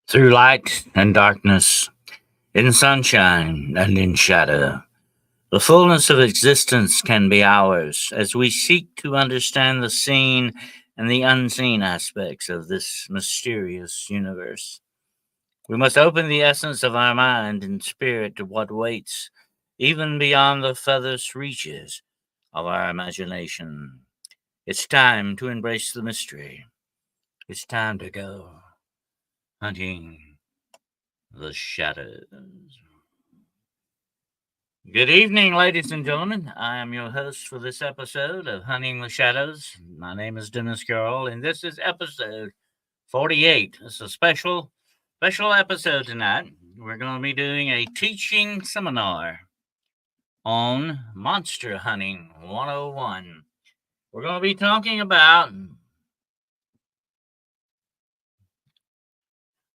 Through light and darkness, in sunshine and in shadow, the fullness of existence can be ours as we seek to understand the seen and the unseen aspects of this mysterious universe. We must open the essence of our mind and spirit to what waits, even beyond the furthest reaches of our imagination. It's time to embrace the mystery. It's time to go hunting the shadows. Good evening, ladies and gentlemen. I am your host for this episode of Hunting the Shadows. My name is Dennis Carroll, and this is episode 48. It's a special episode tonight. We're going to be doing a teaching seminar on Monster Hunting 101. We're going to be talking about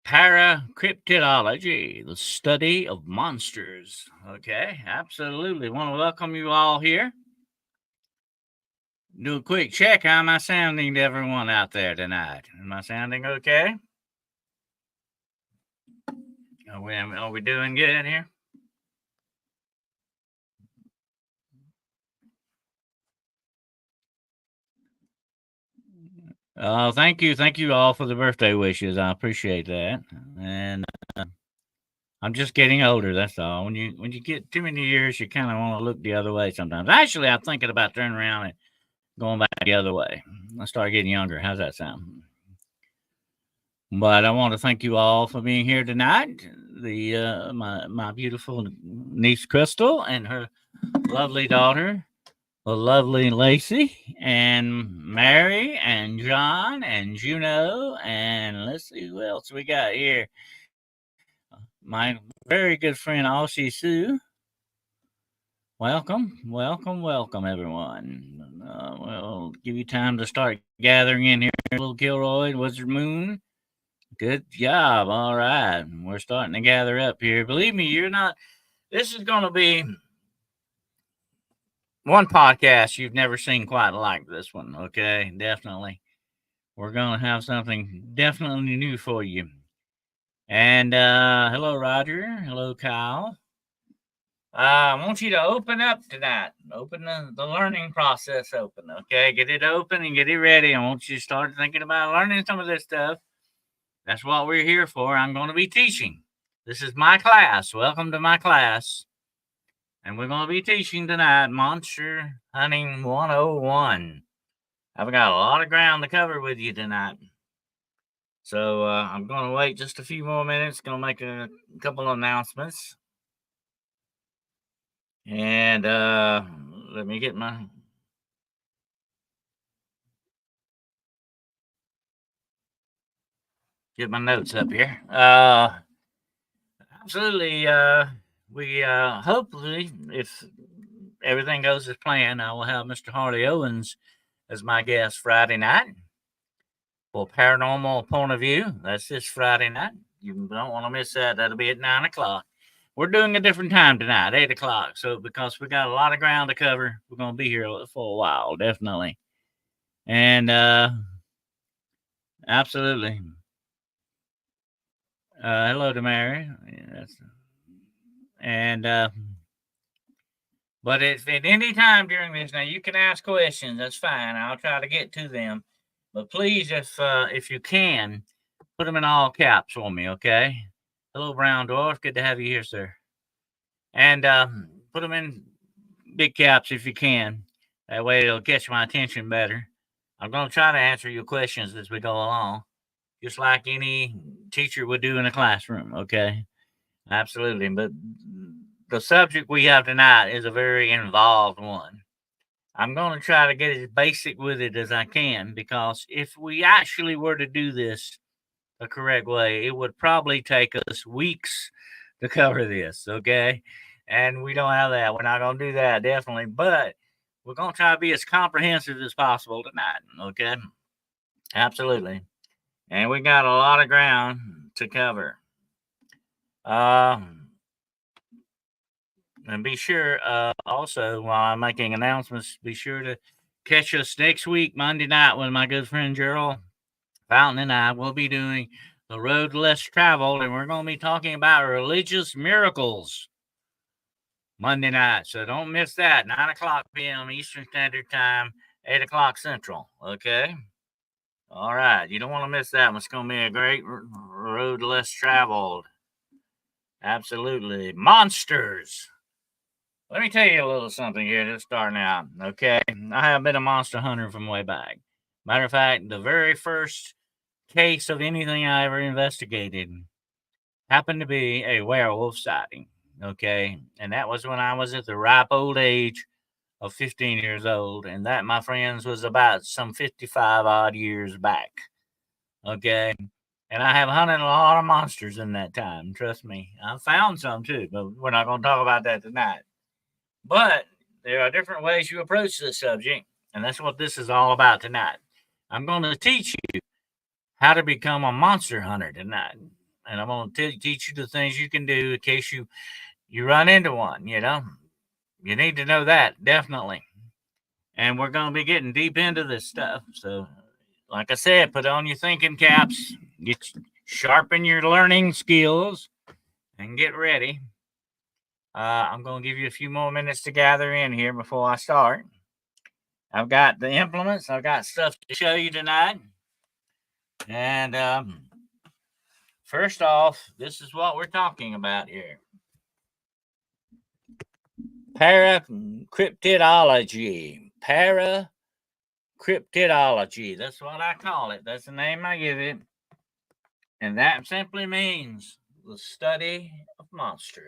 paracryptology, the study of monsters. Okay, absolutely. Want to welcome you all here. Do a quick check. How am I sounding to everyone out there tonight? Am I sounding okay? Are we doing good here? Thank you all for the birthday wishes. I appreciate that. And I'm just getting older. That's all. When you get too many years, you kind of want to look the other way sometimes. Actually, I'm thinking about turning around and going back the other way. I start getting younger. How's that sound? But I want to thank you all for being here tonight. The my beautiful niece Crystal and her lovely daughter, the lovely Lacey, and Mary, and John, and Juno, and let's see who else we got here. My very good friend Aussie Sue. Welcome, everyone. We'll give you time to start gathering in here. Little Gilroy, Wizard Moon. Good job. All right. We're starting to gather up here. Believe me, this is going to be one podcast you've never seen quite like this one. Okay. Definitely. We're going to have something definitely new for you. And hello, Roger. Hello, Kyle. I want you to open up tonight. Open the learning process open. Okay. Get it open and get it ready. I want you to start thinking about learning some of this stuff. That's what we're here for. I'm going to be teaching. This is my class. Welcome to my class. And we're going to be teaching tonight Monster Hunting 101. I've got a lot of ground to cover with you tonight. So I'm going to wait just a few more minutes. Going to make a couple of announcements. And let me get my notes up here. Absolutely. We hopefully, if everything goes as planned, I will have Mr. Harley Owens as my guest Friday night for Paranormal Point of View. That's this Friday night. You don't want to miss that. That'll be at 9 o'clock. We're doing a different time tonight, 8 o'clock. So because we got a lot of ground to cover, we're going to be here for a while, definitely. And absolutely. Hello to Mary. Yes. And but if at any time during this, now you can ask questions. That's fine. I'll try to get to them. But please, if you can, put them in all caps for me, okay? Hello, Brown Dwarf. Good to have you here, sir. And put them in big caps if you can. That way it'll catch my attention better. I'm going to try to answer your questions as we go along, just like any teacher would do in a classroom, okay? Absolutely. But the subject we have tonight is a very involved one. I'm going to try to get as basic with it as I can, because if we actually were to do this the correct way, it would probably take us weeks to cover this, okay? And we don't have that. We're not going to do that, definitely. But we're going to try to be as comprehensive as possible tonight, okay? Absolutely. And we got a lot of ground to cover. And be sure, also, while I'm making announcements, be sure to catch us next week, Monday night, when my good friend Gerald Fountain and I will be doing The Road Less Traveled, and we're going to be talking about religious miracles Monday night. So don't miss that. 9 o'clock p.m. Eastern Standard Time, 8 o'clock Central. Okay? All right. You don't want to miss that one. It's going to be a great road less traveled. Absolutely. Monsters. Let me tell you a little something here, just starting out. Okay? I have been a monster hunter from way back. Matter of fact, the very first case of anything I ever investigated happened to be a werewolf sighting. Okay? And that was when I was at the ripe old age of 15 years old. And that, my friends, was about some 55 odd years back. Okay? And I have hunted a lot of monsters in that time. Trust me. I found some too, but we're not going to talk about that tonight. But there are different ways you approach this subject. And that's what this is all about tonight. I'm going to teach you how to become a monster hunter tonight. And I'm going to teach you the things you can do in case you run into one, you know. You need to know that, definitely. And we're going to be getting deep into this stuff. So, like I said, put on your thinking caps, sharpen your learning skills, and get ready. I'm going to give you a few more minutes to gather in here before I start. I've got the implements. I've got stuff to show you tonight. And first off, this is what we're talking about here. Paracryptidology. Paracryptidology. That's what I call it. That's the name I give it. And that simply means the study of monsters.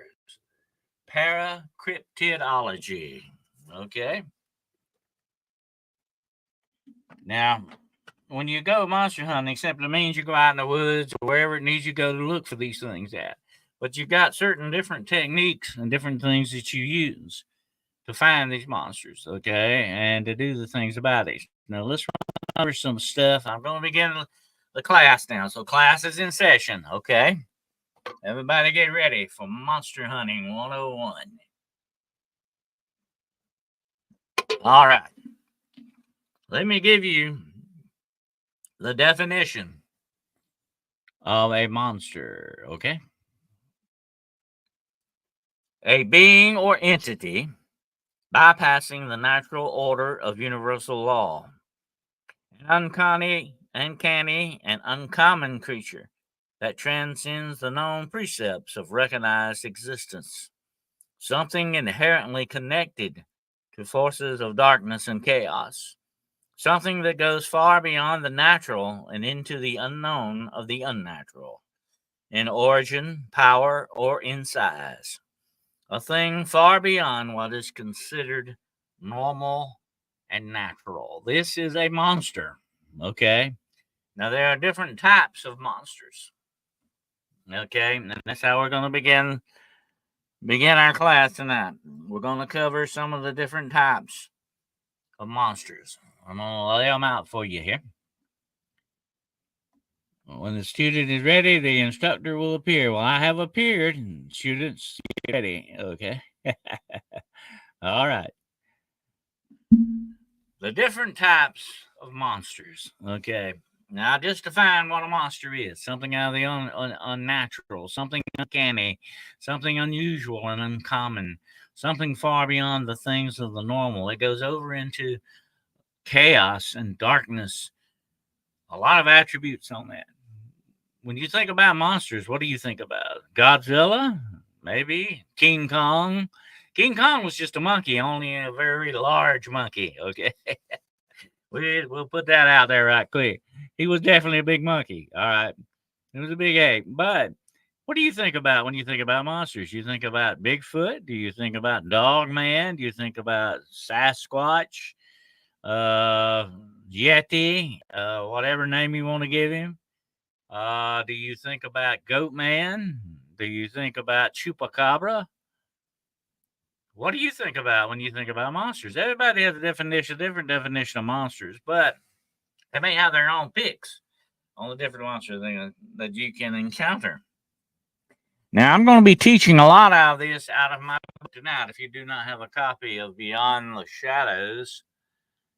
Paracryptidology. Okay? Now, when you go monster hunting, it simply means you go out in the woods or wherever it needs you go to look for these things at. But you've got certain different techniques and different things that you use to find these monsters, okay, and to do the things about it. Now, let's run over some stuff. I'm going to begin the class now. So, class is in session, okay? Everybody get ready for Monster Hunting 101. All right. Let me give you the definition of a monster, okay? A being or entity bypassing the natural order of universal law. An uncanny, and uncommon creature that transcends the known precepts of recognized existence. Something inherently connected to forces of darkness and chaos. Something that goes far beyond the natural and into the unknown of the unnatural, in origin, power, or in size. A thing far beyond what is considered normal and natural. This is a monster, okay? Now, there are different types of monsters, okay? And that's how we're going to begin our class tonight. We're going to cover some of the different types of monsters. I'm going to lay them out for you here. When the student is ready, the instructor will appear. Well, I have appeared. Students, get ready. Okay. All right. The different types of monsters. Okay. Now, just define what a monster is. Something out of the unnatural, something uncanny, something unusual and uncommon, something far beyond the things of the normal. It goes over into chaos and darkness. A lot of attributes on that. When you think about monsters, what do you think about? Godzilla? Maybe. King Kong? King Kong was just a monkey, only a very large monkey, okay? We'll put that out there right quick. He was definitely a big monkey, all right? He was a big ape. But what do you think about when you think about monsters? You think about Bigfoot? Do you think about Dogman? Do you think about Sasquatch? Yeti? Whatever name you want to give him? Do you think about Goatman? Do you think about Chupacabra? What do you think about when you think about monsters? Everybody has a different definition of monsters, but they may have their own picks on the different monsters that you can encounter. Now, I'm going to be teaching a lot of this out of my book tonight. If you do not have a copy of Beyond the Shadows,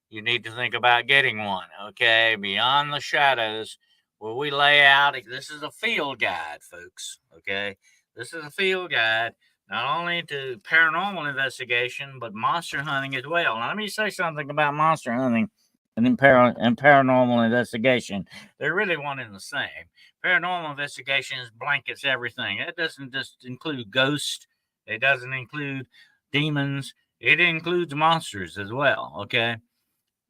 you need to think about getting one, okay? Beyond the Shadows, where we lay out, this is a field guide, folks, okay? This is a field guide not only to paranormal investigation, but monster hunting as well. Now, let me say something about monster hunting and paranormal investigation. They're really one and the same. Paranormal investigation blankets everything. That doesn't just include ghosts. It doesn't include demons. It includes monsters as well, okay?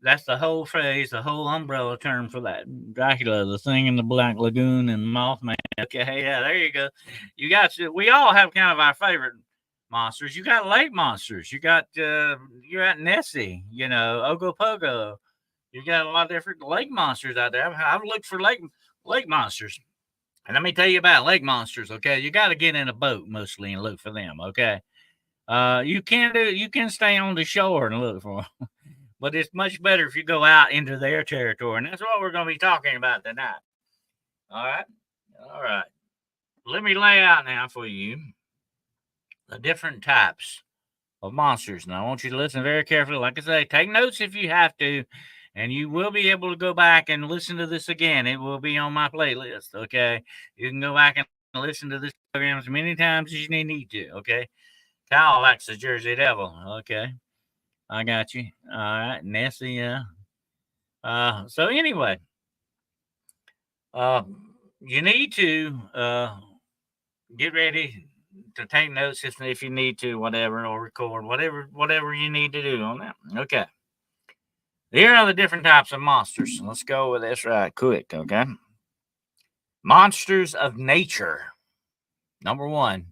That's the whole phrase, the whole umbrella term for that. Dracula, the thing in the Black Lagoon, and Mothman. Okay, yeah, there you go. We all have kind of our favorite monsters. You got lake monsters. You got Nessie, Ogopogo. You got a lot of different lake monsters out there. I've looked for lake monsters. And let me tell you about lake monsters, okay? You got to get in a boat mostly and look for them, okay? You can stay on the shore and look for them. But it's much better if you go out into their territory. And that's what we're going to be talking about tonight. All right? All right. Let me lay out now for you the different types of monsters. Now, I want you to listen very carefully. Like I say, take notes if you have to. And you will be able to go back and listen to this again. It will be on my playlist, okay? You can go back and listen to this program as many times as you need to, okay? Kyle likes the Jersey Devil, okay? I got you. All right, Nessie, yeah. So anyway, you need to get ready to take notes if you need to, whatever, or record whatever you need to do on that. Okay. Here are the different types of monsters. Let's go with this right quick, okay? Monsters of nature. Number one,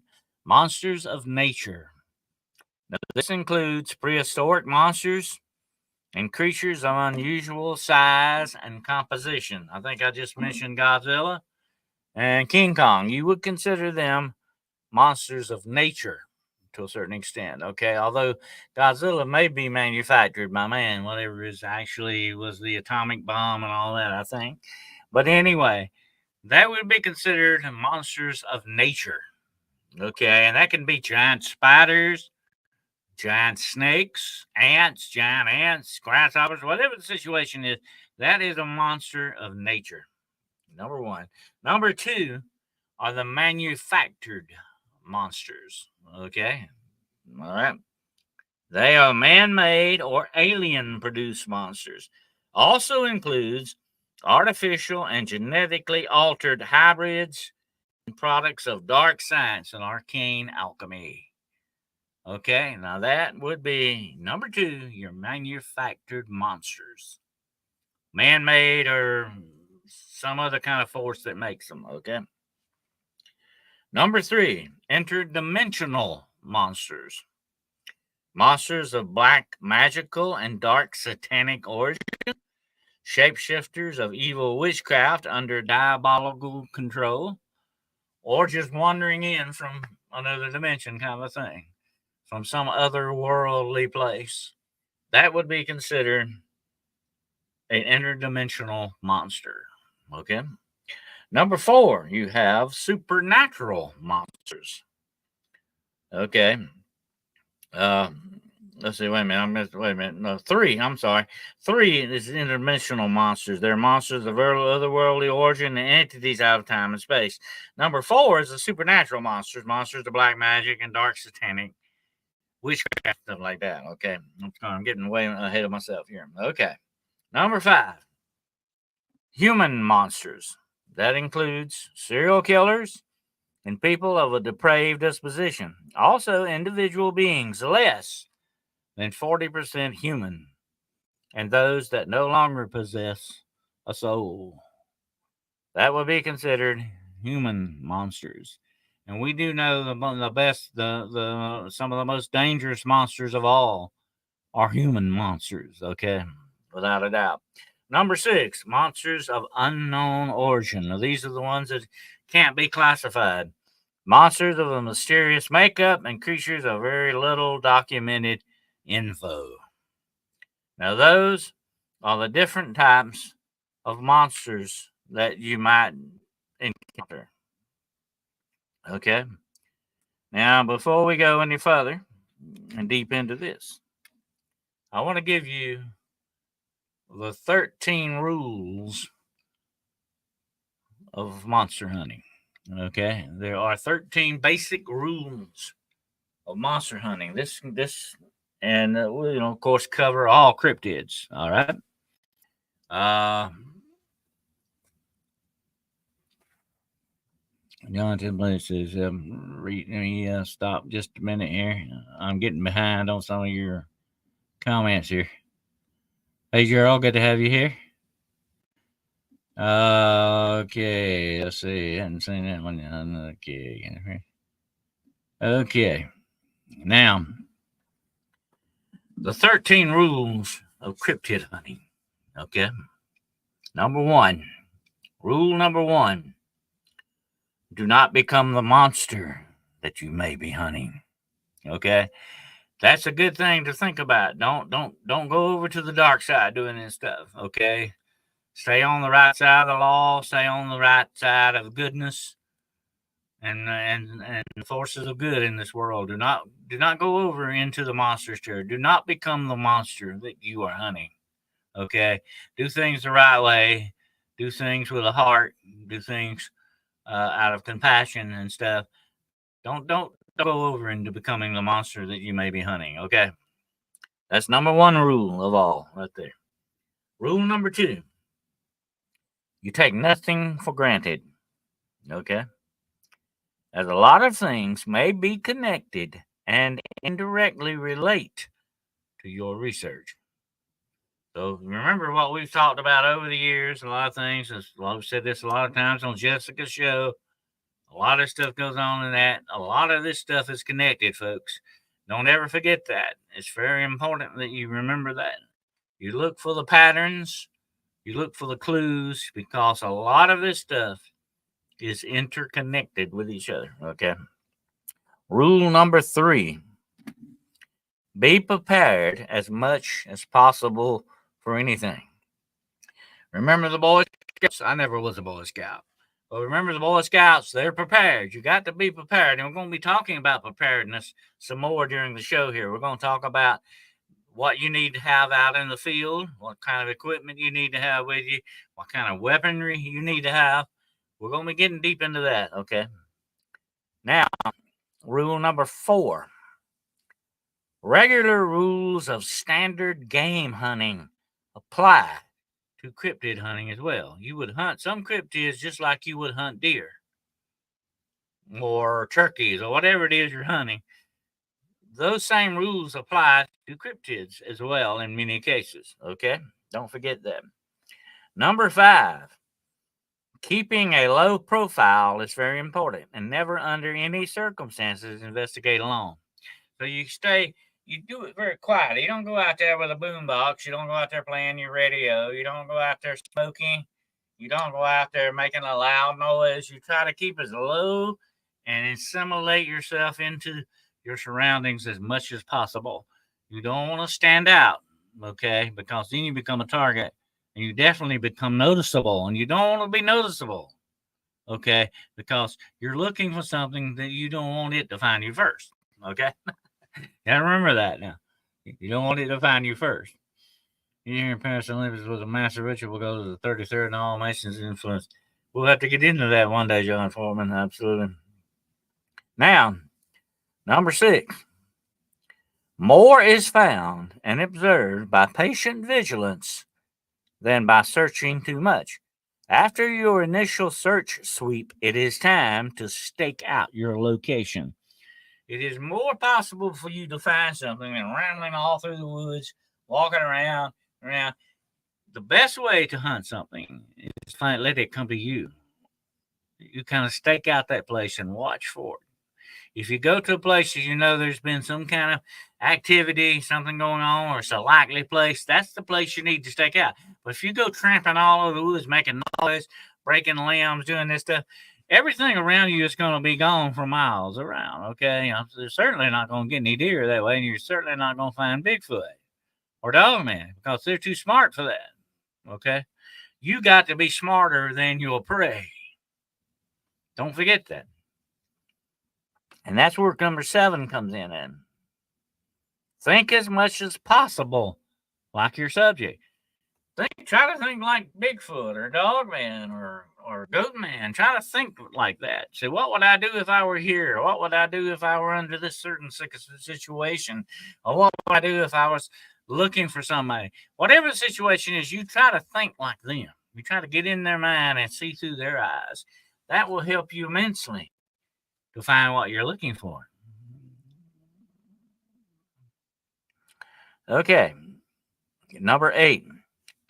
monsters of nature. Now, this includes prehistoric monsters and creatures of unusual size and composition. I think I just mentioned Godzilla and King Kong. You would consider them monsters of nature to a certain extent, okay? Although Godzilla may be manufactured by man, whatever is actually was the atomic bomb and all that, I think. But anyway, that would be considered monsters of nature, okay? And that can be giant spiders, giant snakes, giant ants, grasshoppers, whatever the situation is, that is a monster of nature. Number one. Number two are the manufactured monsters. Okay. All right. They are man made or alien produced monsters. Also includes artificial and genetically altered hybrids and products of dark science and arcane alchemy. Okay, now that would be number two, your manufactured monsters. Man made or some other kind of force that makes them, okay? Number three, interdimensional monsters. Monsters of black magical and dark satanic origin. Shapeshifters of evil witchcraft under diabolical control. Or just wandering in from another dimension kind of thing. From some otherworldly place. That would be considered an interdimensional monster. Okay. Number four, you have supernatural monsters. Okay. Let's see. Wait a minute. No, three. I'm sorry. Three is interdimensional monsters. They're monsters of otherworldly origin and entities out of time and space. Number four is the supernatural monsters. Monsters of black magic and dark satanic witchcraft, stuff like that. Okay. I'm getting way ahead of myself here. Okay. Number five, human monsters. That includes serial killers and people of a depraved disposition. Also, individual beings less than 40% human, and those that no longer possess a soul. That would be considered human monsters. And we do know the best, some of the most dangerous monsters of all are human monsters, okay? Without a doubt. Number six, monsters of unknown origin. Now, these are the ones that can't be classified. Monsters of a mysterious makeup and creatures of very little documented info. Now, those are the different types of monsters that you might encounter. Okay? Now, before we go any further and deep into this, I want to give you the 13 rules of monster hunting. Okay, there are 13 basic rules of monster hunting. And we'll, of course, cover all cryptids. All right. Jonathan Blaze says, let me stop just a minute here. I'm getting behind on some of your comments here. Hey, Gerald, good to have you here. Okay, let's see. I hadn't seen that one. Okay. Now, the 13 rules of cryptid hunting. Okay. Rule number one, do not become the monster that you may be hunting. Okay. That's a good thing to think about. Don't go over to the dark side doing this stuff. Okay. Stay on the right side of the law. Stay on the right side of goodness and the forces of good in this world. Do not go over into the monster's territory. Do not become the monster that you are hunting. Okay. Do things the right way. Do things with a heart. Do things out of compassion and stuff. Don't go over into becoming the monster that you may be hunting. Okay. That's number one rule of all right there. Rule number two, you take nothing for granted. Okay. As a lot of things may be connected and indirectly relate to your research. So remember what we've talked about over the years, a lot of things. I've said this a lot of times on Jessica's show. A lot of stuff goes on in that. A lot of this stuff is connected, folks. Don't ever forget that. It's very important that you remember that. You look for the patterns, you look for the clues, because a lot of this stuff is interconnected with each other. Okay. Rule number 3, be prepared as much as possible for anything. Remember the Boy Scouts? I never was a Boy Scout. But remember the Boy Scouts, they're prepared. You got to be prepared. And we're going to be talking about preparedness some more during the show here. We're going to talk about what you need to have out in the field, what kind of equipment you need to have with you, what kind of weaponry you need to have. We're going to be getting deep into that, okay? Now, rule number 4. Regular rules of standard game hunting apply to cryptid hunting as well. You would hunt some cryptids just like you would hunt deer or turkeys or whatever it is you're hunting. Those same rules apply to cryptids as well in many cases. Okay? Don't forget that. Number 5, keeping a low profile is very important and never under any circumstances investigate alone. So you do it very quietly. You don't go out there with a boombox. You don't go out there playing your radio. You don't go out there smoking. You don't go out there making a loud noise. You try to keep as low and assimilate yourself into your surroundings as much as possible. You don't want to stand out, okay? Because then you become a target and you definitely become noticeable, and you don't want to be noticeable, okay? Because you're looking for something that you don't want it to find you first, okay? Yeah, remember that now. You don't want it to find you first. You hear Paris Olympics was a massive ritual because of the 33rd and all Masons' influence. We'll have to get into that one day, John Foreman. Absolutely. Now, number 6. More is found and observed by patient vigilance than by searching too much. After your initial search sweep, it is time to stake out your location. It is more possible for you to find something than rambling all through the woods, walking around. The best way to hunt something is to let it come to you. You kind of stake out that place and watch for it. If you go to a place that you know there's been some kind of activity, something going on, or it's a likely place, that's the place you need to stake out. But if you go tramping all over the woods, making noise, breaking limbs, doing this stuff, everything around you is going to be gone for miles around, okay? You're certainly not going to get any deer that way, and you're certainly not going to find Bigfoot or Dogman because they're too smart for that, okay? You got to be smarter than your prey. Don't forget that. And that's where number 7 comes in. Think as much as possible like your subject. Try to think like Bigfoot or Dogman or Goatman. Try to think like that. Say, what would I do if I were here? What would I do if I were under this certain situation? Or what would I do if I was looking for somebody? Whatever the situation is, you try to think like them. You try to get in their mind and see through their eyes. That will help you immensely to find what you're looking for. Okay. Number 8.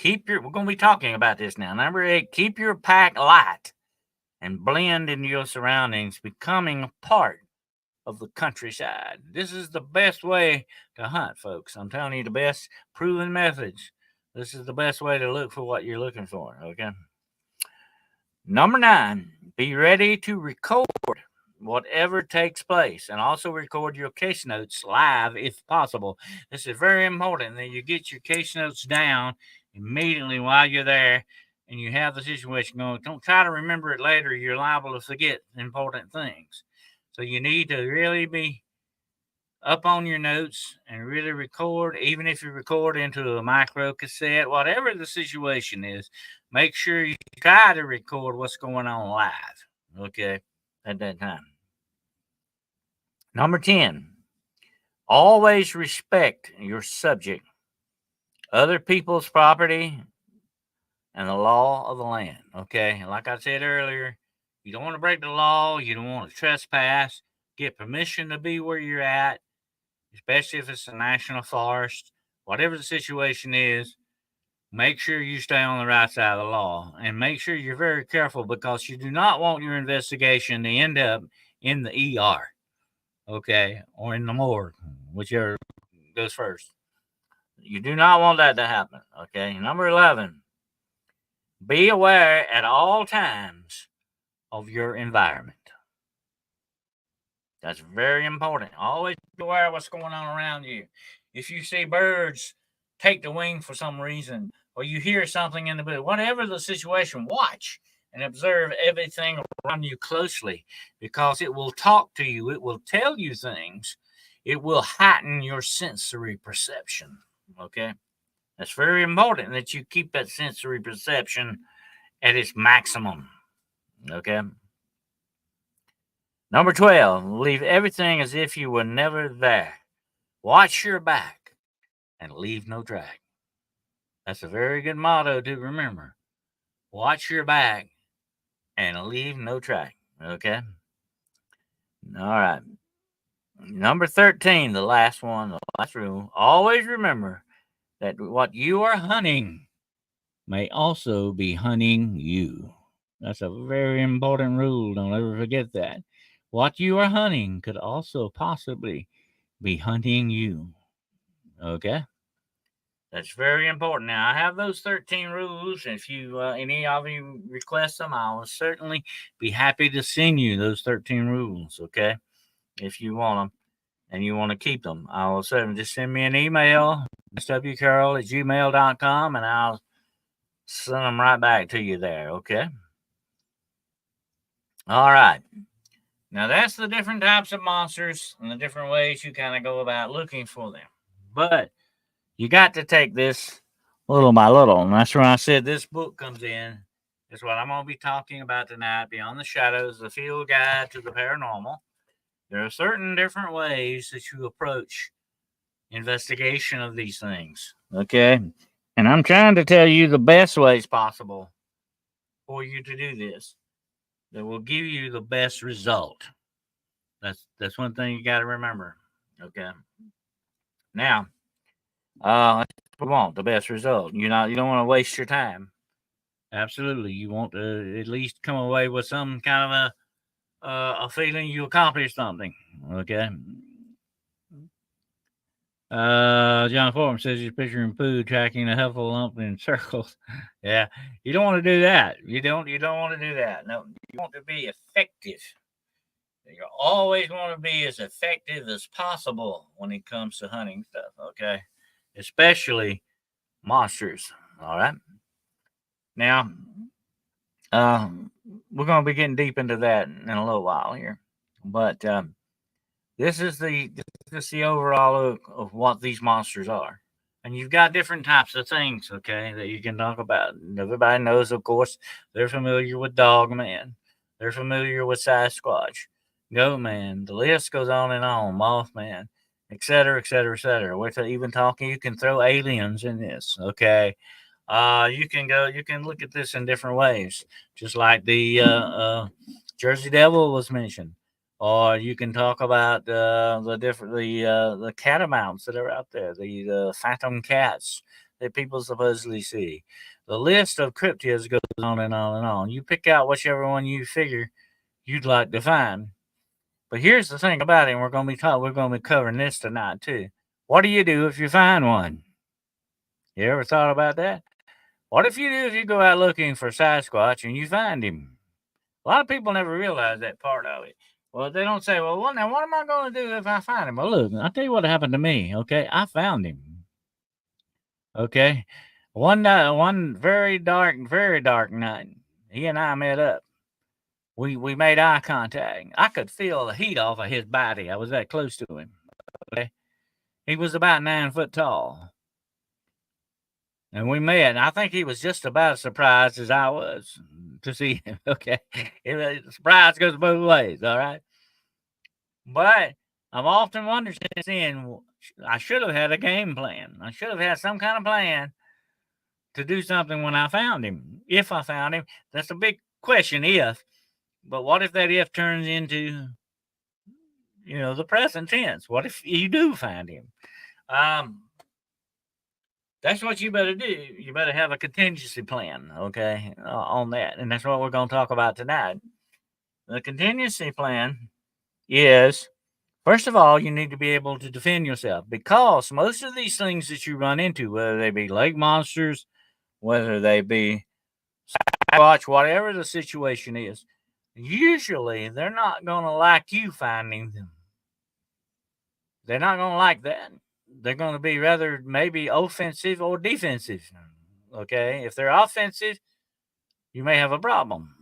We're going to be talking about this now. Number 8, keep your pack light and blend into your surroundings, becoming a part of the countryside. This is the best way to hunt, folks. I'm telling you, the best proven methods. This is the best way to look for what you're looking for, okay? Number 9, be ready to record whatever takes place, and also record your case notes live if possible. This is very important that you get your case notes down immediately while you're there and you have the situation going. Don't try to remember it later. You're liable to forget important things. So you need to really be up on your notes and really record. Even if you record into a micro cassette, whatever the situation is, make sure you try to record what's going on live, okay, at that time. Number 10, always respect your subject, other people's property, and the law of the land, okay? Like I said earlier, you don't want to break the law. You don't want to trespass. Get permission to be where you're at, especially if it's a national forest. Whatever the situation is, make sure you stay on the right side of the law, and make sure you're very careful, because you do not want your investigation to end up in the ER, okay, or in the morgue, whichever goes first. You do not want that to happen, okay? Number 11, be aware at all times of your environment. That's very important. Always be aware of what's going on around you. If you see birds take the wing for some reason, or you hear something in the bush, whatever the situation, watch and observe everything around you closely, because it will talk to you. It will tell you things. It will heighten your sensory perception, okay? That's very important that you keep that sensory perception at its maximum, okay? Number 12, leave everything as if you were never there. Watch your back and leave no track. That's a very good motto to remember. Watch your back and leave no track, okay? All right. Number 13, the last one, the last rule. Always remember that what you are hunting may also be hunting you. That's a very important rule. Don't ever forget that. What you are hunting could also possibly be hunting you. Okay? That's very important. Now, I have those 13 rules. If you any of you request them, I will certainly be happy to send you those 13 rules, okay? If you want them and you want to keep them, I will certainly just send me an email, swcarroll@gmail.com, and I'll send them right back to you there, okay? All right. Now, that's the different types of monsters and the different ways you kind of go about looking for them. But you got to take this little by little. And that's where I said this book comes in. It's what I'm going to be talking about tonight, Beyond the Shadows, the Field Guide to the Paranormal. There are certain different ways that you approach investigation of these things, okay? And I'm trying to tell you the best ways possible for you to do this that will give you the best result. That's one thing you got to remember, okay? Now, we want the best result. You don't want to waste your time. Absolutely, you want to at least come away with some kind of a feeling you accomplished something. Okay. John Foreman says he's picturing Pooh tracking a helpful lump in circles. Yeah, you don't want to do that. You don't want to do that. No, you want to be effective. You always want to be as effective as possible when it comes to hunting stuff. Okay, especially monsters. All right. Now, we're going to be getting deep into that in a little while here, but this is the overall look of what these monsters are. And you've got different types of things, okay, that you can talk about. And everybody knows, of course, they're familiar with Dog Man. They're familiar with Sasquatch, Goat Man. The list goes on and on. Mothman, et cetera, et cetera, et cetera. We're even talking. You can throw aliens in this, okay. You can look at this in different ways, just like the Jersey Devil was mentioned, or you can talk about the catamounts that are out there, the phantom cats that people supposedly see. The list of cryptids goes on and on and on. You pick out whichever one you figure you'd like to find. But here's the thing about it, and we're gonna be covering this tonight too. What do you do if you find one? You ever thought about that? What if you go out looking for Sasquatch and you find him? A lot of people never realize that part of it. Well, they don't say, well, now what am I going to do if I find him? Well, look, I'll tell you what happened to me. Okay, I found him. Okay, one night, one very dark night, he and I met up. We made eye contact. I could feel the heat off of his body. I was that close to him. Okay, he was about 9 foot tall. And we met, and I think he was just about as surprised as I was to see him. Okay. Surprise goes both ways, all right? But I've often wondered since then, I should have had a game plan. I should have had some kind of plan to do something when I found him. If I found him, that's a big question, if. But what if that if turns into, the present tense? What if you do find him? That's what you better do. You better have a contingency plan, okay, on that. And that's what we're going to talk about tonight. The contingency plan is, first of all, you need to be able to defend yourself, because most of these things that you run into, whether they be lake monsters, whether they be Sasquatch, whatever the situation is, usually they're not going to like you finding them. They're not going to like that. They're going to be rather maybe offensive or defensive. Okay. If they're offensive, you may have a problem.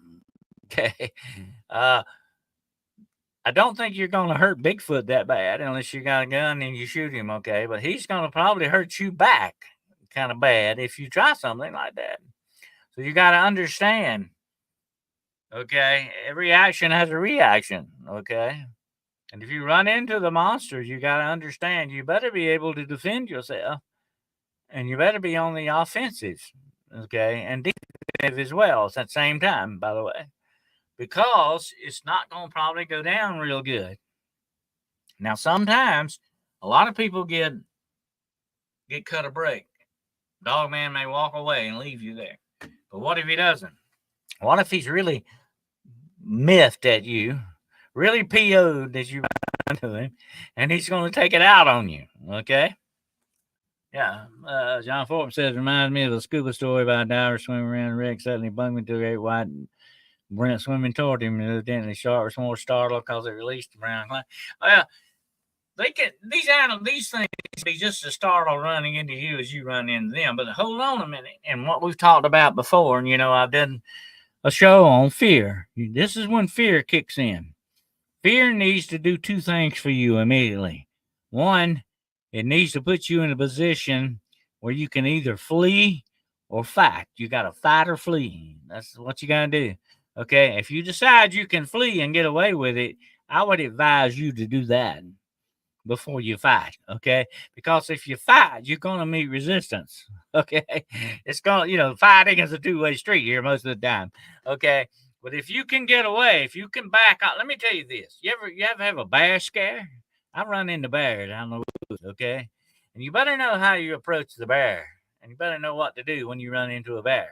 Okay. I don't think you're going to hurt Bigfoot that bad unless you got a gun and you shoot him. Okay. But he's going to probably hurt you back kind of bad if you try something like that. So you got to understand. Okay. Every action has a reaction. Okay. And if you run into the monsters, you got to understand you better be able to defend yourself, and you better be on the offensive, okay, and defensive as well at the same time, by the way, because it's not going to probably go down real good. Now, sometimes a lot of people get cut a break. Dog Man may walk away and leave you there. But what if he doesn't? What if he's really miffed at you? Really PO'd that you run to him, and he's going to take it out on you, okay? Yeah, John Forbes says, reminds me of a scuba story about a diver swimming around the wreck. Suddenly bumped into a great white Brent swimming toward him, and evidently the shark was more startled because it released the brown cloud. These things be just as startled running into you as you run into them. But hold on a minute, and what we've talked about before, and I've done a show on fear. This is when fear kicks in. Fear needs to do two things for you immediately. One, it needs to put you in a position where you can either flee or fight. You got to fight or flee. That's what you got to do. Okay. If you decide you can flee and get away with it, I would advise you to do that before you fight. Okay. Because if you fight, you're going to meet resistance. Okay. It's going to, fighting is a two-way street here most of the time. Okay. But if you can get away, if you can back up, let me tell you this. You ever have a bear scare? I run into bears. I don't know, okay? And you better know how you approach the bear. And you better know what to do when you run into a bear.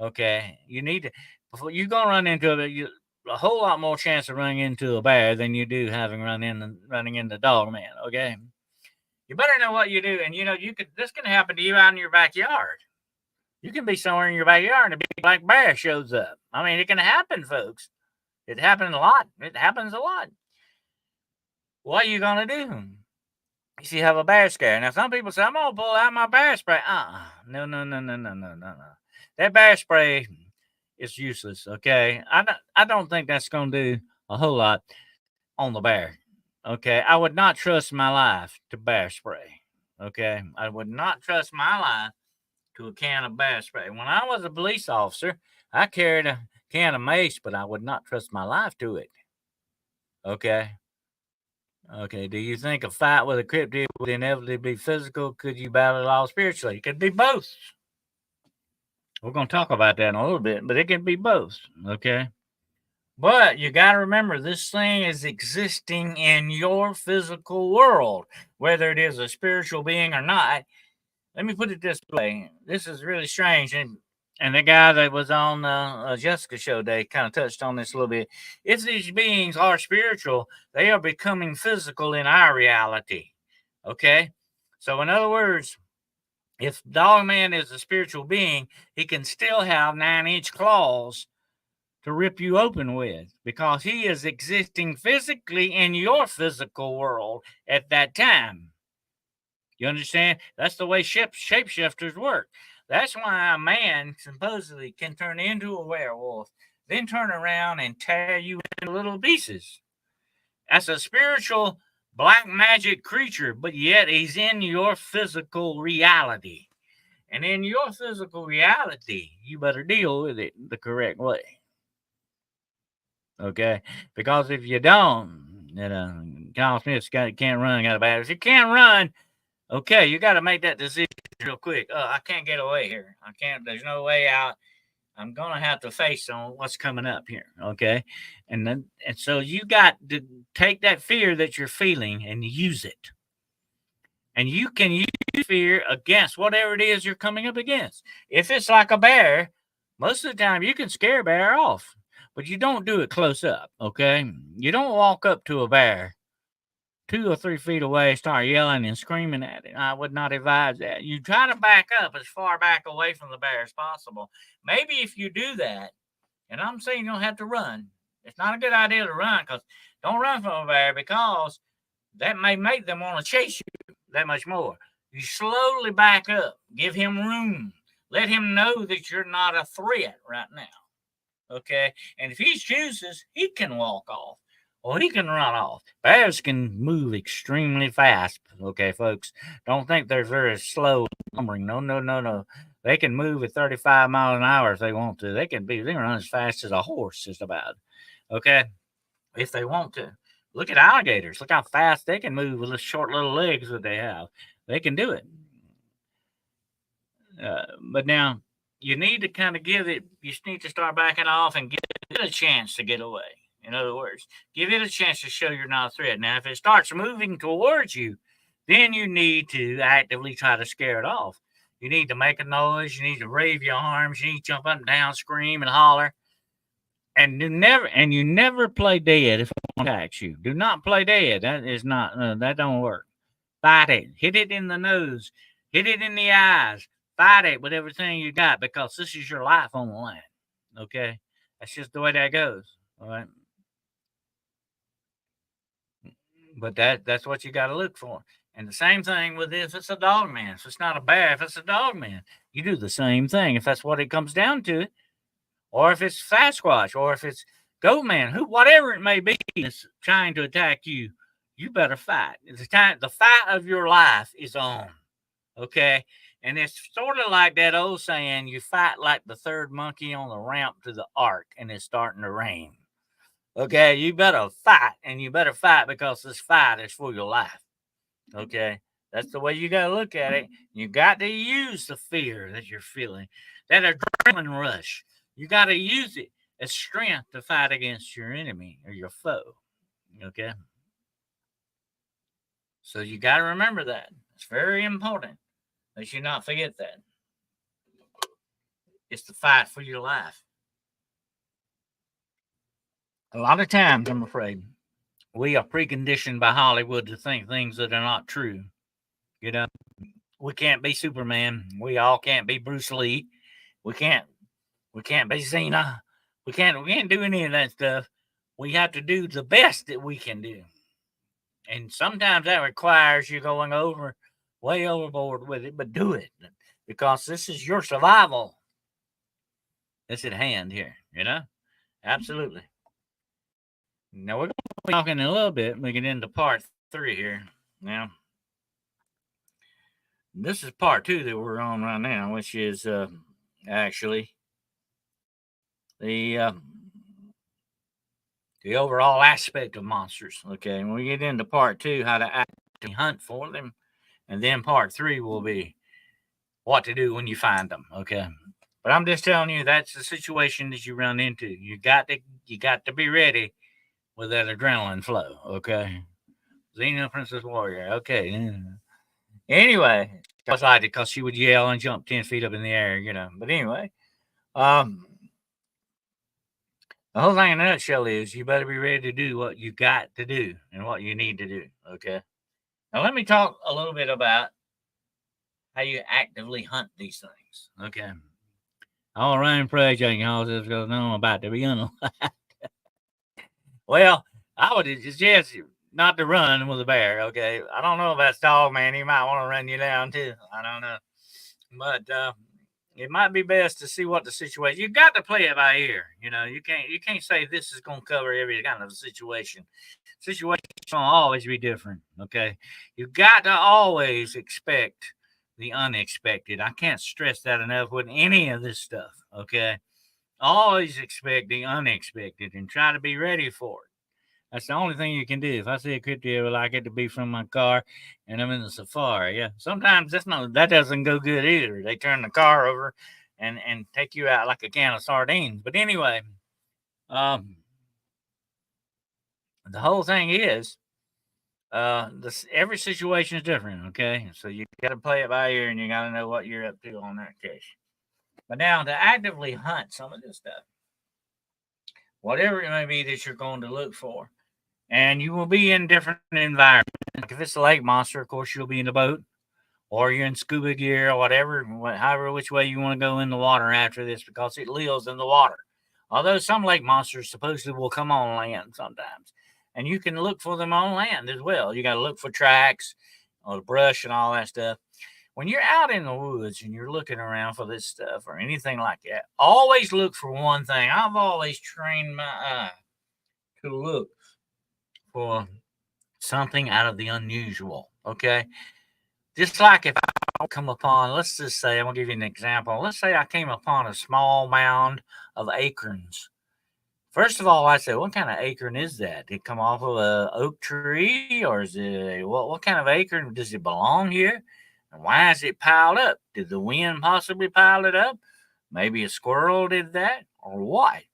Okay? You need to, before you're going to run into a whole lot more chance of running into a bear than you do having running into Dog Man, okay? You better know what you do. And, this can happen to you out in your backyard. You can be somewhere in your backyard and a big black bear shows up. I mean, it can happen, folks. It happens a lot. It happens a lot. What are you going to do if you have a bear scare? Now, some people say, I'm going to pull out my bear spray. No. That bear spray is useless, okay? I don't think that's going to do a whole lot on the bear, okay? I would not trust my life to bear spray, Okay, I would not trust my life to a can of bear spray. When I was a police officer, I carried a can of mace, but I would not trust my life to it. Okay. Okay. Do you think a fight with a cryptid would inevitably be physical? Could you battle it all spiritually? It could be both. We're going to talk about that in a little bit, but it can be both. Okay. But you got to remember, this thing is existing in your physical world, whether it is a spiritual being or not. Let me put it this way. This is really strange. And the guy that was on Jessica's show, they kind of touched on this a little bit. If these beings are spiritual, they are becoming physical in our reality. Okay? So, in other words, if Dog Man is a spiritual being, he can still have 9-inch claws to rip you open with because he is existing physically in your physical world at that time. You understand? That's the way shapeshifters work. That's why a man supposedly can turn into a werewolf, then turn around and tear you into little pieces. That's a spiritual black magic creature, but yet he's in your physical reality. And in your physical reality, you better deal with it the correct way. Okay? Because if you don't, Kyle Smith's can't run, got a bad. If you can't run, okay, you got to make that decision real quick. I can't get away here. I can't. There's no way out. I'm gonna have to face on what's coming up here. Okay, and so you got to take that fear that you're feeling and use it. And you can use fear against whatever it is you're coming up against. If it's like a bear, most of the time you can scare a bear off, but you don't do it close up. Okay, you don't walk up to a bear 2 or 3 feet away, start yelling and screaming at it. I would not advise that. You try to back up as far back away from the bear as possible. Maybe if you do that, and I'm saying you don't have to run. It's not a good idea to run because don't run from a bear because that may make them want to chase you that much more. You slowly back up, give him room, let him know that you're not a threat right now. Okay, and if he chooses, he can walk off. Well, he can run off. Bears can move extremely fast. Okay, folks. Don't think they're very slow lumbering. No, no, no, no. They can move at 35 miles an hour if they want to. They can run as fast as a horse, just about. Okay, if they want to. Look at alligators. Look how fast they can move with the short little legs that they have. They can do it. But now you need to kind of give it. You need to start backing off and give it a chance to get away. In other words, give it a chance to show you're not a threat. Now, if it starts moving towards you, then you need to actively try to scare it off. You need to make a noise. You need to wave your arms. You need to jump up and down, scream and holler. And you never play dead if it attacks you. Do not play dead. That is not. That don't work. Fight it. Hit it in the nose. Hit it in the eyes. Fight it with everything you got because this is your life on the line. Okay, that's just the way that goes. All right. But that's what you got to look for. And the same thing with if it's a dog man. If it's not a bear, if it's a dog man, you do the same thing. If that's what it comes down to, or if it's Sasquatch, or if it's goat man, whatever it may be, that's trying to attack you, you better fight. The fight of your life is on. Okay, and it's sort of like that old saying: you fight like the third monkey on the ramp to the ark, and it's starting to rain. Okay, you better fight, and you better fight because this fight is for your life. Okay, that's the way you got to look at it. You got to use the fear that you're feeling, that adrenaline rush. You got to use it as strength to fight against your enemy or your foe. Okay, so you got to remember that. It's very important that you not forget that. It's the fight for your life. A lot of times, I'm afraid, we are preconditioned by Hollywood to think things that are not true. You know, we can't be Superman. We all can't be Bruce Lee. We can't be Cena. We can't do any of that stuff. We have to do the best that we can do. And sometimes that requires you going way overboard with it, but do it because this is your survival. It's at hand here, Absolutely. Now we're going to be talking in a little bit. We get into part 3 here. Now, This is part 2 that we're on right now, which is actually the overall aspect of monsters. Okay, when we get into part 2, how to actively hunt for them, and then part 3 will be what to do when you find them. Okay, but I'm just telling you that's the situation that you run into. You got to be ready with that adrenaline flow. Okay, Xena Princess Warrior. Okay. Anyway, I was like it because she would yell and jump 10 feet up in the air, you know. But anyway, um, the whole thing in a nutshell is you better be ready to do what you got to do and what you need to do. Okay. Now, let me talk a little bit about how you actively hunt these things. Okay. All right, praise y'all just because I'm about to be on. Well, I would suggest you not to run with a bear. Okay. I don't know if that's dog, man. He might want to run you down too. I don't know. But it might be best to see what the situation. You got to play it by ear. You know, you can't say this is going to cover every kind of situation. Situation will always be different. Okay, you got to always expect the unexpected. I can't stress that enough with any of this stuff. Okay, always expect the unexpected and try to be ready for it. That's the only thing you can do. If I see a critter like it to be from my car and I'm in the safari, yeah. Sometimes that doesn't go good either. They turn the car over and take you out like a can of sardines. But anyway, um, the whole thing is every situation is different, okay? So you gotta play it by ear and you gotta know what you're up to on that case. But now to actively hunt some of this stuff, whatever it may be that you're going to look for. And you will be in different environments. Like if it's a lake monster, of course, you'll be in the boat or you're in scuba gear or whatever, however, which way you want to go in the water after this because it lives in the water. Although some lake monsters supposedly will come on land sometimes. And you can look for them on land as well. You got to look for tracks or brush and all that stuff. When you're out in the woods and you're looking around for this stuff or anything like that, always look for one thing. I've always trained my eye to look for something out of the unusual. Okay. Just like if I come upon, let's just say, I'm going to give you an example. Let's say I came upon a small mound of acorns. First of all, I said, what kind of acorn is that? Did it come off of a oak tree or is it, what kind of acorn? Does it belong here? And why is it piled up? Did the wind possibly pile it up? Maybe a squirrel did that or what?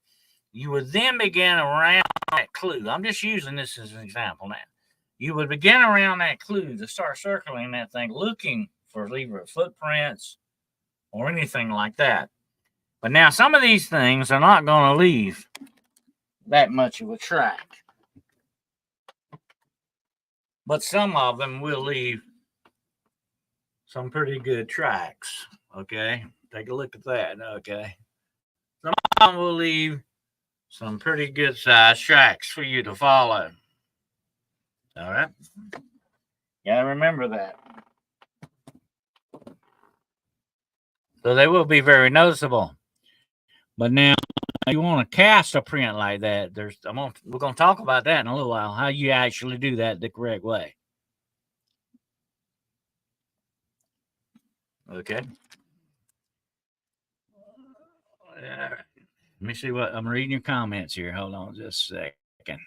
You would then begin around that clue. I'm just using this as an example now. You would begin around that clue to start circling that thing, looking for either footprints or anything like that. But now some of these things are not going to leave that much of a track. But some of them will leave some pretty good tracks. Okay. Take a look at that. Okay. Some of them will leave some pretty good sized tracks for you to follow. All right. Gotta remember that. So they will be very noticeable. But now you want to cast a print like that. We're gonna talk about that in a little while. How you actually do that the correct way. Okay. Let me see what I'm reading your comments here. Hold on just a second.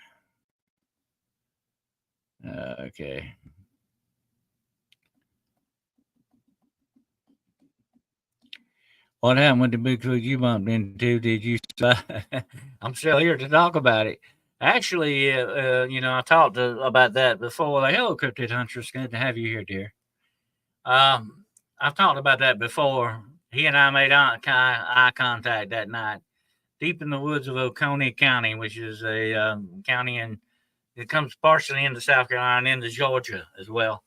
Okay. What happened with the big truck you bumped into? Did you? I'm still here to talk about it. Actually, I talked about that before. The hello, cryptid hunters. Good to have you here, dear. I've talked about that before. He and I made eye contact that night, deep in the woods of Oconee County, which is a county it comes partially into South Carolina and into Georgia as well.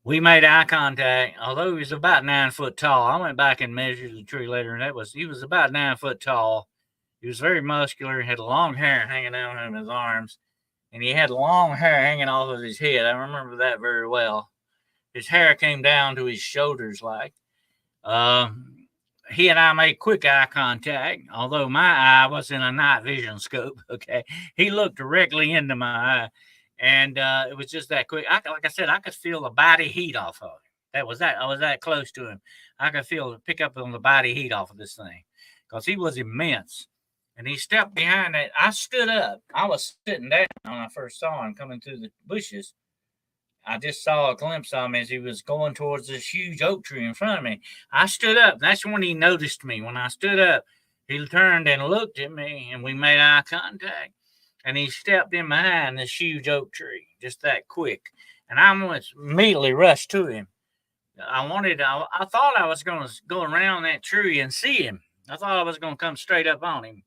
We made eye contact, although he was about 9 foot tall. I went back and measured the tree later, and he was about 9 foot tall. He was very muscular, had long hair hanging down from his arms, and he had long hair hanging off of his head. I remember that very well. His hair came down to his shoulders like. He and I made quick eye contact, although my eye was in a night vision scope. Okay. He looked directly into my eye And it was just that quick. Like I said, I could feel the body heat off of him. I was that close to him. I could pick up on the body heat off of this thing because he was immense. And he stepped behind it. I stood up. I was sitting down when I first saw him coming through the bushes. I just saw a glimpse of him as he was going towards this huge oak tree in front of me. I stood up. That's when he noticed me. When I stood up, he turned and looked at me, and we made eye contact. And he stepped in behind this huge oak tree, just that quick. And I almost immediately rushed to him. I thought I was going to go around that tree and see him. I thought I was going to come straight up on him.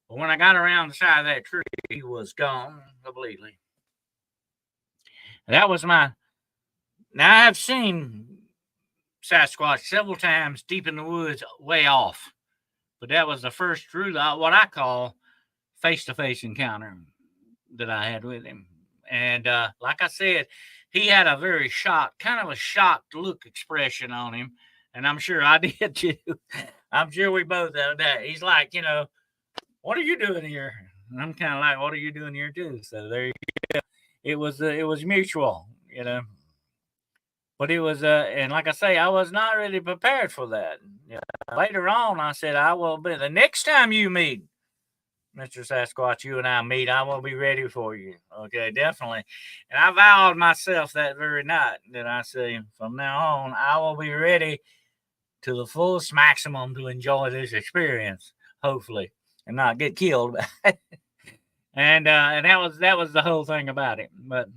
But when I got around the side of that tree, he was gone completely. That was my. Now, I have seen Sasquatch several times deep in the woods, way off. But that was the first true, what I call face-to-face encounter that I had with him. And like I said, he had a very kind of a shocked look expression on him. And I'm sure I did too. I'm sure we both had that. He's like, what are you doing here? And I'm kind of like, what are you doing here too? So there you go. It was mutual, But it was, and like I say, I was not really prepared for that. Later on, I said, I will be, the next time you meet, Mr. Sasquatch, you and I meet, I will be ready for you. Okay, definitely. And I vowed myself that very night that I say, from now on, I will be ready to the fullest maximum to enjoy this experience, hopefully, and not get killed. And that was the whole thing about it. But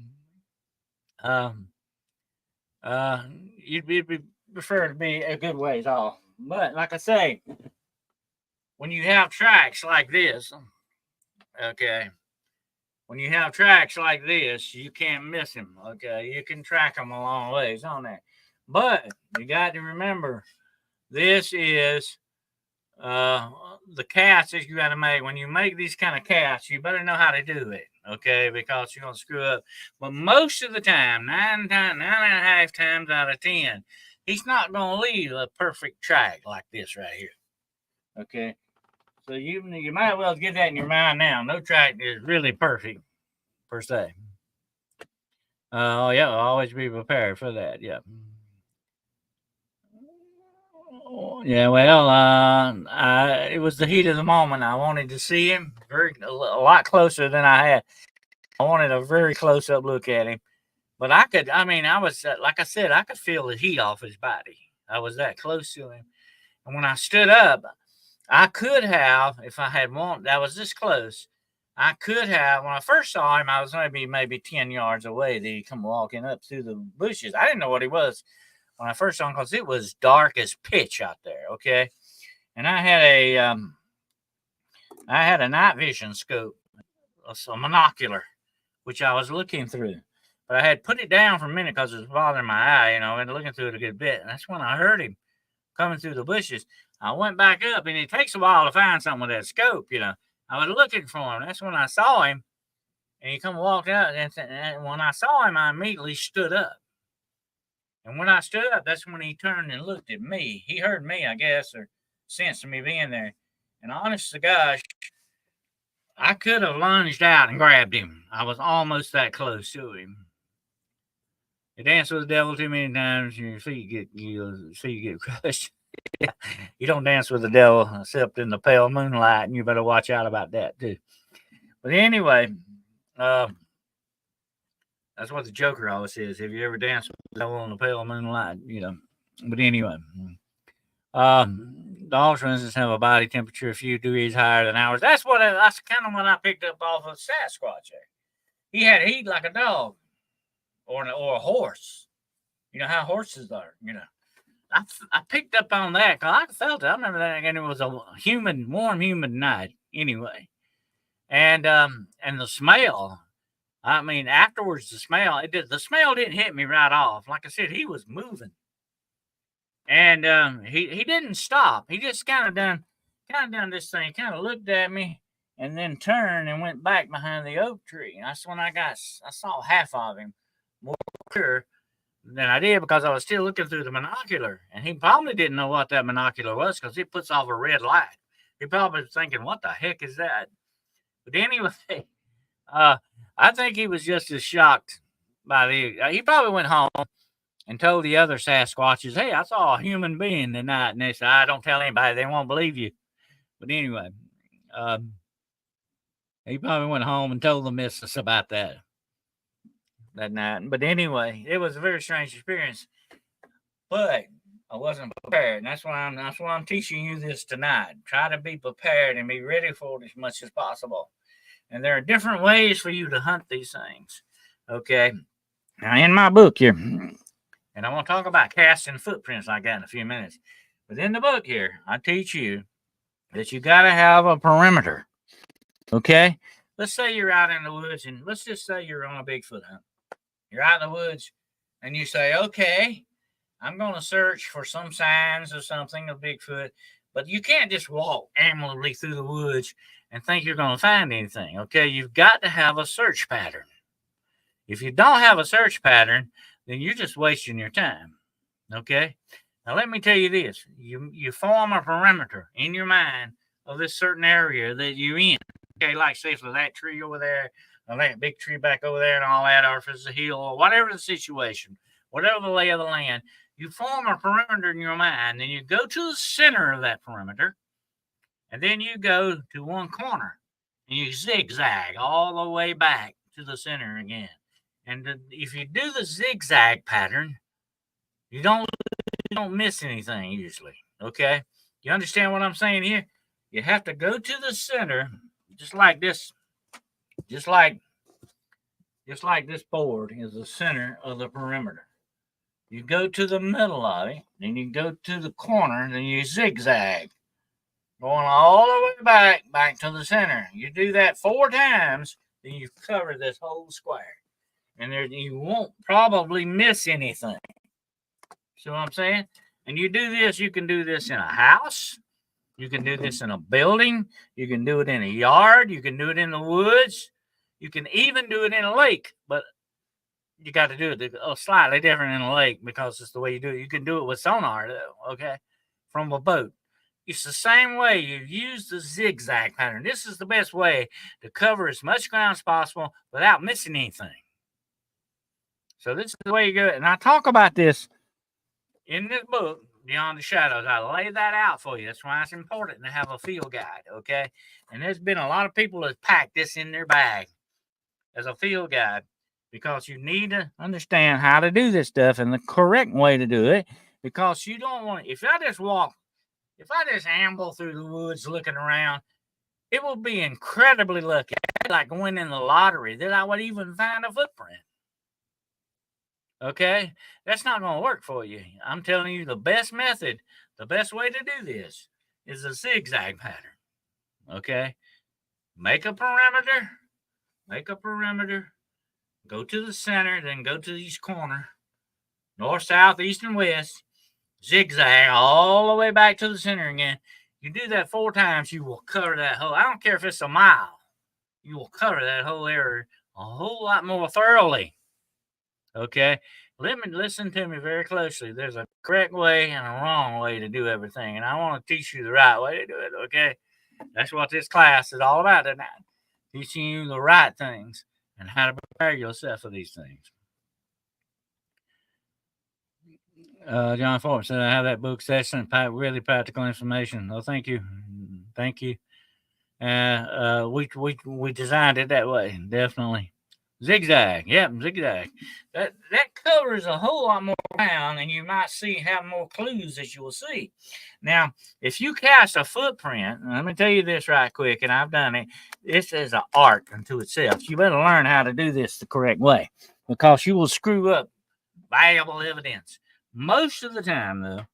you'd prefer to be a good ways off. But like I say, when you have tracks like this, okay, when you have tracks like this, you can't miss them. Okay, you can track them a long ways on that. But you got to remember, this is the casts that you got to make. When you make these kind of casts, you better know how to do it, okay? Because you're gonna screw up. But most of the time, 9.5 times out of 10, he's not gonna leave a perfect track like this right here. Okay, so you might as well get that in your mind now. No track is really perfect per se. Oh yeah, always be prepared for that. Yeah. Yeah, well, it was the heat of the moment. I wanted to see him a lot closer than I had. I wanted a very close up look at him, but I was like I said, I could feel the heat off his body. I was that close to him, and when I stood up, I could have, if I had wanted, I was this close. I could have, when I first saw him, I was maybe 10 yards away. That he come walking up through the bushes. I didn't know what he was when I first saw him because it was dark as pitch out there. Okay, and I had a night vision scope, a monocular, which I was looking through. But I had put it down for a minute because it was bothering my eye, and looking through it a good bit. And that's when I heard him coming through the bushes. I went back up, and it takes a while to find something with that scope, I was looking for him. That's when I saw him, and he walked out. And when I saw him, I immediately stood up. And when I stood up, that's when he turned and looked at me. He heard me, I guess, or sensed me being there. And honest to gosh, I could have lunged out and grabbed him. I was almost that close to him. You dance with the devil too many times, your feet get crushed. You don't dance with the devil except in the pale moonlight, and you better watch out about that too. But anyway, that's what the Joker always says. Have you ever danced with the devil in the pale moonlight? But anyway, dogs, for instance, have a body temperature a few degrees higher than ours. That's kind of what I picked up off of Sasquatch. He had heat like a dog, or a horse. You know how horses are. I picked up on that because I felt it. I remember that, and it was a warm, humid night anyway. And the smell. I mean, afterwards, the smell didn't hit me right off. Like I said, he was moving, and he didn't stop. He just kind of done this thing, kind of looked at me, and then turned and went back behind the oak tree. And that's when I saw half of him more clear than I did because I was still looking through the monocular, and he probably didn't know what that monocular was because it puts off a red light. He probably was thinking, "What the heck is that?" But anyway, I think he was just as shocked by he probably went home and told the other Sasquatches, hey, I saw a human being tonight. And they said, I don't tell anybody. They won't believe you. But anyway, he probably went home and told the missus about that night. But anyway, it was a very strange experience. But I wasn't prepared. And that's why I'm teaching you this tonight. Try to be prepared and be ready for it as much as possible. And there are different ways for you to hunt these things. Okay. Now, in my book here, and I want to talk about casting footprints like that in a few minutes. But in the book here, I teach you that you got to have a perimeter. Okay? Let's say you're out in the woods, and let's just say you're on a Bigfoot hunt. You're out in the woods, and you say, okay, I'm going to search for some signs of something of Bigfoot. But you can't just walk aimlessly through the woods and think you're going to find anything. Okay? You've got to have a search pattern. If you don't have a search pattern, then you're just wasting your time. Okay? Now, let me tell you this. You form a perimeter in your mind of this certain area that you're in. Okay, like say for that tree over there, or that big tree back over there and all that, or if it's a hill, or whatever the situation, whatever the lay of the land, you form a perimeter in your mind. Then you go to the center of that perimeter, and then you go to one corner, and you zigzag all the way back to the center again. And if you do the zigzag pattern, you don't miss anything usually. Okay? You understand what I'm saying here? You have to go to the center, just like this. Just like this board is the center of the perimeter. You go to the middle of it, then you go to the corner, then you zigzag, going all the way back to the center. You do that 4 times, then you cover this whole square. And you won't probably miss anything. See what I'm saying? And you do this, you can do this in a house. You can do this in a building. You can do it in a yard. You can do it in the woods. You can even do it in a lake. But you got to do it slightly different in a lake because it's the way you do it. You can do it with sonar, though, okay, from a boat. It's the same way. You use the zigzag pattern. This is the best way to cover as much ground as possible without missing anything. So this is the way you do it. And I talk about this in this book, Beyond the Shadows. I lay that out for you. That's why it's important to have a field guide, okay? And there's been a lot of people that pack this in their bag as a field guide because you need to understand how to do this stuff and the correct way to do it because you don't want to, if I just amble through the woods looking around, it will be incredibly lucky, like winning the lottery, that I would even find a footprint. Okay, that's not going to work for you. I'm telling you the best method, the best way to do this is a zigzag pattern. Okay, make a perimeter, go to the center, then go to each corner, north, south, east, and west, zigzag all the way back to the center again. You do that 4 times, you will cover that whole, I don't care if it's a mile, you will cover that whole area a whole lot more thoroughly. Okay, listen to me very closely. There's a correct way and a wrong way to do everything, and I want to teach you the right way to do it. Okay, that's what this class is all about tonight. Teaching you the right things and how to prepare yourself for these things. John Forbes said, I have that book session, really practical information. Oh, thank you. We designed it that way, definitely. Zigzag, zigzag. That covers a whole lot more ground, and you might have more clues that you will see. Now, if you cast a footprint, let me tell you this right quick, and I've done it. This is an art unto itself. You better learn how to do this the correct way, because you will screw up valuable evidence. Most of the time, though,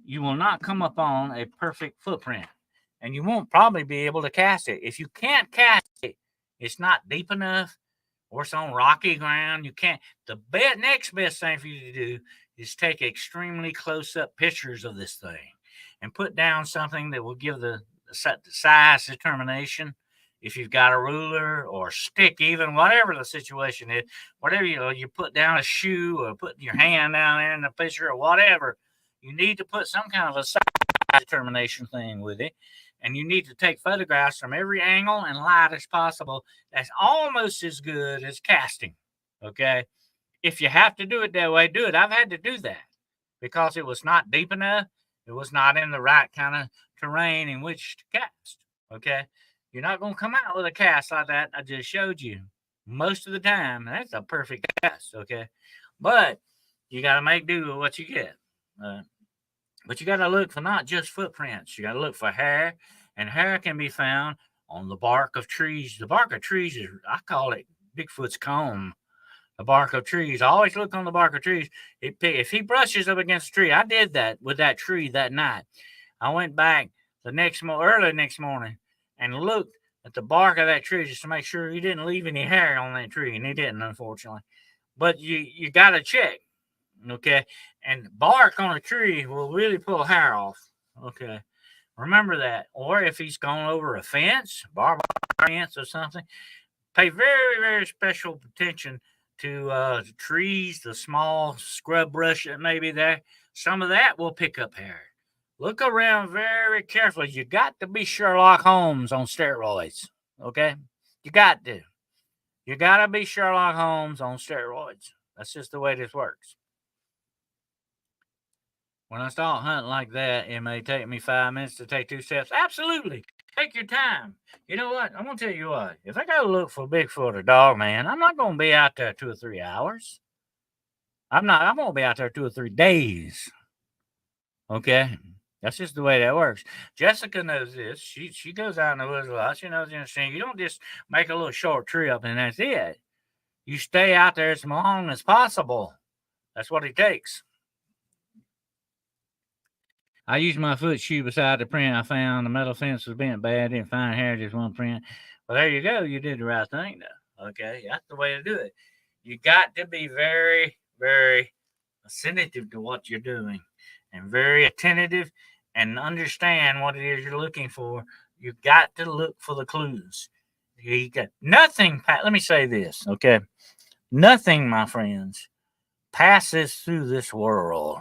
you will not come upon a perfect footprint, and you won't probably be able to cast it. If you can't cast it, it's not deep enough, or it's on rocky ground. You can't. The next best thing for you to do is take extremely close-up pictures of this thing and put down something that will give the size determination. If you've got a ruler or a stick, even whatever the situation is, whatever you put down a shoe or put your hand down there in the picture or whatever, you need to put some kind of a size determination thing with it. And you need to take photographs from every angle and light as possible. That's almost as good as casting. Okay. If you have to do it that way, do it. I've had to do that because it was not deep enough. It was not in the right kind of terrain in which to cast. Okay. You're not going to come out with a cast like that I just showed you. Most of the time, that's a perfect cast. Okay. But you got to make do with what you get. But you got to look for not just footprints. You got to look for hair, and hair can be found on the bark of trees. The bark of trees is, I call it Bigfoot's comb. The bark of trees. I always look on the bark of trees. If he brushes up against a tree, I did that with that tree that night. I went back early next morning and looked at the bark of that tree just to make sure he didn't leave any hair on that tree, and he didn't, unfortunately. But you got to check, okay? And bark on a tree will really pull hair off, okay? Remember that. Or if he's gone over a fence, barbed fence or something, pay very, very special attention to the trees, the small scrub brush that may be there. Some of that will pick up hair. Look around very carefully. You got to be Sherlock Holmes on steroids, okay? You got to. You got to be Sherlock Holmes on steroids. That's just the way this works. When I start hunting like that, it may take me 5 minutes to take 2 steps. Absolutely. Take your time. You know what? I'm going to tell you what. If I got to look for Bigfoot or dog man, I'm not going to be out there 2 or 3 hours. I'm going to be out there 2 or 3 days. Okay? That's just the way that works. Jessica knows this. She goes out in the woods a lot. She knows the understanding. You don't just make a little short trip and that's it. You stay out there as long as possible. That's what it takes. I used my foot shoe beside the print I found. The metal fence was bent bad. Didn't find hair, just one print. Well, there you go. You did the right thing, though. Okay, that's the way to do it. You got to be very, very attentive to what you're doing and very attentive and understand what it is you're looking for. You got to look for the clues. You got nothing. Let me say this, okay? Nothing, my friends, passes through this world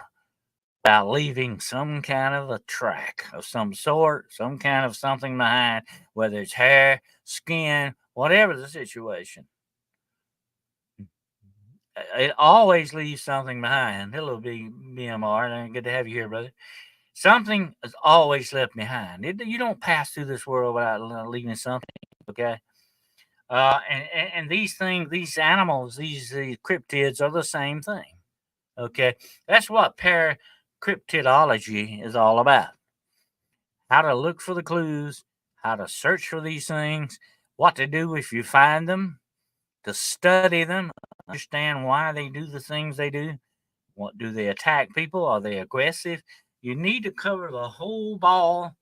without leaving some kind of a track of some sort, some kind of something behind, whether it's hair, skin, whatever the situation. It always leaves something behind. Hello, BMR. Good to have you here, brother. Something is always left behind. You don't pass through this world without leaving something, okay? And these things, these animals, these cryptids are the same thing, okay? That's what cryptidology is all about. How to look for the clues, how to search for these things, what to do if you find them, to study them, understand why they do the things they do. What do they attack people? Are they aggressive? You need to cover the whole ball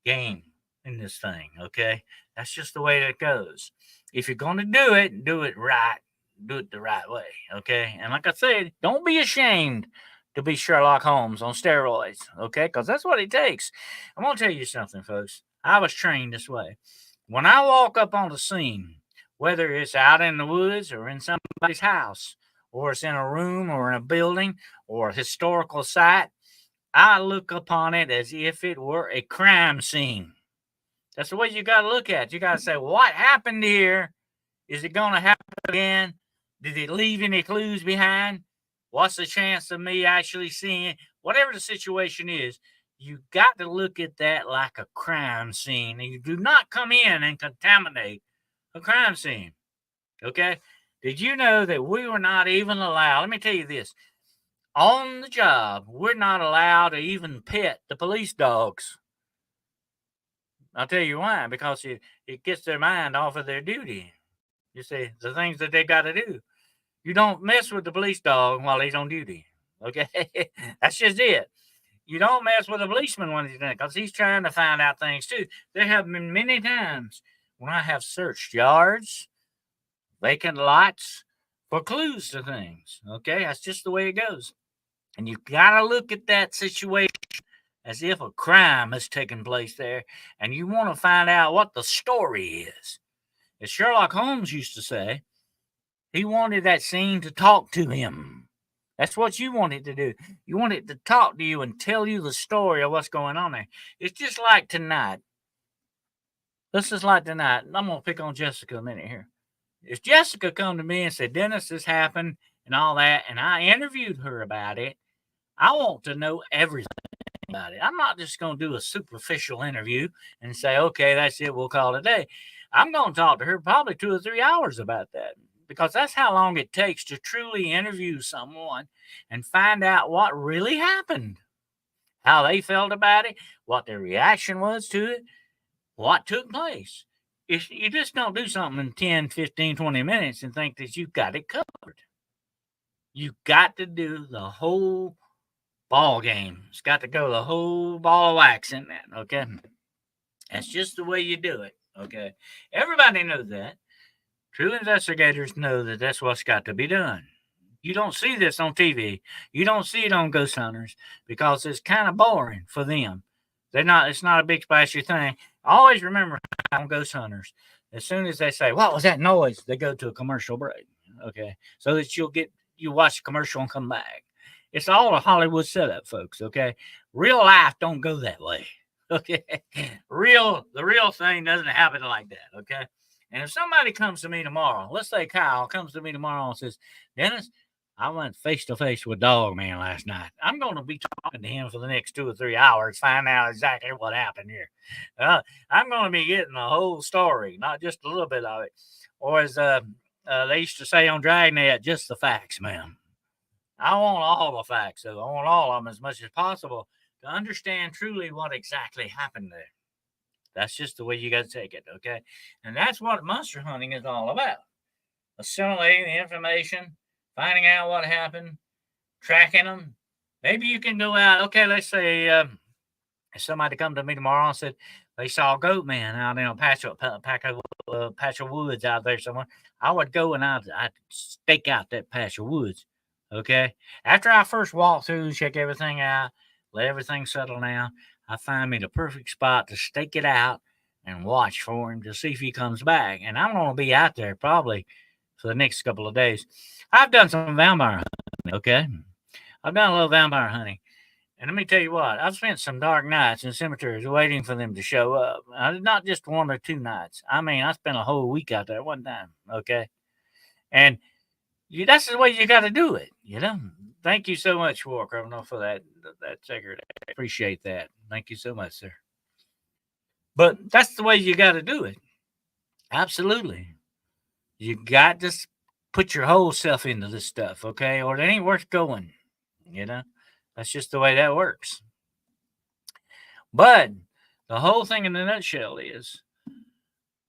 game in this thing, okay? That's just the way that goes. If you're going to do it right. Do it the right way, okay? And like I said, don't be ashamed to be Sherlock Holmes on steroids, okay? Because that's what it takes. I'm going to tell you something, folks. I was trained this way. When I walk up on the scene, whether it's out in the woods or in somebody's house, or it's in a room or in a building or a historical site, I look upon it as if it were a crime scene. That's the way you got to look at it. You got to say, what happened here? Is it going to happen again? Did it leave any clues behind? What's the chance of me actually seeing it? Whatever the situation is, you got to look at that like a crime scene. And you do not come in and contaminate a crime scene. Okay? Did you know that we were not even allowed? Let me tell you this. On the job, we're not allowed to even pet the police dogs. I'll tell you why. Because it gets their mind off of their duty. You see, the things that they got to do. You don't mess with the police dog while he's on duty. Okay? That's just it. You don't mess with a policeman when he's done it because he's trying to find out things too. There have been many times when I have searched yards, vacant lots for clues to things. Okay? That's just the way it goes. And you got to look at that situation as if a crime has taken place there and you want to find out what the story is. As Sherlock Holmes used to say, he wanted that scene to talk to him. That's what you want it to do. You want it to talk to you and tell you the story of what's going on there. It's just like tonight. This is like tonight. I'm gonna pick on Jessica a minute here. If Jessica come to me and said, Dennis, this happened and all that, and I interviewed her about it, I want to know everything about it. I'm not just going to do a superficial interview and say, okay, that's it, we'll call it a day. I'm going to talk to her probably 2 or 3 hours about that, because that's how long it takes to truly interview someone and find out what really happened, how they felt about it, what their reaction was to it, what took place. You just don't do something in 10, 15, 20 minutes and think that you've got it covered. You've got to do the whole ball game. It's got to go the whole ball of wax in that, okay? That's just the way you do it, okay? Everybody knows that. True investigators know that that's what's got to be done. You don't see this on TV. You don't see it on Ghost Hunters because it's kind of boring for them. It's not a big splashy thing. Always remember on Ghost Hunters, as soon as they say, what was that noise? They go to a commercial break, okay? So that you watch the commercial and come back. It's all a Hollywood setup, folks, okay? Real life don't go that way, okay? The real thing doesn't happen like that, okay? And if somebody comes to me tomorrow, let's say Kyle comes to me tomorrow and says, Dennis, I went face to face with Dog Man last night. I'm going to be talking to him for the next 2 or 3 hours, find out exactly what happened here. I'm going to be getting the whole story, not just a little bit of it. Or as they used to say on Dragnet, just the facts, ma'am. I want all the facts, though. I want all of them as much as possible to understand truly what exactly happened there. That's just the way you got to take it, okay? And that's what monster hunting is all about. Assimilating the information, finding out what happened, tracking them. Maybe you can go out. Okay, let's say if somebody come to me tomorrow and said they saw a goat man out in a patch of woods out there somewhere. I would go and I'd stake out that patch of woods. Okay. After I first walk through, check everything out, let everything settle down, I find me the perfect spot to stake it out and watch for him to see if he comes back. And I'm going to be out there probably for the next couple of days. I've done some vampire hunting, okay? I've done a little vampire hunting. And let me tell you what, I've spent some dark nights in cemeteries waiting for them to show up. Not just 1 or 2 nights. I mean, I spent a whole week out there one time, okay? And that's the way you got to do it, you know? Thank you so much, War Criminal, for that secret. I appreciate that. Thank you so much, sir. But that's the way you got to do it. Absolutely. You got to put your whole self into this stuff, okay? Or it ain't worth going, you know? That's just the way that works. But the whole thing in a nutshell is,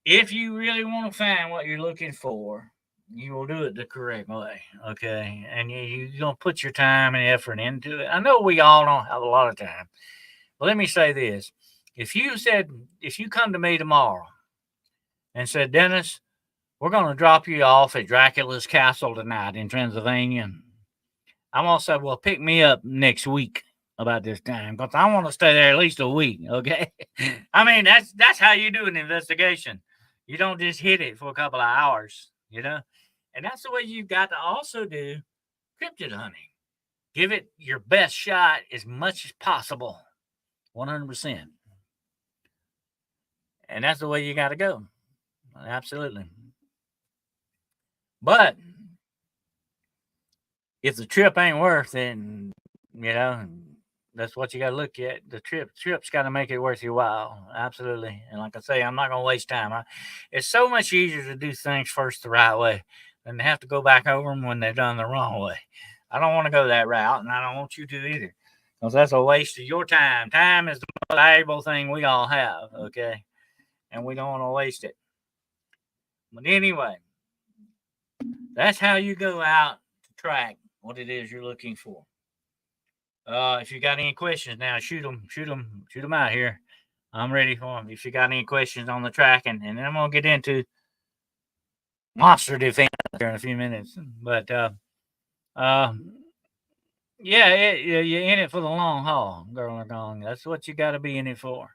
if you really want to find what you're looking for, you will do it the correct way, okay? And you're going to put your time and effort into it. I know we all don't have a lot of time. But let me say this. If you come to me tomorrow and said, Dennis, we're going to drop you off at Dracula's castle tonight in Transylvania, I'm going to say, well, pick me up next week about this time, because I want to stay there at least a week, okay? I mean, that's how you do an investigation. You don't just hit it for a couple of hours, you know? And that's the way you've got to also do cryptid hunting. Give it your best shot as much as possible, 100%. And that's the way you got to go. Absolutely. But if the trip ain't worth it, you know, that's what you got to look at. The trip's got to make it worth your while. Absolutely. And like I say, I'm not going to waste time. It's so much easier to do things first the right way than to have to go back over them when they're done the wrong way. I don't want to go that route, and I don't want you to either, because that's a waste of your time. Time is the most valuable thing we all have, okay? And we don't want to waste it. But anyway, that's how you go out to track what it is you're looking for. If you got any questions now, shoot them out here. I'm ready for them. If you got any questions on the tracking, and then I'm gonna get into monster defense here in a few minutes. But yeah, you're in it for the long haul, girl or gong. That's what you got to be in it for.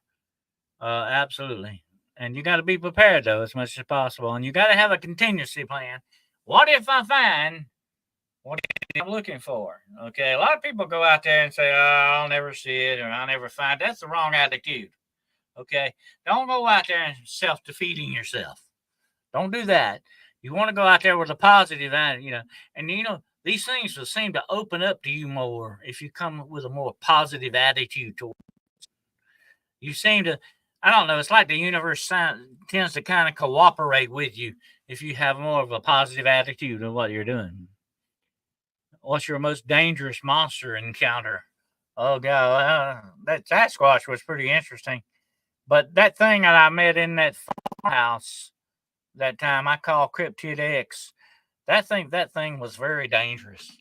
Absolutely. And you got to be prepared, though, as much as possible. And you got to have a contingency plan. What if I find What I'm looking for. Okay. A lot of people go out there and say, oh, I'll never see it or I'll never find it. That's the wrong attitude. Okay. Don't go out there and self-defeating yourself. Don't do that. You want to go out there with a positive attitude, and these things will seem to open up to you more if you come with a more positive attitude to you seem to, I don't know, it's like the universe tends to kind of cooperate with you if you have more of a positive attitude of what you're doing. What's your most dangerous monster encounter? Oh, God, that Sasquatch was pretty interesting. But that thing that I met in that farmhouse that time, I call Cryptid X. That thing was very dangerous.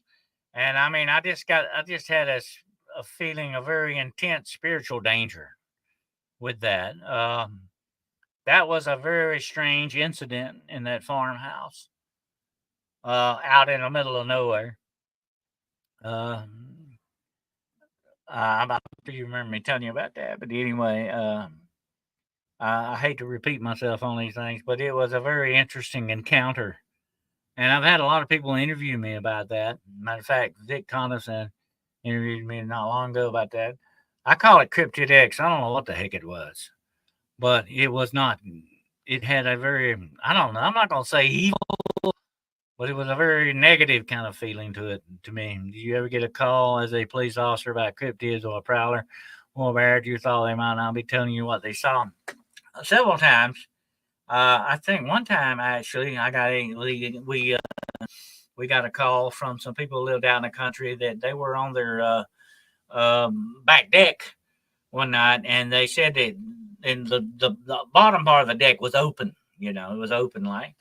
And I mean, I just had a feeling of very intense spiritual danger with that. That was a very strange incident in that farmhouse, out in the middle of nowhere. I'm not sure you remember me telling you about that, but anyway, I hate to repeat myself on these things, but it was a very interesting encounter. And I've had a lot of people interview me about that. Matter of fact, Vic Coniston interviewed me not long ago about that. I call it Cryptid X. I don't know what the heck it was, but it was not. It had a very, I don't know, I'm not going to say evil, but it was a very negative kind of feeling to it to me. Did you ever get a call as a police officer about cryptids or a prowler or a bear? You thought they might not be telling you what they saw? Several times. I think one time actually, we got a call from some people who lived out in the country that they were on their back deck one night, and they said that the bottom part of the deck was open. It was open like,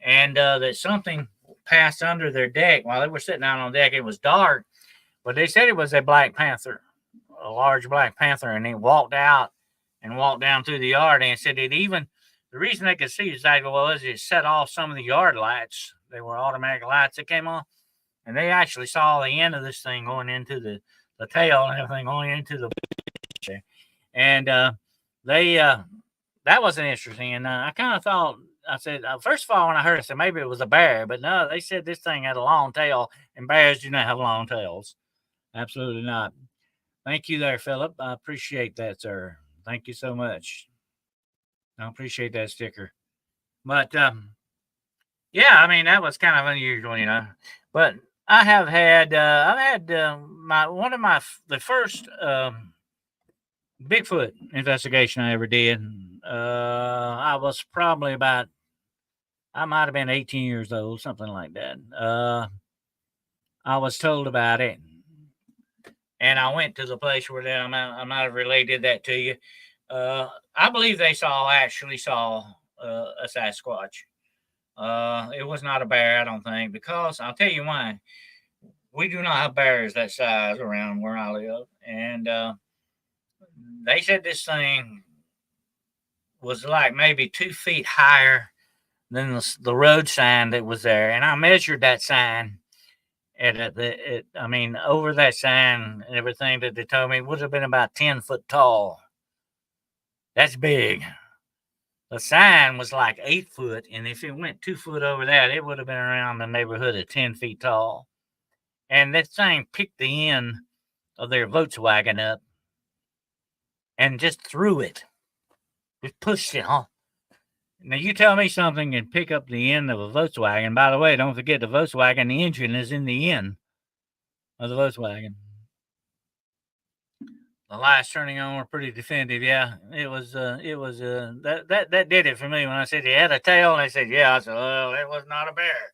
and that something passed under their deck while they were sitting out on deck. It was dark, but they said it was a black panther, a large black panther, and he walked out and walked down through the yard. And said that even the reason they could see exactly what it was, it set off some of the yard lights. They were automatic lights that came on, and they actually saw the end of this thing going into the tail and everything going into the. And that was interesting. And I kind of thought, I said, first of all, when I heard it, I said maybe it was a bear, but no, they said this thing had a long tail, and bears do not have long tails. Absolutely not. Thank you there, Philip. I appreciate that, sir. Thank you so much. I appreciate that sticker. But yeah, I mean, that was kind of unusual. But I have had, I've had the first Bigfoot investigation I ever did. I was probably I might have been 18 years old, something like that. I was told about it, and I went to the place where I might have related that to you. I believe they actually saw a Sasquatch. It was not a bear, I don't think, because I'll tell you why. We do not have bears that size around where I live, and they said this thing was like maybe 2 feet higher than the road sign that was there, and I measured that sign. Over that sign and everything that they told me, it would have been about 10 foot tall. That's big. The sign was like 8 foot, and if it went 2 foot over that, it would have been around the neighborhood of 10 feet tall. And that thing picked the end of their Volkswagen up and just threw it. Just pushed it, huh? Now, you tell me something and pick up the end of a Volkswagen. By the way, don't forget the Volkswagen, the engine is in the end of the Volkswagen. The lights turning on were pretty definitive. Yeah, it was that did it for me when I said he had a tail, and they said, yeah. I said, well, it was not a bear.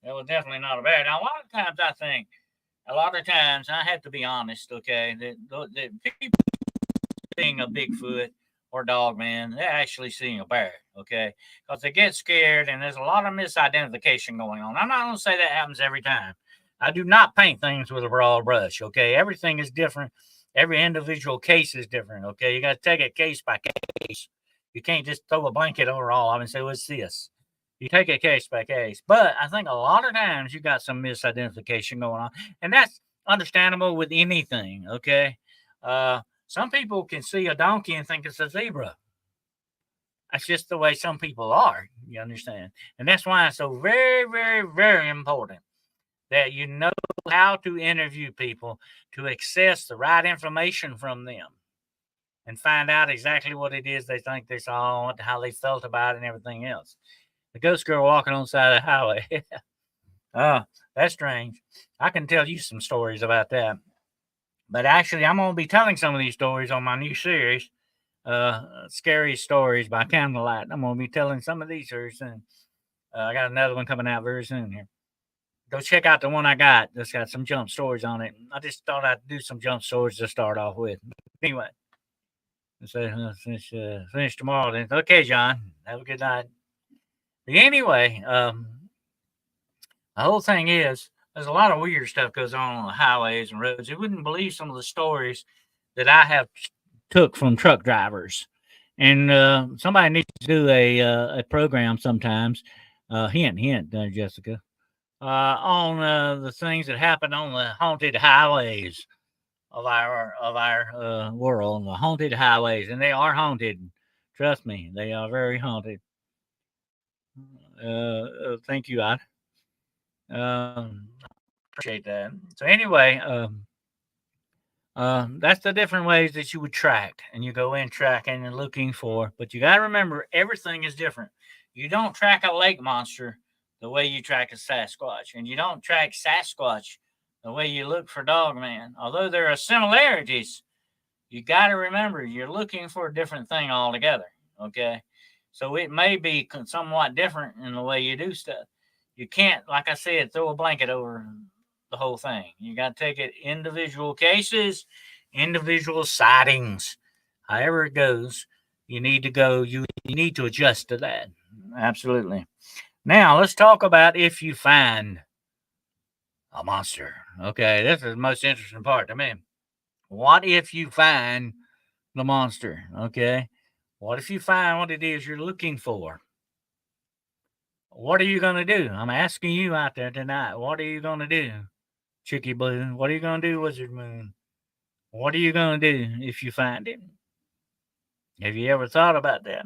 It was definitely not a bear. Now, a lot of times I have to be honest, okay, that people seeing a Bigfoot or dog man, they're actually seeing a bear, okay, because they get scared, and there's a lot of misidentification going on. I'm not going to say that happens every time. I do not paint things with a broad brush, okay? Everything is different. Every individual case is different, okay? You got to take it case by case. You can't just throw a blanket over all of them and say, what's this? You take it case by case. But I think a lot of times you got some misidentification going on, and that's understandable with anything, okay? Some people can see a donkey and think it's a zebra. That's just the way some people are, you understand? And that's why it's so very, very, very important that you know how to interview people to access the right information from them and find out exactly what it is they think they saw, how they felt about it, and everything else. The ghost girl walking on the side of the highway. Oh, that's strange. I can tell you some stories about that. But actually, I'm going to be telling some of these stories on my new series, Scary Stories by Candlelight. I'm going to be telling some of these very soon. I got another one coming out very soon here. Go check out the one I got. That's got some jump stories on it. I just thought I'd do some jump stories to start off with. Anyway, so finish tomorrow then. Okay, John. Have a good night. But anyway, the whole thing is there's a lot of weird stuff goes on the highways and roads. You wouldn't believe some of the stories that I have took from truck drivers. And somebody needs to do a program sometimes. Hint, Jessica, on the things that happen on the haunted highways of our world, the haunted highways, and they are haunted. Trust me, they are very haunted. Thank you, I appreciate that. So anyway, that's the different ways that you would track, and you go in tracking and looking for. But you got to remember, everything is different. You don't track a lake monster the way you track a Sasquatch, and you don't track Sasquatch the way you look for Dogman. Although there are similarities, you got to remember you're looking for a different thing altogether. Okay, so it may be somewhat different in the way you do stuff. You can't, like I said, throw a blanket over the whole thing. You got to take it individual cases, individual sightings, however it goes. You need to go. You need to adjust to that. Absolutely. Now let's talk about if you find a monster. Okay, this is the most interesting part to me. What if you find the monster? Okay, what if you find what it is you're looking for? What are you going to do? I'm asking you out there tonight. What are you going to do, Chicky Blue? What are you going to do, Wizard Moon? What are you going to do if you find it? Have you ever thought about that?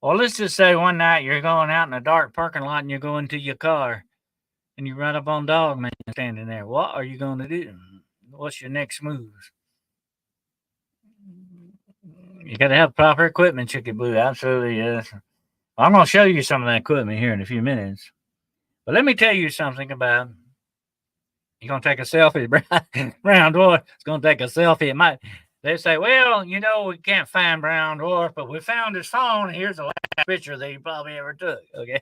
Well, let's just say one night you're going out in a dark parking lot and you're going to your car and you run up on Dogman standing there. What are you going to do? What's your next move? You got to have proper equipment, Chicky Blue. Absolutely, yes. I'm going to show you some of that equipment here in a few minutes. But let me tell you something about. You're going to take a selfie, Brown Dwarf. It's going to take a selfie. It might. They say, well, you know, we can't find Brown Dwarf, but we found his phone. Here's the last picture that he probably ever took. Okay.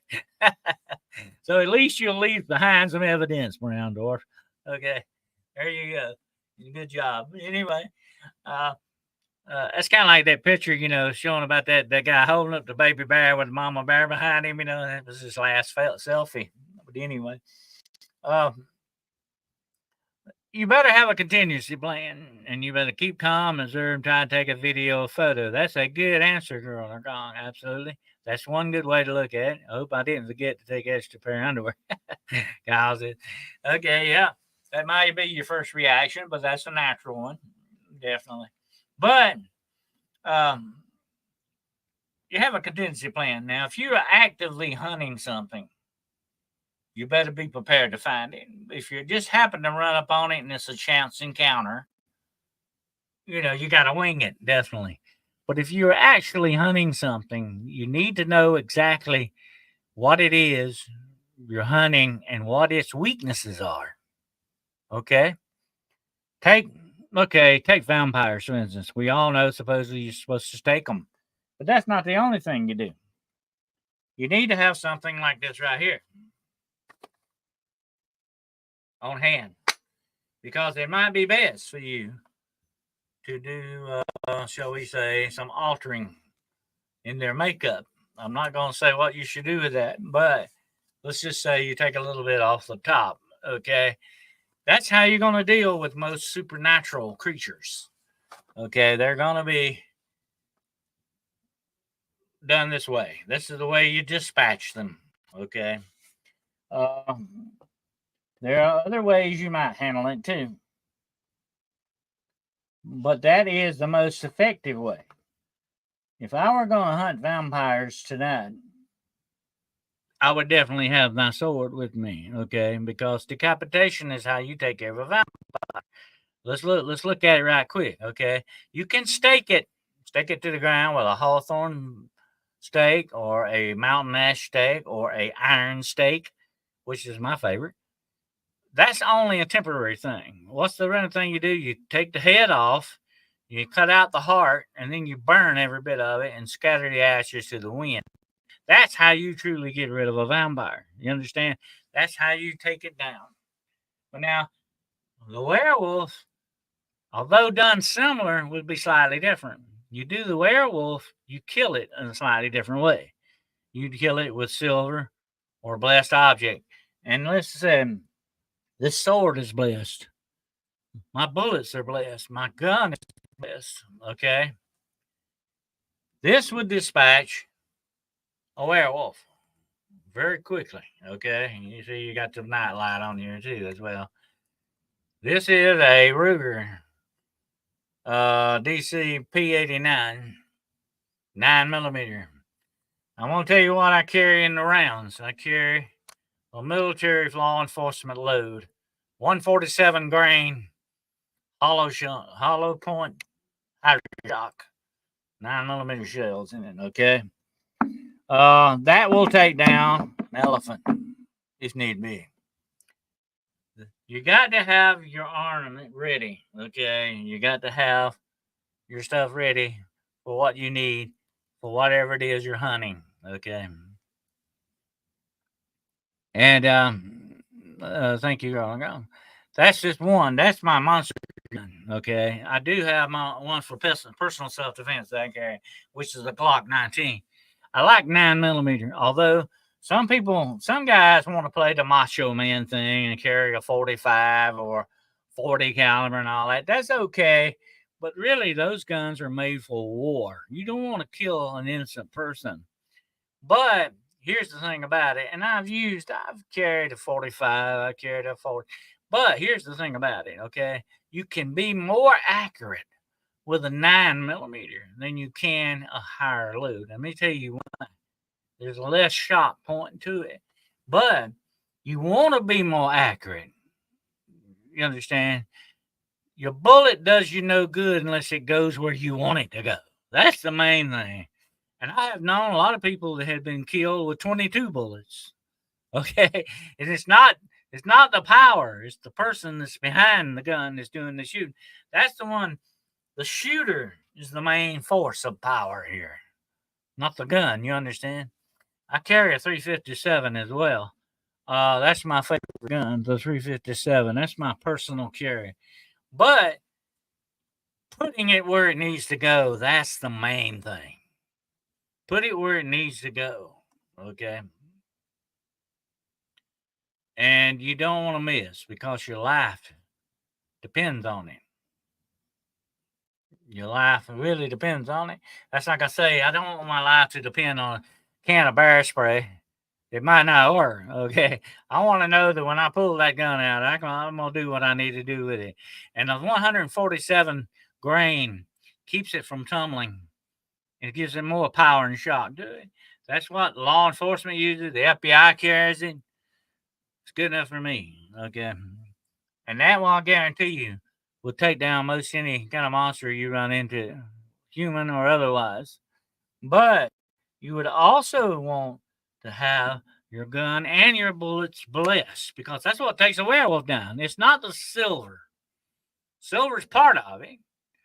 So at least you'll leave behind some evidence, Brown Dwarf. Okay. There you go. Good job. Anyway, that's kind of like that picture, you know, showing about that guy holding up the baby bear with mama bear behind him. You know, that was his last selfie. But anyway, you better have a contingency plan, and you better keep calm, observe, and try to take a video or photo. That's a good answer, girl. Absolutely. That's one good way to look at it. I hope I didn't forget to take extra pair of underwear. Okay, yeah. That might be your first reaction, but that's a natural one. Definitely. But you have a contingency plan. Now, if you're actively hunting something, you better be prepared to find it. If you just happen to run up on it and it's a chance encounter, you know, you got to wing it, definitely. But if you're actually hunting something, you need to know exactly what it is you're hunting and what its weaknesses are. Okay? Take vampires, for instance. We all know supposedly you're supposed to stake them. But that's not the only thing you do. You need to have something like this right here on hand, because it might be best for you to do, shall we say, some altering in their makeup. I'm not going to say what you should do with that, but let's just say you take a little bit off the top, okay? That's how you're going to deal with most supernatural creatures, okay? They're going to be done this way. This is the way you dispatch them, okay? There are other ways you might handle it too, but that is the most effective way. If I were going to hunt vampires tonight, I would definitely have my sword with me, okay? Because decapitation is how you take care of a vampire. Let's look at it right quick, okay? You can stake it to the ground with a hawthorn stake or a mountain ash stake or a iron stake, which is my favorite. That's only a temporary thing. What's the real thing you do? You take the head off, you cut out the heart, and then you burn every bit of it and scatter the ashes to the wind. That's how you truly get rid of a vampire. You understand? That's how you take it down. But now, the werewolf, although done similar, would be slightly different. You do the werewolf, you kill it in a slightly different way. You'd kill it with silver or blessed object. And listen, this sword is blessed. My bullets are blessed. My gun is blessed. Okay. This would dispatch a werewolf very quickly. Okay. You see, you got the night light on here too, as well. This is a Ruger DC P89 9mm. I'm going to tell you what I carry in the rounds. I carry a military law enforcement load, 147 grain hollow point hydroshot, 9mm shells in it. Okay, that will take down an elephant if need be. You got to have your armament ready. Okay, you got to have your stuff ready for what you need for whatever it is you're hunting. Okay. And thank you, Garland. That's just one. That's my monster gun. Okay. I do have my one for personal self defense that I carry, which is a Glock 19. I like 9mm, although some guys want to play the macho man thing and carry a 45 or 40 caliber and all that. That's okay. But really, those guns are made for war. You don't want to kill an innocent person. But here's the thing about it, and I've carried a 45, I carried a 40. But here's the thing about it, okay? You can be more accurate with a 9mm than you can a higher load. Let me tell you why. There's less shot pointing to it. But you want to be more accurate. You understand? Your bullet does you no good unless it goes where you want it to go. That's the main thing. And I have known a lot of people that had been killed with 22 bullets. Okay. And it's not the power, it's the person that's behind the gun that's doing the shooting. That's the one. The shooter is the main force of power here, not the gun. You understand? I carry a 357 as well. That's my favorite gun, the 357. That's my personal carry. But putting it where it needs to go, that's the main thing. Put it where it needs to go. Okay. And you don't want to miss because your life depends on it. Your life really depends on it. That's like I say, I don't want my life to depend on a can of bear spray. It might not work. Okay. I want to know that when I pull that gun out, I'm going to do what I need to do with it. And the 147 grain keeps it from tumbling. It gives it more power and shock. That's what law enforcement uses. The FBI carries it. It's good enough for me. Okay. And that will, I guarantee you, will take down most any kind of monster you run into, human or otherwise. But you would also want to have your gun and your bullets blessed because that's what takes a werewolf down. It's not the silver. Silver's part of it.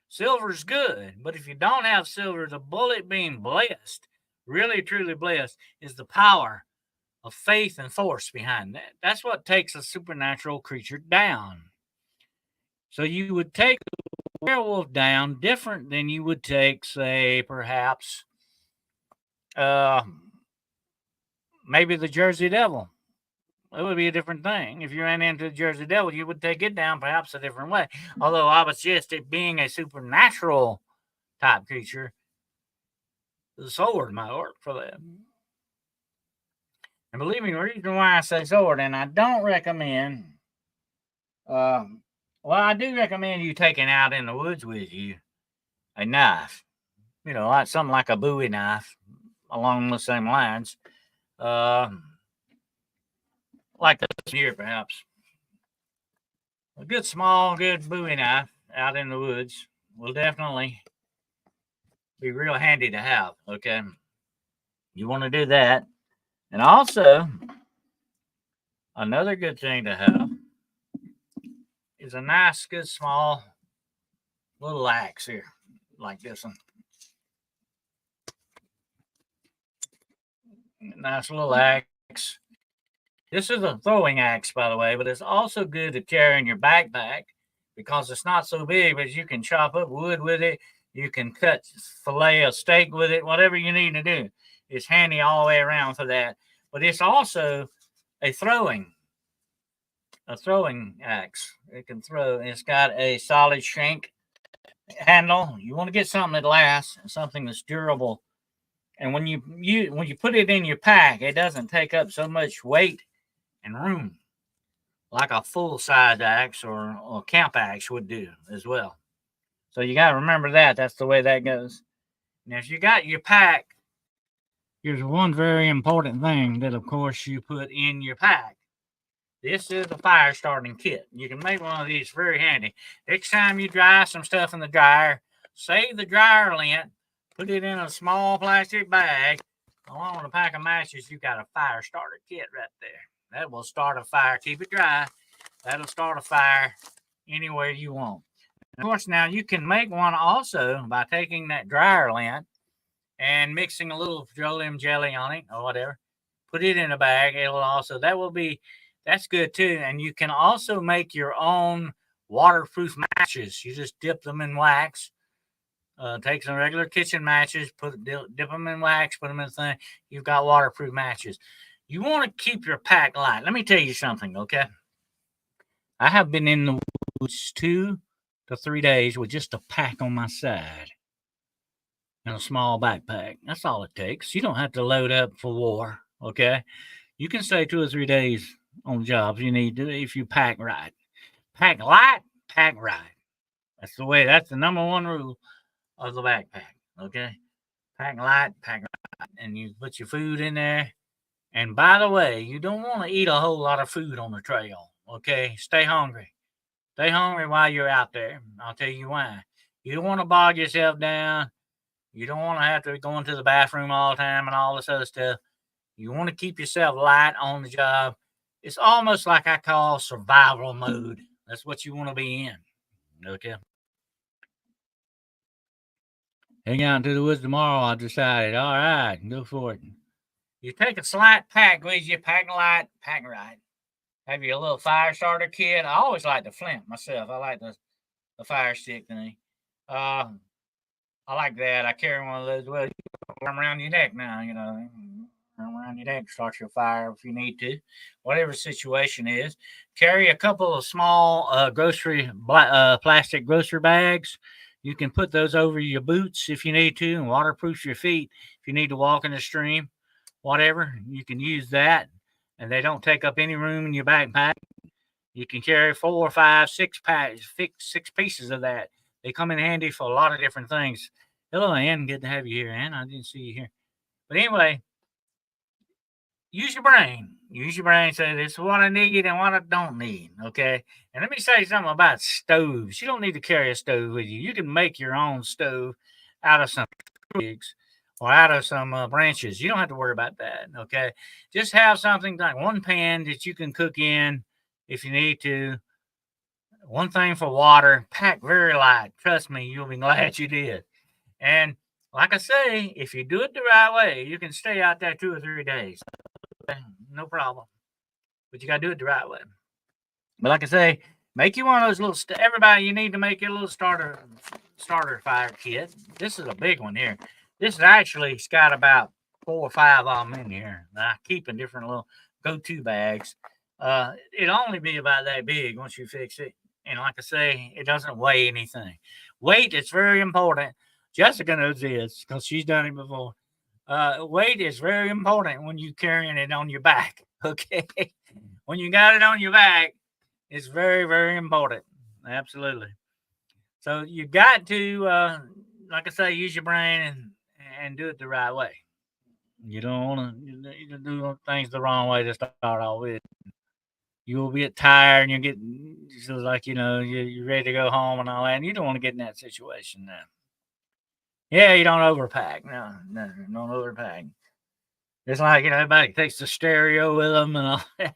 Silver's good. But if you don't have silver, the bullet being blessed, really truly blessed, is the power of faith and force behind that. That's what takes a supernatural creature down. So you would take a werewolf down different than you would take, say, perhaps, maybe the Jersey Devil. It would be a different thing. If you ran into the Jersey Devil, you would take it down perhaps a different way. Although I would suggest it being a supernatural type creature, the sword might work for that. And believe me, the reason why I say sword, and I don't recommend, well, I do recommend you taking out in the woods with you a knife, like something like a Bowie knife along the same lines. like this here, perhaps. A good small, good Bowie knife out in the woods will definitely be real handy to have. Okay, you want to do that, and also another good thing to have is a nice, good small little axe here, like this one. Nice little axe. This is a throwing axe, by the way, but it's also good to carry in your backpack because it's not so big, but you can chop up wood with it. You can fillet a steak with it, whatever you need to do. It's handy all the way around for that. But it's also a throwing axe. It can throw. It's got a solid shank handle. You want to get something that lasts, something that's durable. And when you put it in your pack, it doesn't take up so much weight and room like a full size axe or a camp axe would do as well. So you got to remember that. That's the way that goes. Now, if you got your pack, here's one very important thing that, of course, you put in your pack. This is a fire starting kit. You can make one of these very handy. Next time you dry some stuff in the dryer, save the dryer lint, put it in a small plastic bag. Along with a pack of matches, you got a fire starter kit right there. That will start a fire. Keep it dry. That'll start a fire anywhere you want. And of course, now you can make one also by taking that dryer lint and mixing a little petroleum jelly on it or whatever. Put it in a bag. That's good too. And you can also make your own waterproof matches. You just dip them in wax. Take some regular kitchen matches, dip them in wax, put them in the thing. You've got waterproof matches. You want to keep your pack light. Let me tell you something, okay? I have been in the woods 2 to 3 days with just a pack on my side and a small backpack. That's all it takes. You don't have to load up for war, okay? You can stay 2 or 3 days on jobs you need to if you pack right. Pack light, pack right. That's the number one rule of the backpack, okay? Pack light, pack right. And you put your food in there. And by the way, you don't want to eat a whole lot of food on the trail, okay? Stay hungry. Stay hungry while you're out there. I'll tell you why. You don't want to bog yourself down. You don't want to have to go into the bathroom all the time and all this other stuff. You want to keep yourself light on the job. It's almost like I call survival mode. That's what you want to be in, okay? Hang out into the woods tomorrow, I decided. All right, go for it. You take a slight pack with you, pack light, pack right. Have your little fire starter kit. I always like the flint myself. I like the fire stick thing. I like that. I carry one of those. Well, you arm around your neck now, arm around your neck, start your fire if you need to, whatever the situation is. Carry a couple of small plastic grocery bags. You can put those over your boots if you need to and waterproof your feet if you need to walk in the stream, whatever. You can use that, and they don't take up any room in your backpack. You can carry 4, 5, 6 pieces of that. They come in handy for a lot of different things. Hello, Ann. Good to have you here, Ann. I didn't see you here. But anyway, use your brain. Use your brain. Say, this is what I need and what I don't need. Okay. And let me say something about stoves. You don't need to carry a stove with you. You can make your own stove out of some twigs or out of some branches. You don't have to worry about that. Okay. Just have something like one pan that you can cook in if you need to. One thing for water, pack very light. Trust me, you'll be glad you did. And like I say, if you do it the right way, you can stay out there 2 or 3 days. No problem. But you got to do it the right way. But like I say, make you one of those little, everybody, you need to make your little starter fire kit. This is a big one here. This is actually, it's got about 4 or 5 of them in here. I keep in different little go-to bags. It'll only be about that big once you fix it. And like I say, it doesn't weigh anything. Weight is very important. Jessica knows this because she's done it before. Weight is very important when you're carrying it on your back. Okay. When you got it on your back, it's very, very important. Absolutely. So you got to, like I say, use your brain and do it the right way. You don't want to do things the wrong way to start off with. you'll get tired and you get so like, you're ready to go home and all that. And you don't want to get in that situation now. Yeah, you don't overpack. No, don't overpack. It's like, everybody takes the stereo with them and all that.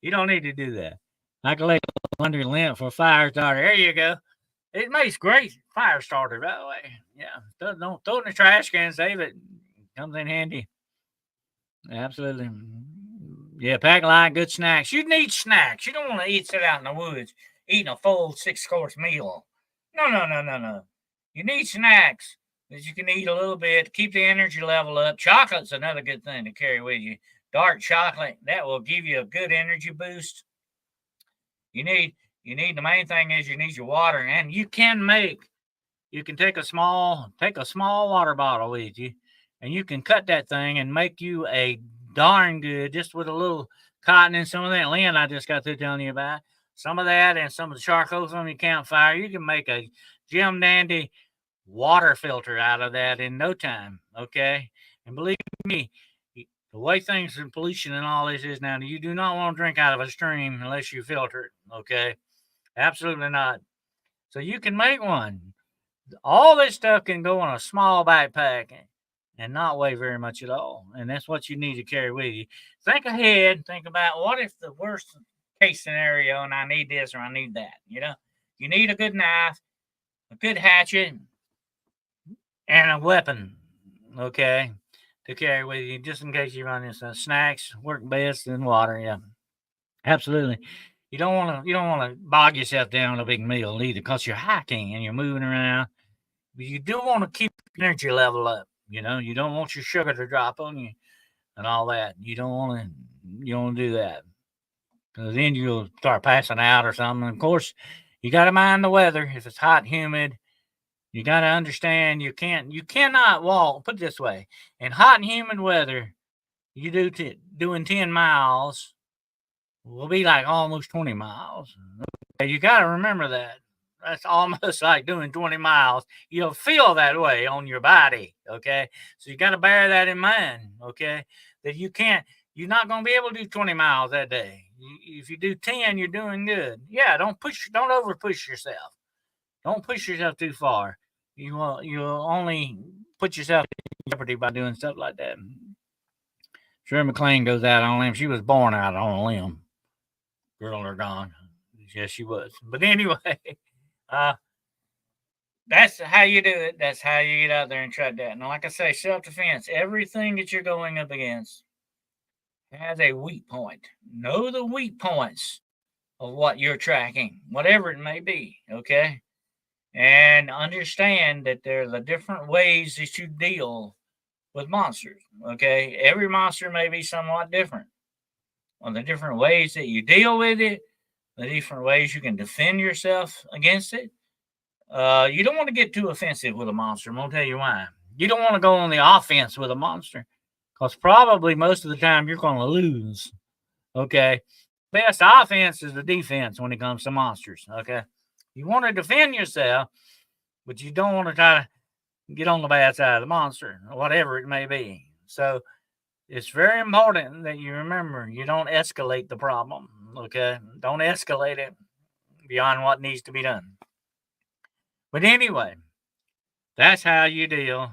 You don't need to do that. I collect under lamp for a fire starter. There you go. It makes great fire starter, by the way. Yeah. Don't throw it in the trash can, save it. Comes in handy. Absolutely. Yeah, pack light, good snacks. You need snacks. You don't want to sit out in the woods eating a full 6-course meal. No. You need snacks that you can eat a little bit, keep the energy level up. Chocolate's another good thing to carry with you. Dark chocolate, that will give you a good energy boost. You need the main thing is you need your water, and you can take a small water bottle with you, and you can cut that thing and make you a darn good, just with a little cotton and some of that lint I just got through telling you about. Some of that and some of the charcoal from your campfire. You can make a Jim Dandy water filter out of that in no time. Okay. And believe me, the way things and pollution and all this is now, you do not want to drink out of a stream unless you filter it. Okay. Absolutely not. So you can make one. All this stuff can go in a small backpack and not weigh very much at all. And that's what you need to carry with you. Think ahead. Think about what if the worst case scenario and I need this or I need that. You need a good knife, a good hatchet, and a weapon, okay, to carry with you just in case you run into snacks. Work best in water. Yeah, absolutely. You don't want to bog yourself down a big meal either, because you're hiking and you're moving around. But you do want to keep your energy level up. You don't want your sugar to drop on you and all that. You don't want to do that, because then you'll start passing out or something. And of course, you got to mind the weather. If it's hot, humid, you got to understand you cannot walk. Put it this way: in hot and humid weather, doing 10 miles will be like almost 20 miles. You got to remember that. That's almost like doing 20 miles. You'll feel that way on your body, okay? So you got to bear that in mind, okay? That you're not going to be able to do 20 miles that day. If you do 10, you're doing good. Yeah, don't over push yourself. Don't push yourself too far. You'll only put yourself in jeopardy by doing stuff like that. Shirley MacLaine goes out on a limb. She was born out on a limb. Girl are gone. Yes, she was. But anyway, that's how you do it. That's how you get out there and try that. Now, like I say, self-defense, everything that you're going up against has a weak point. Know the weak points of what you're tracking, whatever it may be, okay? And understand that there are the different ways that you deal with monsters, okay? Every monster may be somewhat different. On the different ways that you deal with it, the different ways you can defend yourself against it. You don't want to get too offensive with a monster. I'm going to tell you why. You don't want to go on the offense with a monster, because probably most of the time you're going to lose. Okay. Best offense is the defense when it comes to monsters. Okay. You want to defend yourself, but you don't want to try to get on the bad side of the monster, or whatever it may be. So it's very important that you remember you don't escalate the problem. Okay. Don't escalate it beyond what needs to be done. But anyway, that's how you deal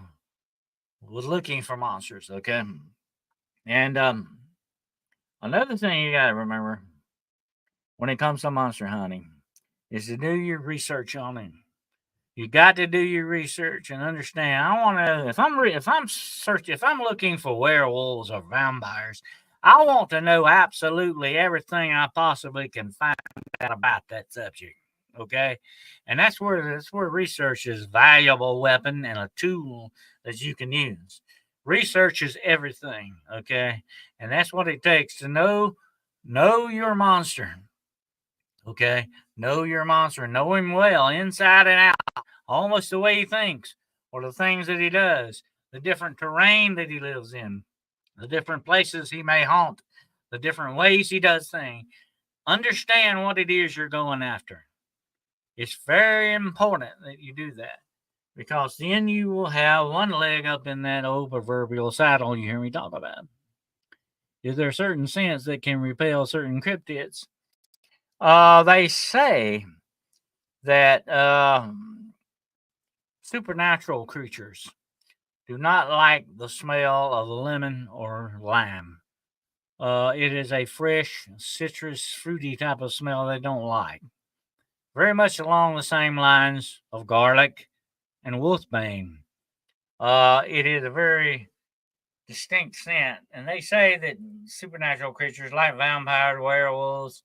with looking for monsters, okay? And another thing you got to remember when it comes to monster hunting is to do your research on them. You got to do your research and understand. I want to, if I'm looking for werewolves or vampires, I want to know absolutely everything I possibly can find out about that subject. Okay, and that's where research is a valuable weapon and a tool that you can use. Research is everything. Okay, and that's what it takes to know your monster. Okay, know your monster, know him well, inside and out, almost the way he thinks, or the things that he does, the different terrain that he lives in, the different places he may haunt, the different ways he does things. Understand what it is you're going after. It's very important that you do that, because then you will have one leg up in that old proverbial saddle you hear me talk about. Is there certain scents that can repel certain cryptids? They say that supernatural creatures do not like the smell of lemon or lime. It is a fresh, citrus, fruity type of smell they don't like. Very much along the same lines of garlic and wolfbane. It is a very distinct scent, and they say that supernatural creatures like vampires, werewolves,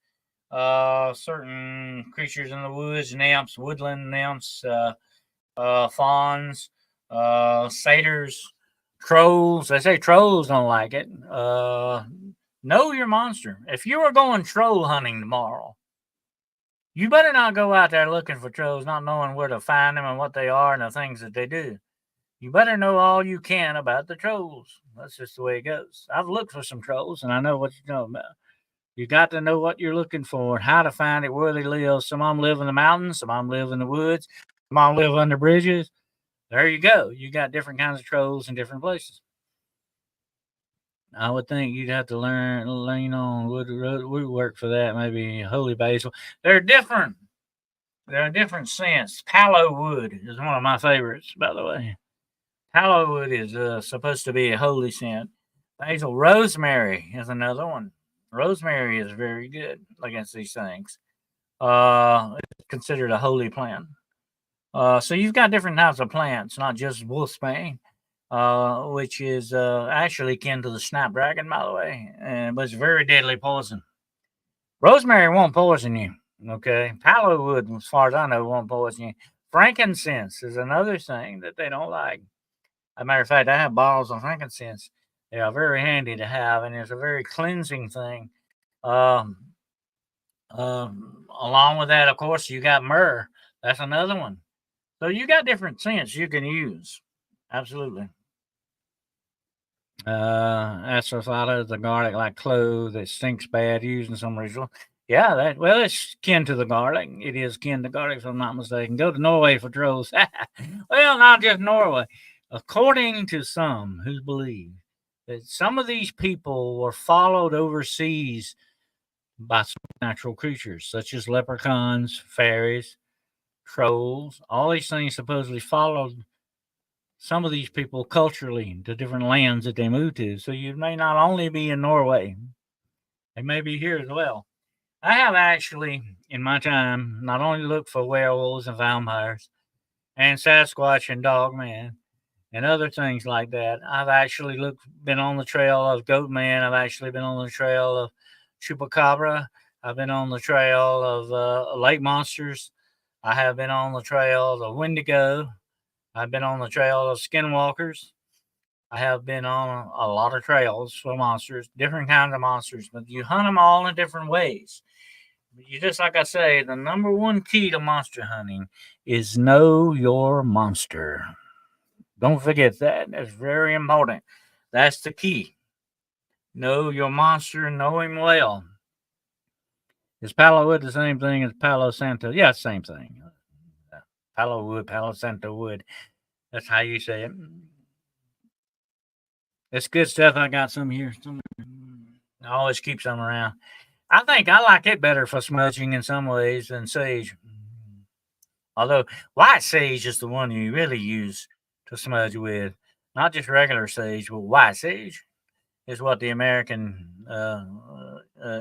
certain creatures in the woods, nymphs, woodland nymphs, fawns, satyrs, trolls. They say trolls don't like it. Know your monster. If you are going troll hunting tomorrow, you better not go out there looking for trolls, not knowing where to find them and what they are and the things that they do. You better know all you can about the trolls. That's just the way it goes. I've looked for some trolls, and I know what you're talking about. You got to know what you're looking for, how to find it, where they live. Some of them live in the mountains, some of them live in the woods, some of them live under bridges. There you go. You got different kinds of trolls in different places. I would think you'd have to lean on woodwork for that, maybe holy basil. They're different. There are different scents. Tallow wood is one of my favorites, by the way. Tallow wood is supposed to be a holy scent. Basil, rosemary is another one. Rosemary is very good against these things. It's considered a holy plant. So you've got different types of plants, not just wolfsbane, which is actually kin to the snapdragon, by the way, but it's very deadly poison. Rosemary won't poison you. Okay, tallow wood, as far as I know, won't poison you. Frankincense is another thing that they don't like. As a matter of fact, I have bottles of frankincense. They are very handy to have, and it's a very cleansing thing. Along with that, of course, you got myrrh. That's another one. So you got different scents you can use. Absolutely. Asafoetida, the garlic like clove that stinks bad, used in some ritual. Yeah, it's kin to the garlic. It is kin to garlic, if I'm not mistaken. Go to Norway for trolls. Well, not just Norway. According to some who believe that some of these people were followed overseas by supernatural creatures, such as leprechauns, fairies, trolls. All these things supposedly followed some of these people culturally to different lands that they moved to. So you may not only be in Norway, they may be here as well. I have actually, in my time, not only looked for werewolves and vampires and Sasquatch and Dogman and other things like that. I've actually been on the trail of Goatman. I've actually been on the trail of Chupacabra. I've been on the trail of lake monsters. I have been on the trail of Wendigo. I've been on the trail of skinwalkers. I have been on a lot of trails for monsters, different kinds of monsters, but you hunt them all in different ways. You just like I say, the number one key to monster hunting is know your monster. Don't forget that. That's very important. That's the key. Know your monster, know him well. Is Palo Wood the same thing as Palo Santo? Yeah, same thing. Palo Wood, Palo Santo Wood. That's how you say it. It's good stuff. I got some here. I always keep some around. I think I like it better for smudging in some ways than sage. Although white sage is the one you really use to smudge with. Not just regular sage, but white sage is what the American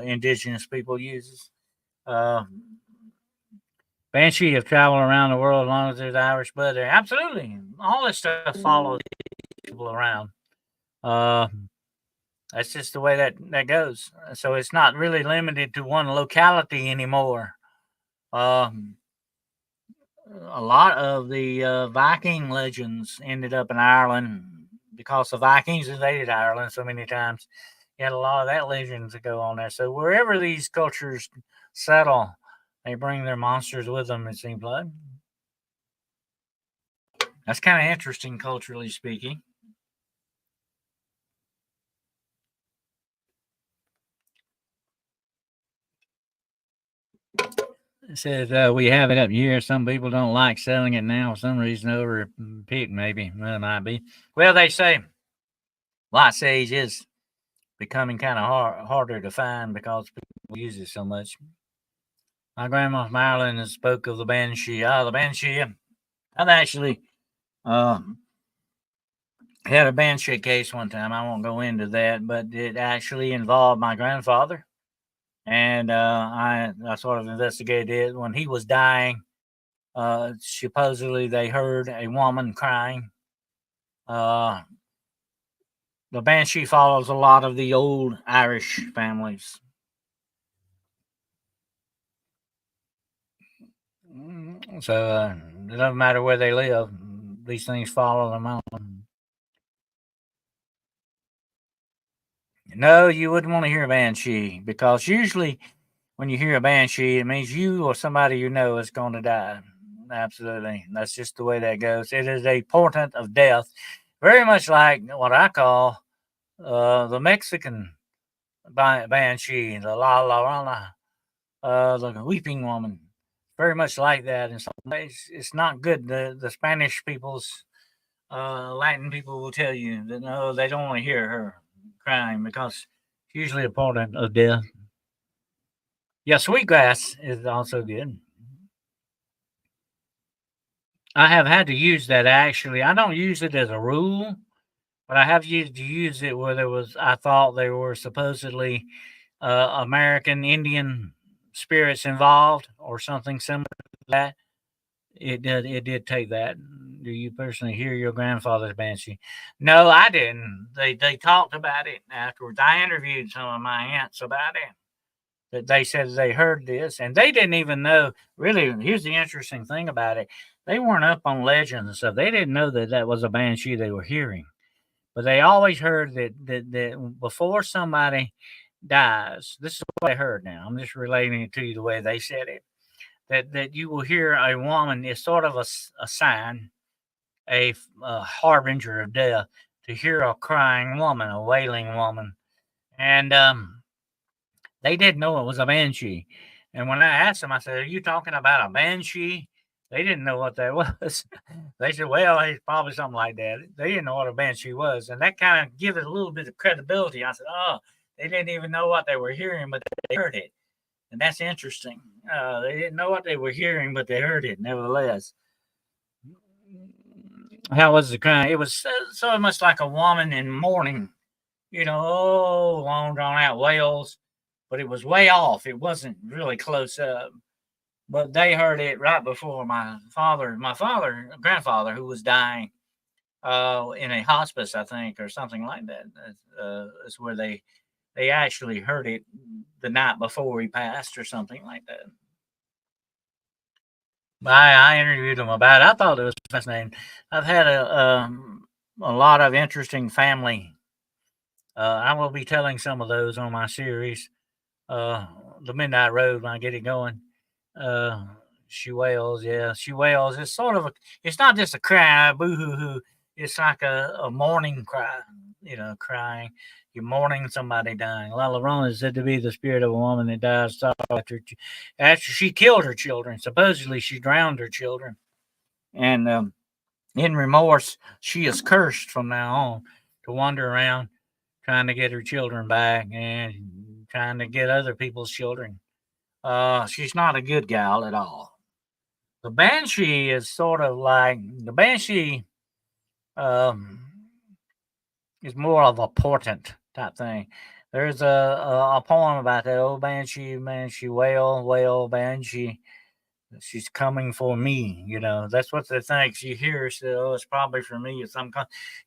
indigenous people uses. Banshee have traveled around the world as long as there's Irish blood there. Absolutely. All this stuff follows people around. That's just the way that goes. So it's not really limited to one locality anymore. A lot of the Viking legends ended up in Ireland because the Vikings invaded Ireland so many times. You had a lot of that legends that go on there. So wherever these cultures settle, they bring their monsters with them, it seems like. That's kind of interesting, culturally speaking. It says we have it up here. Some people don't like selling it now for some reason. Over pick, maybe. Well, it might be. Well, they say white sage is becoming kind of harder to find because people use it so much. My grandma from Ireland has spoke of the banshee. The banshee. I've actually uh, had a banshee case one time. I won't go into that, but it actually involved my grandfather, and I sort of investigated it when he was dying. Supposedly, they heard a woman crying. Uh, the banshee follows a lot of the old Irish families. So it doesn't matter where they live; these things follow them on. No, you wouldn't want to hear a banshee because usually when you hear a banshee, it means you or somebody you know is going to die. Absolutely. That's just the way that goes. It is a portent of death, very much like what I call the Mexican banshee, the La Llorona, the weeping woman. Very much like that in some ways. It's not good. The Spanish people's, Latin people will tell you that no, they don't want to hear her crying because it's usually a portent of death. Yeah, sweetgrass is also good. I have had to use that actually. I don't use it as a rule, but I have used to use it where there was I thought there were supposedly American Indian spirits involved or something similar to that. It did take that. Do you personally hear your grandfather's banshee? No, I didn't. They talked about it afterwards. I interviewed some of my aunts about it. That they said they heard this, and they didn't even know. Really, here's the interesting thing about it: they weren't up on legends and stuff. They didn't know that that was a banshee they were hearing, but they always heard that before somebody dies, this is what I heard. Now I'm just relating it to you the way they said it. That you will hear a woman is sort of a sign, a harbinger of death, to hear a crying woman, a wailing woman, and they didn't know it was a banshee. And when I asked them, I said, "Are you talking about a banshee?" They didn't know what that was. They said, "Well, it's probably something like that." They didn't know what a banshee was, and that kind of gives it a little bit of credibility. I said, "Oh, they didn't even know what they were hearing, but they heard it." And that's interesting. They didn't know what they were hearing, but they heard it nevertheless. How was the crying? It was so much like a woman in mourning, long drawn out wails, but it was way off. It wasn't really close up. But they heard it right before grandfather, who was dying in a hospice, I think, or something like that. Is where they actually heard it the night before he passed, or something like that. I interviewed him about it. I thought it was fascinating. I've had a lot of interesting family. I will be telling some of those on my series, uh, the Midnight Road, when I get it going. Uh, she wails, yeah, she wails. It's sort of it's not just a cry, boo hoo hoo. It's like a mourning cry, crying. You're mourning somebody dying. La Llorona is said to be the spirit of a woman that dies after she killed her children. Supposedly, she drowned her children, and in remorse, she is cursed from now on to wander around trying to get her children back and trying to get other people's children. She's not a good gal at all. The banshee is sort of like the banshee um, is more of a portent type thing. There's a poem about that old banshee wail, wail, banshee. She's coming for me. That's what they think. She hears, oh, it's probably for me.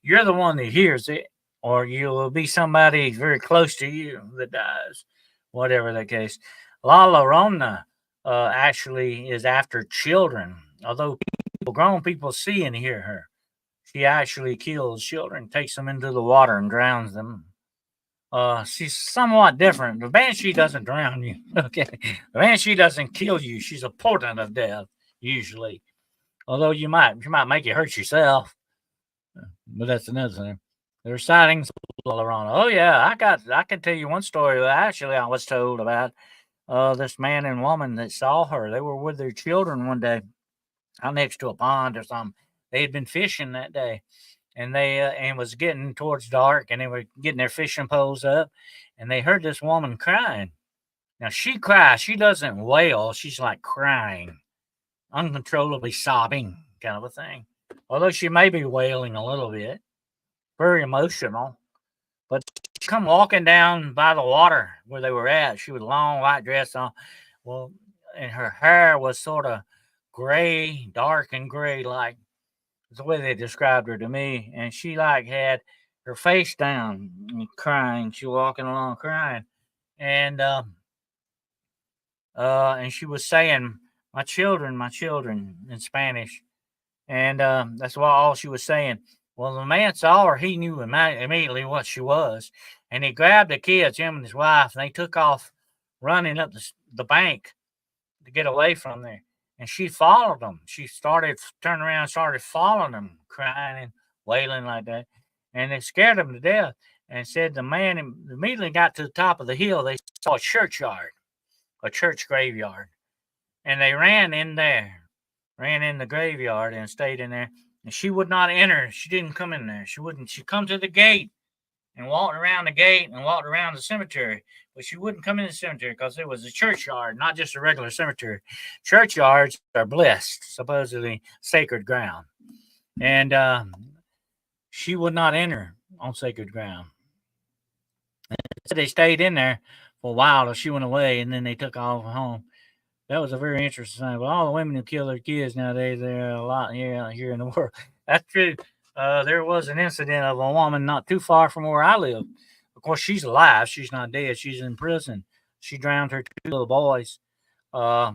You're the one that hears it, or you will be somebody very close to you that dies, whatever the case. La Llorona actually is after children, although grown people see and hear her. She actually kills children, takes them into the water and drowns them. She's somewhat different. The banshee doesn't drown you. Okay, the banshee doesn't kill you. She's a portent of death usually. Although you might make you hurt yourself, but that's another thing. There's sightings all around. Oh yeah, I can tell you one story that actually I was told about. This man and woman that saw her. They were with their children one day out next to a pond or something. They had been fishing that day, and they and was getting towards dark, and they were getting their fishing poles up, and they heard this woman crying. Now she cries. She doesn't wail. She's like crying, uncontrollably sobbing, kind of a thing. Although she may be wailing a little bit, very emotional. But she come walking down by the water where they were at. She was long white dress on. Well, and her hair was sort of gray, dark and gray, like the way they described her to me. And she like had her face down and crying. She walking along crying. And and she was saying, my children in Spanish. And that's all she was saying. Well, the man saw her. He knew immediately what she was. And he grabbed the kids, him and his wife, and they took off running up the bank to get away from there. And she followed them. She started, turned around, started following them, crying and wailing like that. And it scared them to death. And said the man immediately got to the top of the hill. They saw a churchyard, a church graveyard. And they ran in there, ran in the graveyard and stayed in there. And she would not enter. She didn't come in there. She wouldn't. She come to the gate and walked around the gate and walked around the cemetery. But she wouldn't come in the cemetery because it was a churchyard, not just a regular cemetery. Churchyards are blessed, supposedly sacred ground. And she would not enter on sacred ground. And so they stayed in there for a while till she went away, and then they took off home. That was a very interesting thing. But all the women who kill their kids nowadays, there are a lot here in the world. That's true. There was an incident of a woman not too far from where I live. Of course, she's alive. She's not dead. She's in prison. She drowned her two little boys for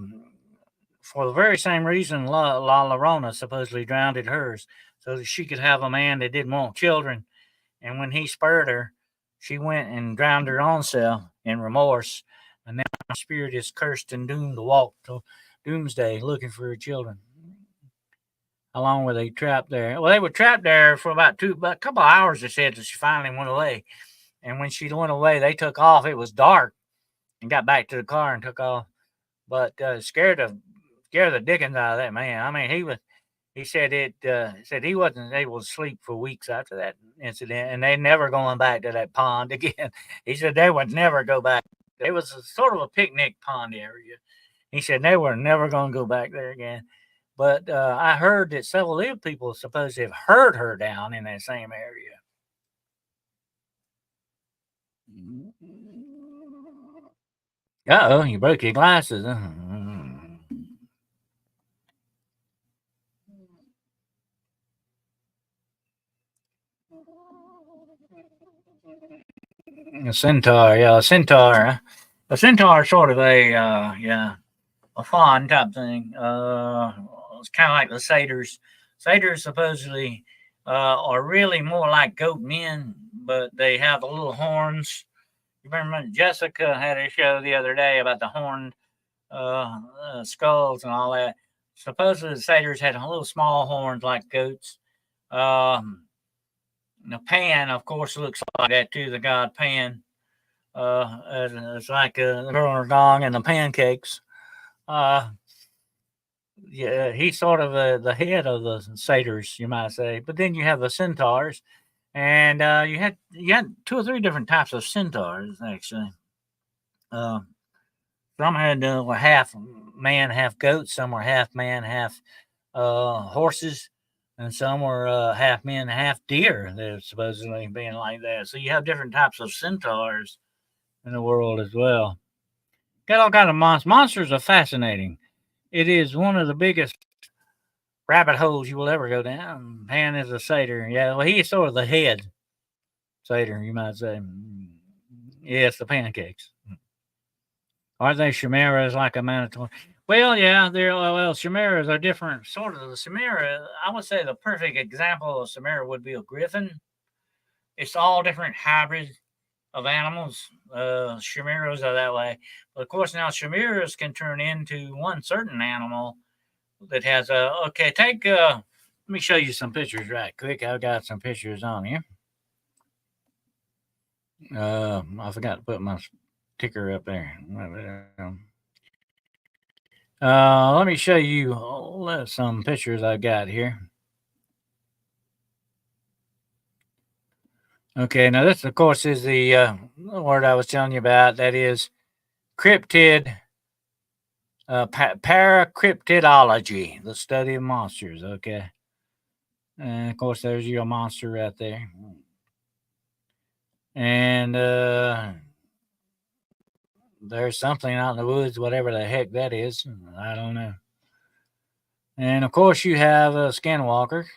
the very same reason La Llorona supposedly drowned hers, so that she could have a man that didn't want children. And when he spurred her, she went and drowned her own self in remorse. And now her spirit is cursed and doomed to walk till doomsday looking for her children. How long were they trapped there? Well, they were trapped there for about a couple of hours, they said, till she finally went away. And when she went away, they took off. It was dark and got back to the car and took off. But scared the dickens out of that man. I mean, he said said he wasn't able to sleep for weeks after that incident, and they never going back to that pond again. He said they would never go back. It was sort of a picnic pond area. He said they were never going to go back there again. But I heard that several other people supposedly have heard her down in that same area. Uh-oh, you broke your glasses. A centaur, yeah, a centaur. A centaur is sort of a fawn type thing. It's kind of like the satyrs. Satyrs supposedly are really more like goat men, but they have the little horns. You remember Jessica had a show the other day about the horned skulls and all that. Supposedly the satyrs had little small horns like goats. The Pan, of course, looks like that too. The god Pan. It's like the girl dong and the pancakes. Yeah, he's sort of the head of the satyrs, you might say. But then you have the centaurs, and you had two or three different types of centaurs actually. Some had were half man, half goat. Some were half man, half horses, and some were half men, half deer. They're supposedly being like that. So you have different types of centaurs in the world as well. Got all kind of monsters. Monsters are fascinating. It is one of the biggest rabbit holes you will ever go down. Pan is a satyr. Yeah, well, he is sort of the head satyr, you might say. Yes, the pancakes. Are they chimeras like a minotaur? Well, yeah, chimeras are different. Sort of the chimera, I would say the perfect example of chimera would be a griffin. It's all different hybrids of animals. Chimeras are that way. But of course, now chimeras can turn into one certain animal that has a. Okay, let me show you some pictures right quick. I've got some pictures on here. I forgot to put my ticker up there. Let me show you some pictures I've got here. Okay, now this, of course, is the word I was telling you about. That is cryptid, paracryptidology, the study of monsters. Okay, and of course, there's your monster right there. And there's something out in the woods, whatever the heck that is. I don't know. And of course, you have a skinwalker.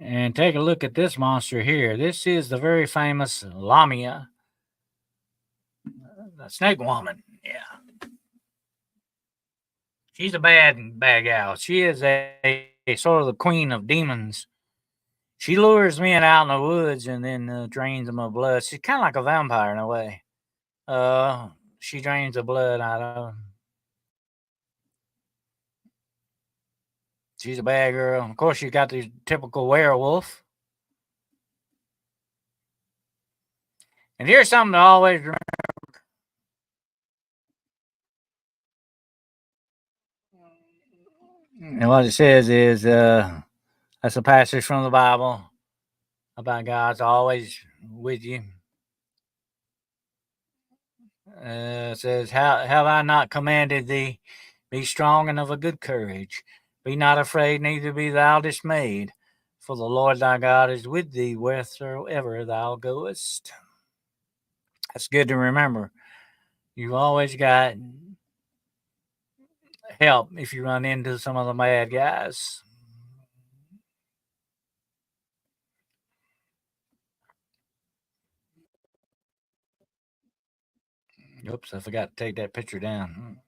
And take a look at this monster here. This is the very famous Lamia, the snake woman. Yeah, she's a bad gal. She is a sort of the queen of demons. She lures men out in the woods and then drains them of blood. She's kind of like a vampire in a way. Uh, she drains the blood out of them. She's a bad girl. Of course, you got the typical werewolf. And here's something to always remember. And what it says is that's a passage from the Bible about God's always with you. It says, How have I not commanded thee? Be strong and of a good courage. Be not afraid, neither be thou dismayed. For the Lord thy God is with thee wheresoever thou goest. That's good to remember. You've always got help if you run into some of the bad guys. Oops, I forgot to take that picture down.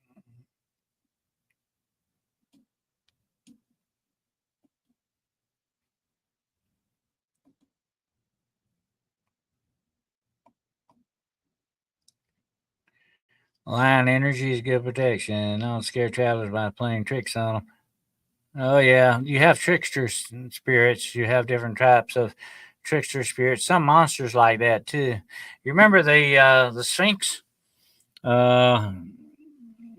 Lion energy is good protection. Don't scare travelers by playing tricks on them. Oh yeah, you have trickster spirits. You have different types of trickster spirits. Some monsters like that too. You remember the Sphinx? Uh,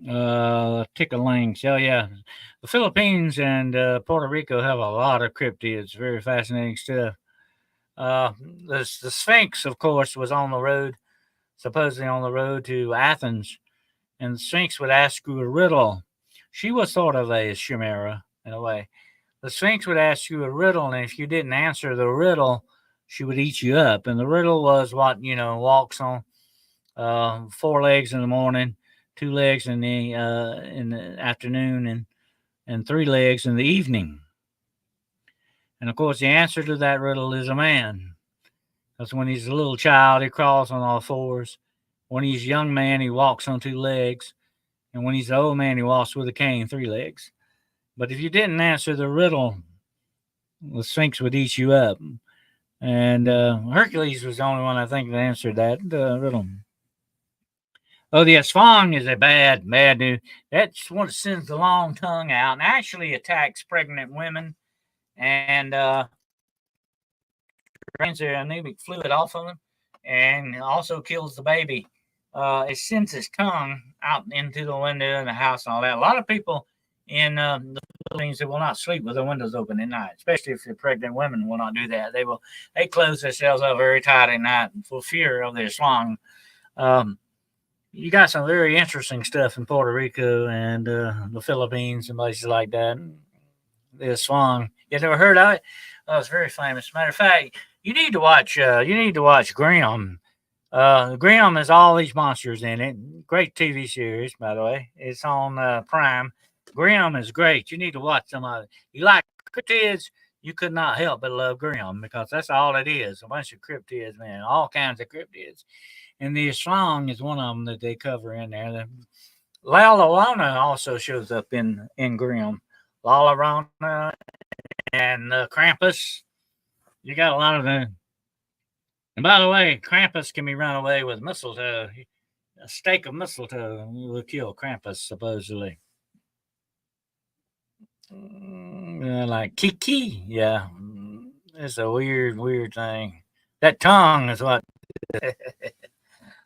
Tickalings. Oh yeah, the Philippines and Puerto Rico have a lot of cryptids. Very fascinating stuff. Uh, the Sphinx, of course, was on the road, supposedly on the road to Athens, and the Sphinx would ask you a riddle. She was sort of a chimera in a way. The Sphinx would ask you a riddle, and if you didn't answer the riddle, she would eat you up. And the riddle was what walks on four legs in the morning, two legs in the afternoon, and three legs in the evening. And of course, the answer to that riddle is a man. Because when he's a little child, he crawls on all fours. When he's a young man, he walks on two legs. And when he's an old man, he walks with a cane, three legs. But if you didn't answer the riddle, the Sphinx would eat you up. And Hercules was the only one I think that answered that riddle. Oh, the Asfang is a bad dude. That's what sends the long tongue out and actually attacks pregnant women and drains their anemic fluid off of them and also kills the baby. It sends its tongue out into the window in the house and all that. A lot of people in the Philippines that will not sleep with their windows open at night, especially if they're pregnant women will not do that. They close themselves up very tight at night for fear of their swang. Um, you got some very interesting stuff in Puerto Rico and the Philippines and places like that. The swang. You never heard of it? Oh, it's very famous. Matter of fact, you need to watch. You need to watch Grimm. Grimm has all these monsters in it. Great TV series, by the way. It's on Prime. Grimm is great. You need to watch some of it. You like cryptids, you could not help but love Grimm because that's all it is. A bunch of cryptids, man. All kinds of cryptids. And the song is one of them that they cover in there. The La Llorona also shows up in Grimm. La Llorona and Krampus. You got a lot of them. And by the way, Krampus can be run away with mistletoe. A stake of mistletoe will kill Krampus, supposedly. Like Kiki, yeah. It's a weird thing. That tongue is what.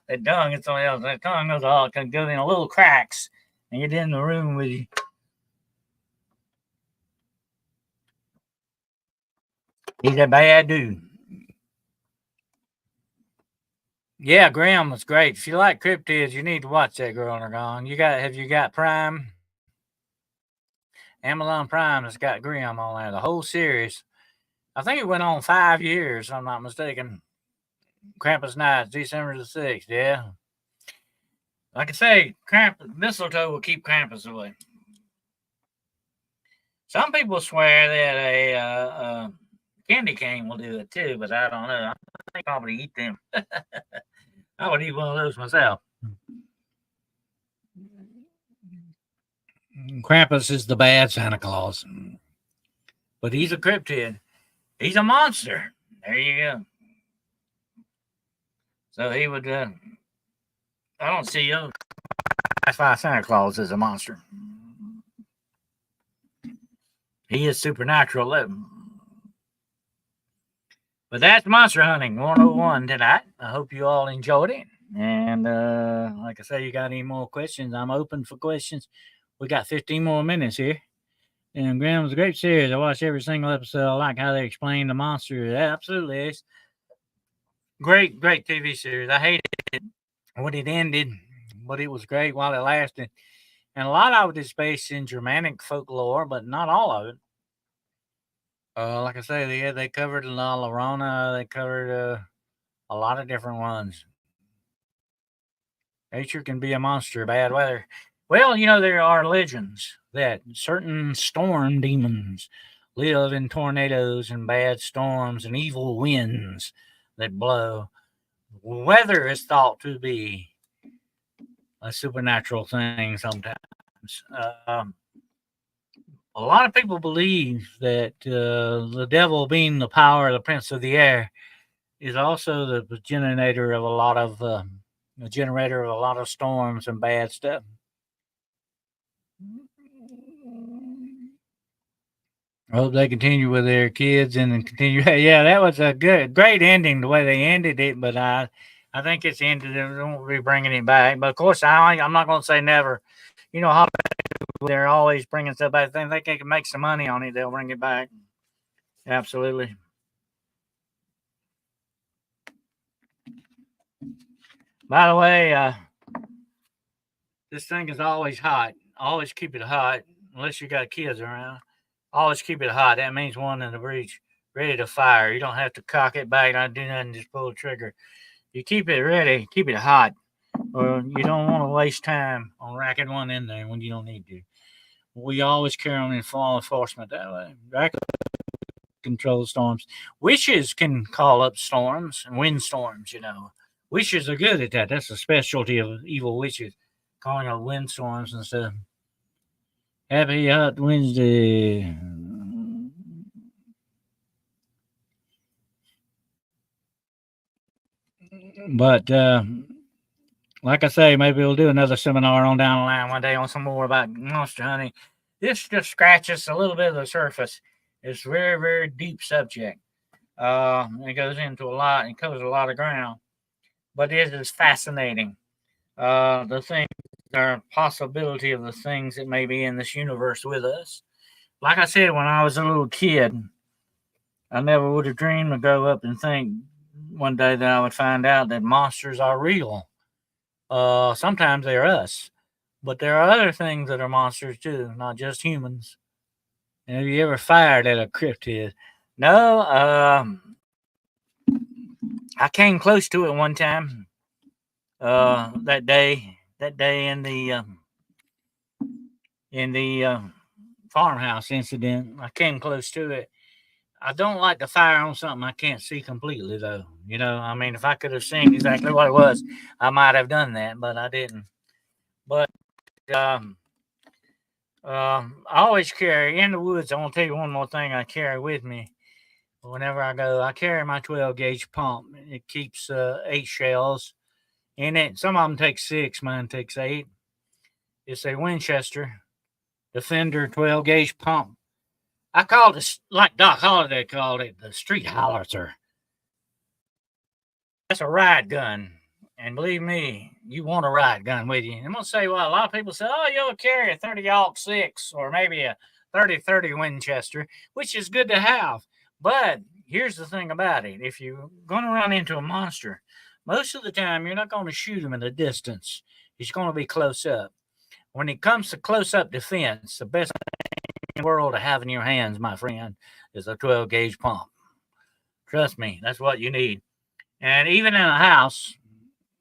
That tongue is something else. That tongue is all can go in little cracks and get in the room with you. He's a bad dude. Yeah, Graham was great. If you like cryptids, you need to watch that Girl on her Gone. Have you got Prime? Amazon Prime has got Graham on there. The whole series. I think it went on 5 years, if I'm not mistaken. Krampus Nights, December the 6th, yeah. Like I say, mistletoe will keep Krampus away. Some people swear that a candy cane will do it too, but I don't know. I think I'll probably eat them. I would eat one of those myself. Krampus is the bad Santa Claus, but he's a cryptid. He's a monster. There you go. So he would. I don't see you. That's why Santa Claus is a monster. He is supernatural. But that's Monster Hunting 101 tonight. I hope you all enjoyed it. And like I say, you got any more questions? I'm open for questions. We got 15 more minutes here. And Graham was a great series. I watched every single episode. I like how they explain the monster. It absolutely is. Great TV series. I hated it when it ended, but it was great while it lasted. And a lot of it is based in Germanic folklore, but not all of it. Like I say, they covered La Llorona. They covered a lot of different ones. Nature can be a monster, bad weather. Well, there are legends that certain storm demons live in tornadoes and bad storms and evil winds that blow. Weather is thought to be a supernatural thing sometimes. A lot of people believe that the devil, being the power of the prince of the air, is also the generator of a lot of storms and bad stuff. I hope they continue with their kids and continue. Yeah, that was a great ending the way they ended it, but I think it's ended. They won't be bringing it back. But of course, I'm not going to say never. How they're always bringing stuff back. They think they can make some money on it. They'll bring it back. Absolutely. By the way, this thing is always hot. Always keep it hot, unless you got kids around. Always keep it hot. That means one in the breech, ready to fire. You don't have to cock it back, not do nothing, just pull the trigger. You keep it ready, keep it hot, or you don't want to waste time on racking one in there when you don't need to. We always carry on in law enforcement that way. Rack control storms. Witches can call up storms and windstorms, Witches are good at that. That's a specialty of evil witches, calling up windstorms and stuff. Happy Hot Wednesday. But like I say, maybe we'll do another seminar on down the line one day on some more about monster hunting. This just scratches a little bit of the surface. It's a very, very deep subject. It goes into a lot and covers a lot of ground, but it is fascinating. The things, our possibility of the things that may be in this universe with us. Like I said, when I was a little kid, I never would have dreamed to grow up and think one day that I would find out that monsters are real. Sometimes they're us, but there are other things that are monsters too, not just humans. Have you ever fired at a cryptid? No, I came close to it one time. That day in the farmhouse incident, I came close to it. I don't like to fire on something I can't see completely, though. If I could have seen exactly what it was, I might have done that, but I didn't. But I always carry in the woods. I want to tell you one more thing I carry with me whenever I go. I carry my 12 gauge pump. It keeps 8 shells in it. Some of them take 6, mine takes 8. It's a Winchester Defender 12 gauge pump. I called it, like Doc Holliday called it, the street howitzer. That's a riot gun. And believe me, you want a riot gun with you. I'm going to say, well, a lot of people say, oh, you'll carry a 30-06 or maybe a 30-30 Winchester, which is good to have. But here's the thing about it. If you're going to run into a monster, most of the time, you're not going to shoot him at a distance. He's going to be close up. When it comes to close-up defense, the best thing in the world to have in your hands, my friend, is a 12-gauge pump. Trust me, that's what you need. And even in a house,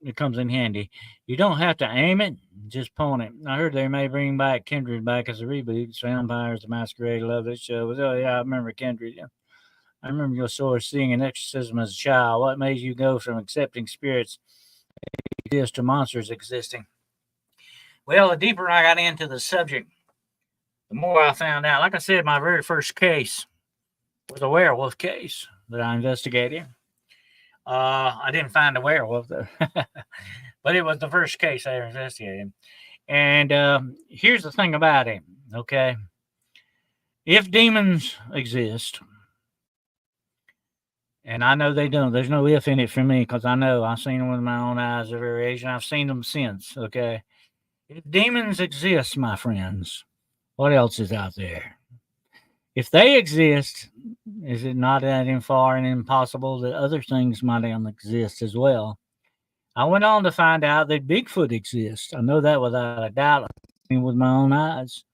it comes in handy. You don't have to aim it, just point it. I heard they may bring back Kindred back as a reboot. Vampires the Masquerade, love this show. Oh, yeah, I remember Kindred. Yeah. I remember your story seeing an exorcism as a child. What made you go from accepting spirits to monsters existing? Well, the deeper I got into the subject, the more I found out. Like I said, my very first case was a werewolf case that I investigated. I didn't find a werewolf, though, but it was the first case I ever investigated. And here's the thing about it, okay? If demons exist, and I know they don't, there's no if in it for me because I know I've seen them with my own eyes at every age, and I've seen them since, okay? If demons exist, my friends, what else is out there? If they exist, is it not that far and impossible that other things might exist as well? I went on to find out that Bigfoot exists. I know that without a doubt. I've seen with my own eyes.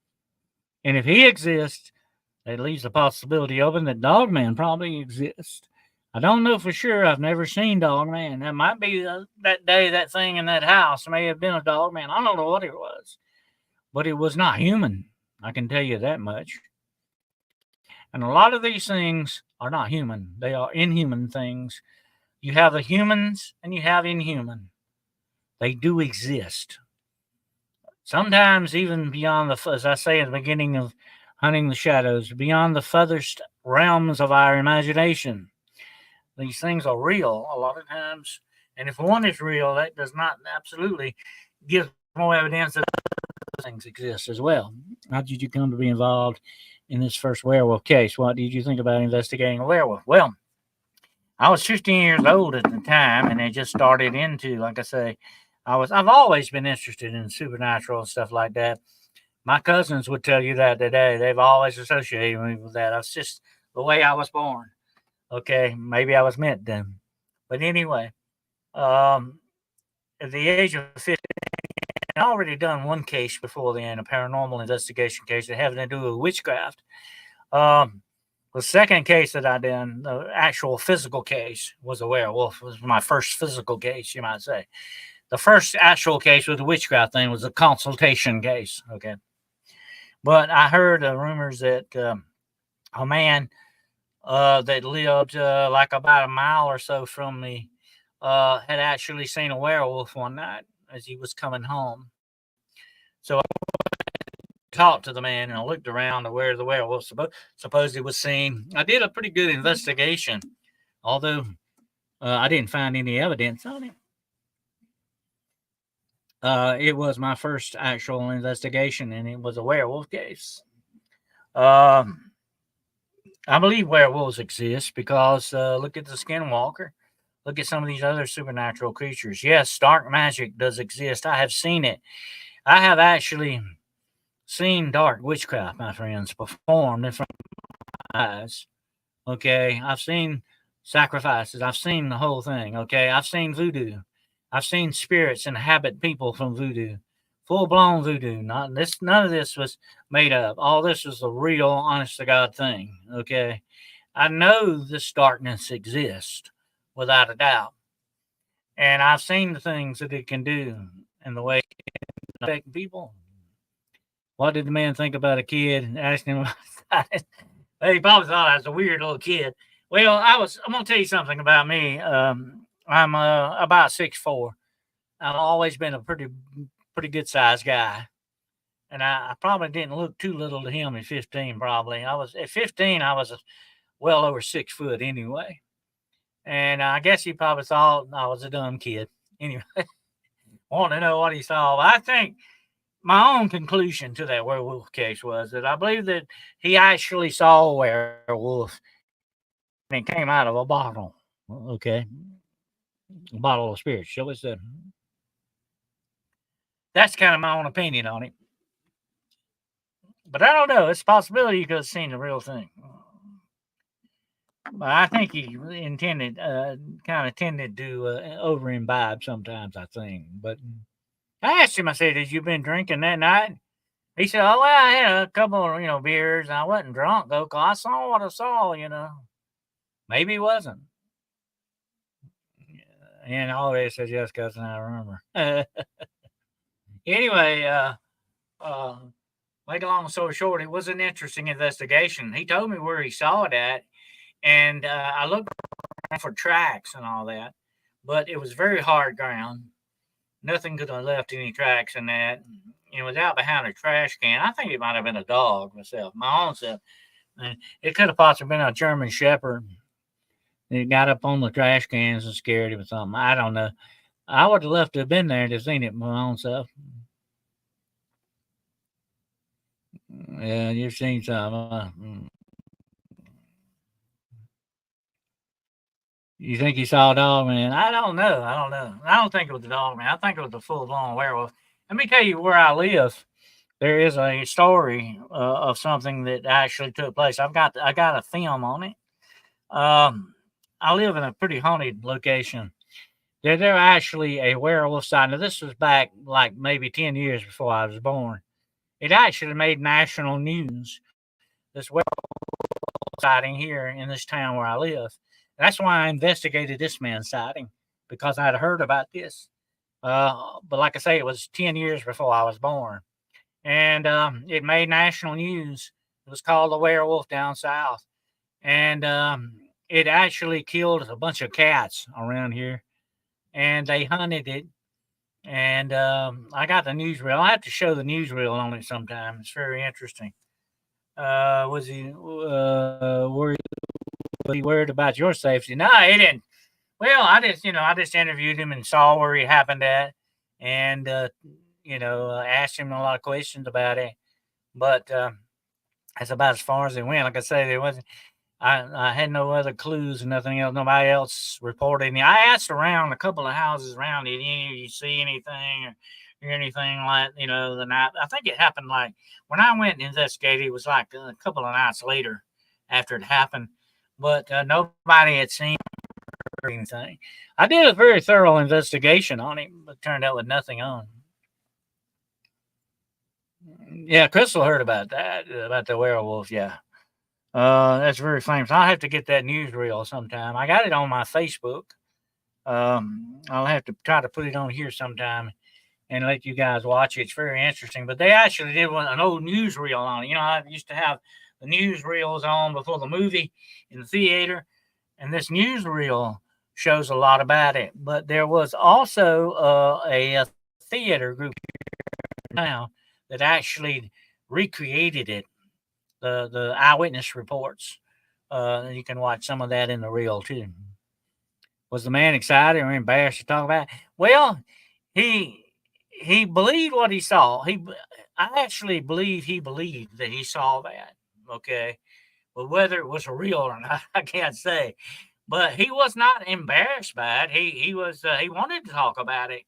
And if he exists, that leaves the possibility open that Dogman probably exists. I don't know for sure. I've never seen Dogman. That might be that day, that thing in that house may have been a Dogman. I don't know what it was. But it was not human. I can tell you that much. And a lot of these things are not human. They are inhuman things. You have the humans and you have inhuman. They do exist. Sometimes even beyond as I say at the beginning of Hunting the Shadows, beyond the furthest realms of our imagination. These things are real a lot of times. And if one is real, that does not absolutely give more evidence that other things exist as well. How did you come to be involved in this first werewolf case? What did you think about investigating a werewolf? Well, I was 15 years old at the time, and it just started into, like I say, I've always been interested in supernatural and stuff like that. My cousins would tell you that today. They've always associated me with that. That's just the way I was born. Okay, maybe I was meant to. But anyway, at the age of 15, I already done one case before then, a paranormal investigation case that having to do with witchcraft. The second case that I done, the actual physical case, was a werewolf. It was my first physical case, you might say. The first actual case with the witchcraft thing was a consultation case, okay? But I heard rumors that a man that lived like about a mile or so from me had actually seen a werewolf one night as he was coming home. So I talked to the man and I looked around to where the werewolf supposedly was seen. I did a pretty good investigation, although I didn't find any evidence on it. It was my first actual investigation, and it was a werewolf case. I believe werewolves exist because look at the Skinwalker. Look at some of these other supernatural creatures. Yes, dark magic does exist. I have seen it. I have actually seen dark witchcraft, my friends, performed in front of my eyes. Okay, I've seen sacrifices. I've seen the whole thing. Okay, I've seen voodoo. I've seen spirits inhabit people from voodoo, full-blown voodoo. None of this was made up. All this was a real, honest-to-God thing. Okay, I know this darkness exists without a doubt, and I've seen the things that it can do and the way it can affect people. What did the man think about a kid? Asking him. He probably thought I was a weird little kid. Well, I'm gonna tell you something about me. I'm about 6'4". I've always been a pretty good sized guy, and I probably didn't look too little to him at 15. Probably at 15. I was well over 6 foot anyway, and I guess he probably thought I was a dumb kid. Anyway, want to know what he saw? I think my own conclusion to that werewolf case was that I believe that he actually saw a werewolf and it came out of a bottle. Okay. A bottle of spirits, shall we say. That's kind of my own opinion on it. But I don't know. It's a possibility you could have seen the real thing. But I think he intended, kind of tended to over imbibe sometimes, I think. But I asked him, I said, "Have you been drinking that night?" He said, "Oh, well, I had a couple of, beers. And I wasn't drunk, though, 'cause I saw what I saw. Maybe he wasn't." And I always said yes, cousin, I remember. Anyway, uh, make a long story short, it was an interesting investigation. He told me where he saw it at, and I looked for tracks and all that, but it was very hard ground. Nothing could have left any tracks in that. It was out behind a trash can. I think it might have been a dog myself, my own self. And it could have possibly been a German Shepherd. It got up on the trash cans and scared him or something. I don't know. I would have loved to have been there to seen it my own self. Yeah, you've seen some. You think you saw a dog man? I don't know. I don't know. I don't think it was a dog man. I think it was a full blown werewolf. Let me tell you where I live. There is a story of something that actually took place. I got a film on it. Um, I live in a pretty haunted location. There actually a werewolf sighting. Now, this was back like maybe 10 years before I was born. It actually made national news. This werewolf sighting here in this town where I live. That's why I investigated this man's sighting because I'd heard about this. But like I say, it was 10 years before I was born. And it made national news. It was called The Werewolf Down South. And it actually killed a bunch of cats around here. And they hunted it. And I got the newsreel. I have to show the newsreel on it sometime. It's very interesting. Was he worried about your safety? No, he didn't. Well, I just interviewed him and saw where he happened at, and asked him a lot of questions about it. But that's about as far as it went. Like I say, there wasn't. I had no other clues and nothing else. Nobody else reported any. I asked around a couple of houses around. Did any of you see anything or hear anything like the night? I think it happened like when I went and investigated. It was like a couple of nights later after it happened, but nobody had seen anything. I did a very thorough investigation on it, but turned out with nothing on. Yeah, Crystal heard about that, about the werewolf. Yeah. That's very famous. I'll have to get that newsreel sometime. I got it on my Facebook. I'll have to try to put it on here sometime and let you guys watch it. It's very interesting. But they actually did an old newsreel on it. I used to have the newsreels on before the movie in the theater, and this newsreel shows a lot about it. But there was also a theater group now that actually recreated it, the eyewitness reports. You can watch some of that in the reel too. Was the man excited or embarrassed to talk about it? Well, he believed what he saw. I actually believe he believed that he saw that. Okay, but whether it was real or not, I can't say. But he was not embarrassed by it. He was he wanted to talk about it.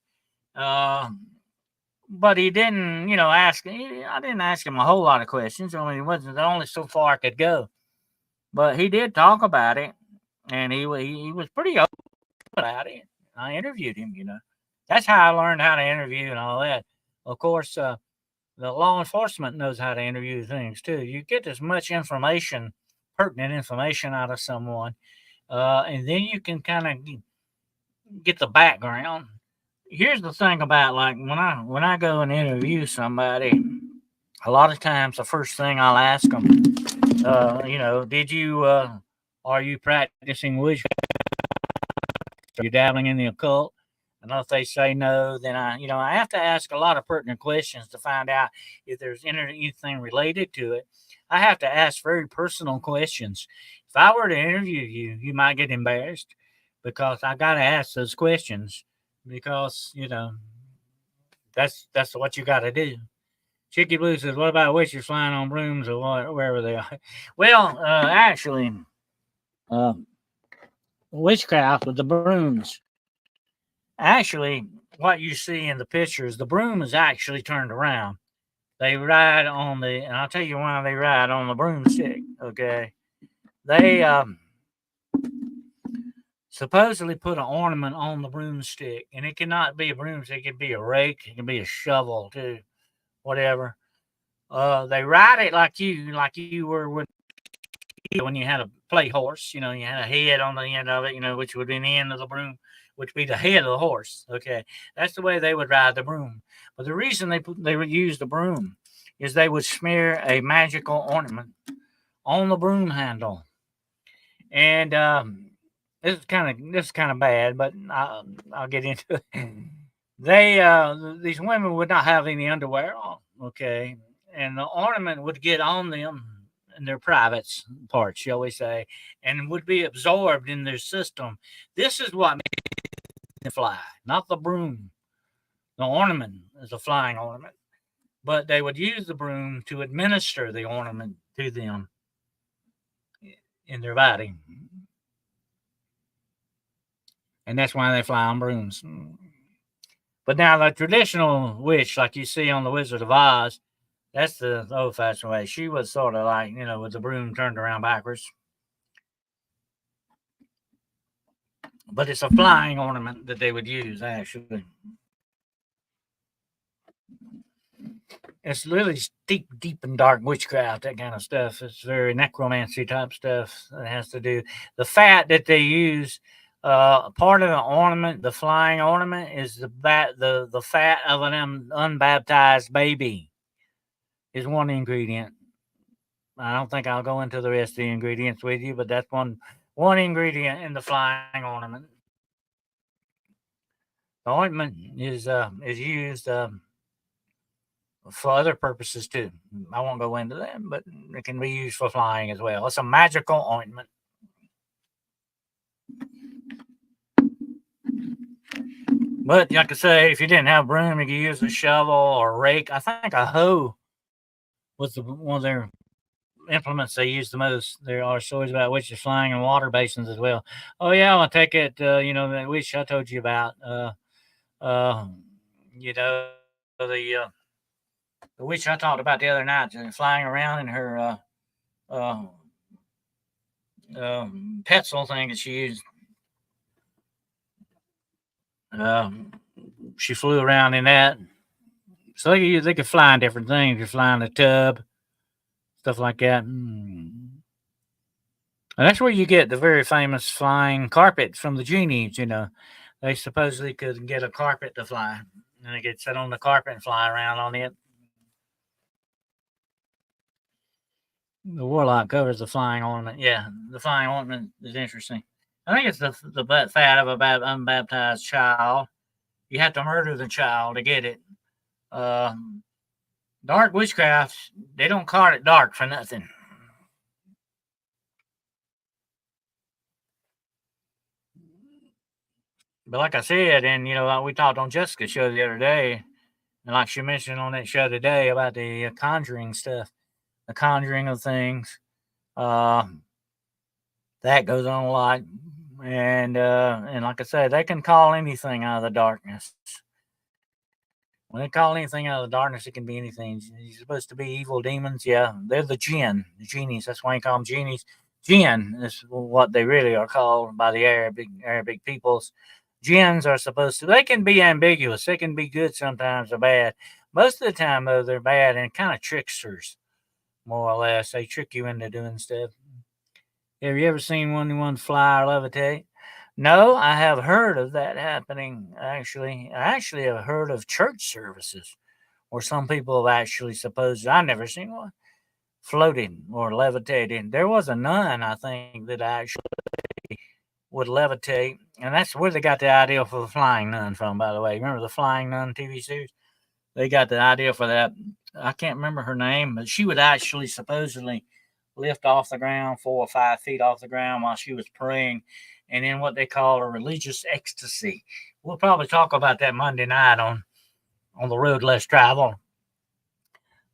But he didn't, ask. I didn't ask him a whole lot of questions. I mean, it wasn't only so far I could go. But he did talk about it, and he was pretty open about it. I interviewed him. That's how I learned how to interview and all that. Of course, the law enforcement knows how to interview things too. You get as much information, pertinent information, out of someone, and then you can kind of get the background. Here's the thing about like when I go and interview somebody, a lot of times the first thing I'll ask them, did you are you practicing witchcraft? Are you dabbling in the occult? And if they say no, then I have to ask a lot of pertinent questions to find out if there's anything related to it. I have to ask very personal questions. If I were to interview you, you might get embarrassed because I got to ask those questions because that's what you got to do. Chicky Blue says, "What about witches flying on brooms or wherever they are?" Well, actually, witchcraft with the brooms. Actually, what you see in the pictures, the broom is actually turned around. They ride and I'll tell you why they ride on the broomstick. Okay, they supposedly put an ornament on the broomstick, and it cannot be a broomstick. It can be a rake. It can be a shovel too, whatever. They ride it like you were when you had a play horse. You know, you had a head on the end of it. You know, which would be the end of the broom, which would be the head of the horse. Okay, that's the way they would ride the broom. But the reason they would use the broom is they would smear a magical ornament on the broom handle, and this is kind of bad, but I'll get into it. These women would not have any underwear on, okay, and the ornament would get on them in their privates parts, shall we say, and would be absorbed in their system. This is what made them fly, not the broom. The ornament is a flying ornament, but they would use the broom to administer the ornament to them in their body. And that's why they fly on brooms. But now the traditional witch, like you see on the Wizard of Oz, that's the old-fashioned way. She was sort of like, with the broom turned around backwards. But it's a flying ornament that they would use, actually. It's really deep and dark witchcraft, that kind of stuff. It's very necromancy type stuff that has to do. The fat that they use, part of the ornament, the flying ornament, is the fat of an unbaptized baby is one ingredient. I don't think I'll go into the rest of the ingredients with you, but that's one ingredient in the flying ornament. The ointment is used for other purposes too. I won't go into them, but it can be used for flying as well. It's a magical ointment. But like I say, if you didn't have a broom, you could use a shovel or a rake. I think a hoe was one of their implements they used the most. There are stories about witches flying in water basins as well. Oh yeah, I'll take it. That witch I told you about. The witch I talked about the other night, flying around in her pencil thing that she used. She flew around in that. So they could fly in different things. You fly in a tub, stuff like that. And that's where you get the very famous flying carpet from the genies. They supposedly could get a carpet to fly, and they could sit on the carpet and fly around on it. The warlock covers the flying ornament. Yeah, the flying ornament is interesting. I think it's the fat of a unbaptized child. You have to murder the child to get it. Dark witchcraft, they don't call it dark for nothing. But like I said, and we talked on Jessica's show the other day, and like she mentioned on that show today about the conjuring stuff, the conjuring of things, that goes on a lot. And like I said, they can call anything out of the darkness. When they call anything out of the darkness, it can be anything. You're supposed to be evil demons. Yeah, they're the genies. That's why you call them genies. Jinn is what they really are called by the Arabic peoples. Jinns are supposed to, they can be ambiguous. They can be good sometimes or bad. Most of the time, though, they're bad and kind of tricksters, more or less. They trick you into doing stuff. Have you ever seen one fly or levitate? No, I have heard of that happening, actually. I actually have heard of church services where some people have actually supposed, I've never seen one, floating or levitating. There was a nun, I think, that actually would levitate, and that's where they got the idea for the flying nun from, by the way. Remember the Flying Nun TV series? They got the idea for that. I can't remember her name, but she would actually supposedly lift off the ground 4 or 5 feet off the ground while she was praying, and in what they call a religious ecstasy. We'll probably talk about that Monday night on the road less traveled.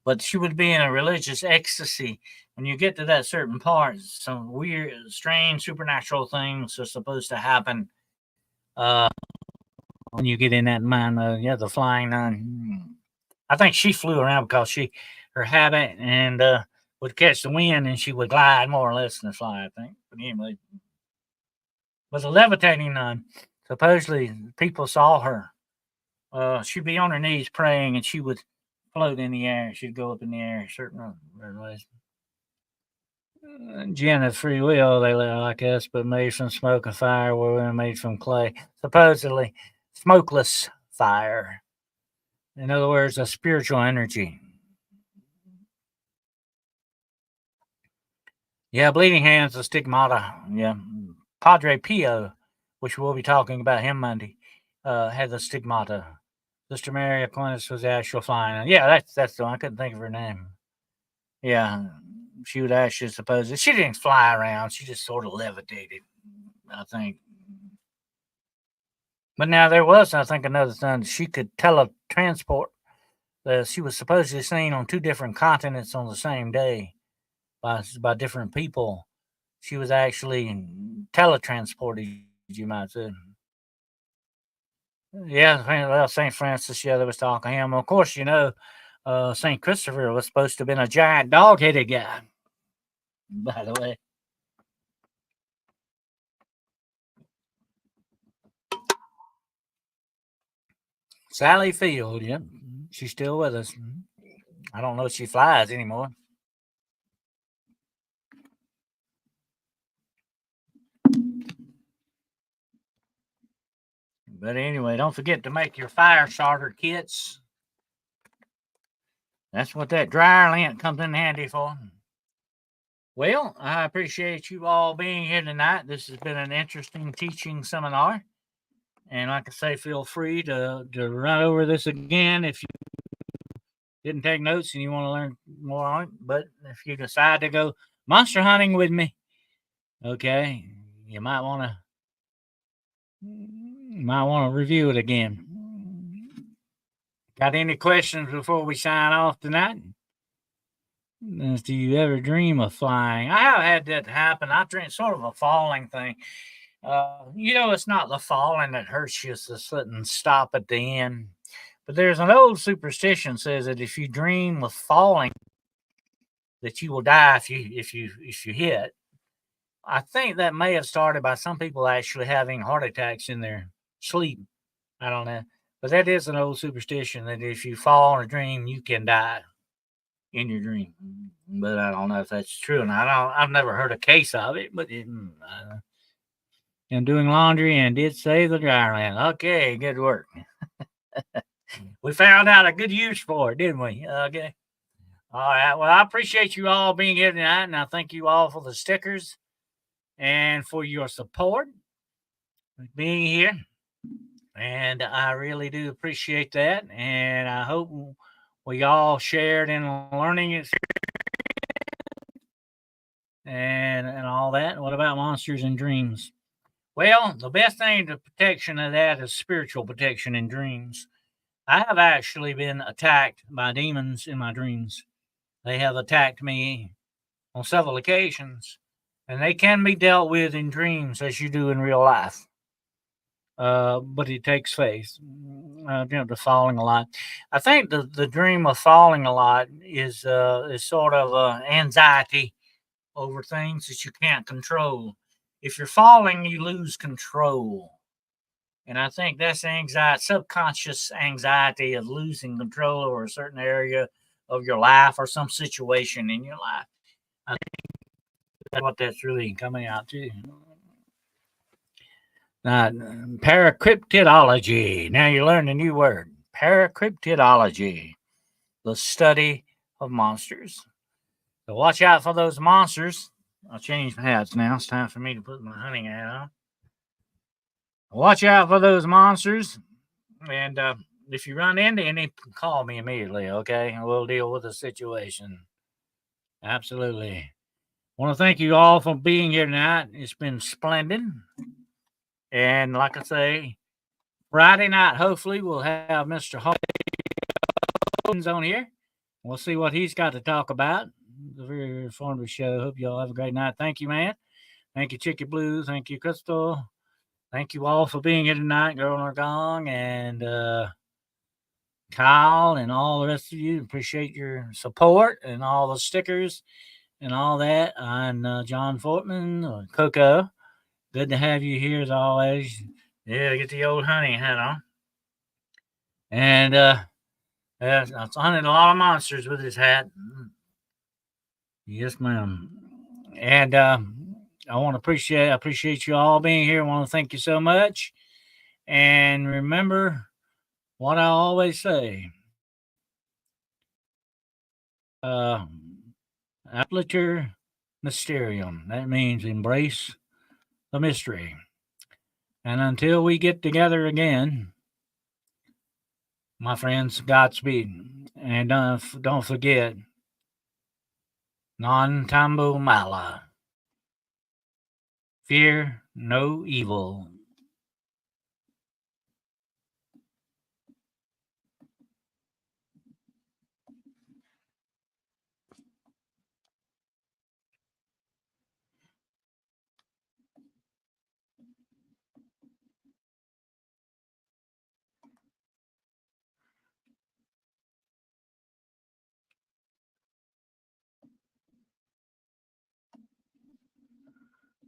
But she would be in a religious ecstasy. When you get to that certain part, some weird, strange, supernatural things are supposed to happen. When you get in that mind, the flying nun. I think she flew around because her habit and would catch the wind and she would glide more or less than fly, I think. But anyway, was a levitating nun. Supposedly, people saw her. She'd be on her knees praying, and she would float in the air. She'd go up in the air, certain ways. Gin of free will, they look like us, but made from smoke and fire, where we're made from clay. Supposedly, smokeless fire. In other words, a spiritual energy. Yeah, Bleeding Hands, the stigmata. Yeah. Padre Pio, which we'll be talking about him Monday, had the stigmata. Sister Mary Aquinas was the actual flying. Yeah, that's the one. I couldn't think of her name. Yeah, she would actually suppose she didn't fly around. She just sort of levitated, I think. But now there was, I think, another thing. She could teletransport. She was supposedly seen on 2 different continents on the same day by different people. She was actually teletransported, you might say. Yeah, well, St. Francis, yeah, there was talk of him. Of course, St. Christopher was supposed to have been a giant dog-headed guy, by the way. Sally Field, yep. She's still with us. I don't know if she flies anymore. But anyway, don't forget to make your fire starter kits. That's what that dryer lint comes in handy for. Well, I appreciate you all being here tonight. This has been an interesting teaching seminar. And like I say, feel free to run over this again if you didn't take notes and you want to learn more on it. But if you decide to go monster hunting with me, okay, you might want to review it again. Got any questions before we sign off tonight? Do you ever dream of flying? I have had that happen. I dream sort of a falling thing. It's not the falling that hurts you, it's the sudden stop at the end. But there's an old superstition says that if you dream of falling, that you will die if you hit. I think that may have started by some people actually having heart attacks in their sleep. I don't know, but that is an old superstition that if you fall in a dream, you can die in your dream. But I don't know if that's true, and I've never heard a case of it. But I'm doing laundry and did save the dryer land. Okay, good work. We found out a good use for it, didn't we? Okay. All right. Well, I appreciate you all being here tonight, and I thank you all for the stickers and for your support being here. And I really do appreciate that. And I hope we all shared in learning it and all that. What about monsters and dreams? Well, the best thing to protection of that is spiritual protection in dreams. I have actually been attacked by demons in my dreams. They have attacked me on several occasions, and they can be dealt with in dreams as you do in real life. But it takes faith. To falling a lot. I think the dream of falling a lot is sort of anxiety over things that you can't control. If you're falling, you lose control. And I think that's anxiety, subconscious anxiety of losing control over a certain area of your life or some situation in your life. I think that's what that's really coming out to. Paracryptidology. Now you learn a new word. Paracryptidology, the study of monsters. So watch out for those monsters. I'll change my hats now. It's time for me to put my hunting hat on. Watch out for those monsters. And if you run into any, call me immediately, okay? And we'll deal with the situation. Absolutely. I want to thank you all for being here tonight. It's been splendid. And like I say, Friday night, hopefully, we'll have Mr. Hawkins on here. We'll see what he's got to talk about. It's a very, very informative show. Hope you all have a great night. Thank you, man. Thank you, Chicky Blue. Thank you, Crystal. Thank you all for being here tonight, Girl on our Gong, and Kyle, and all the rest of you. Appreciate your support and all the stickers and all that. I'm John Fortman, Coco, Good to have you here as always. Yeah, get the old hunting hat on. And I've hunted a lot of monsters with this hat. Yes, ma'am. And I want to appreciate you all being here. I want to thank you so much. And remember what I always say. Uh, Aperture Mysterium. That means embrace the mystery. And until we get together again, my friends, Godspeed. And don't forget, non tambo mala. Fear no evil.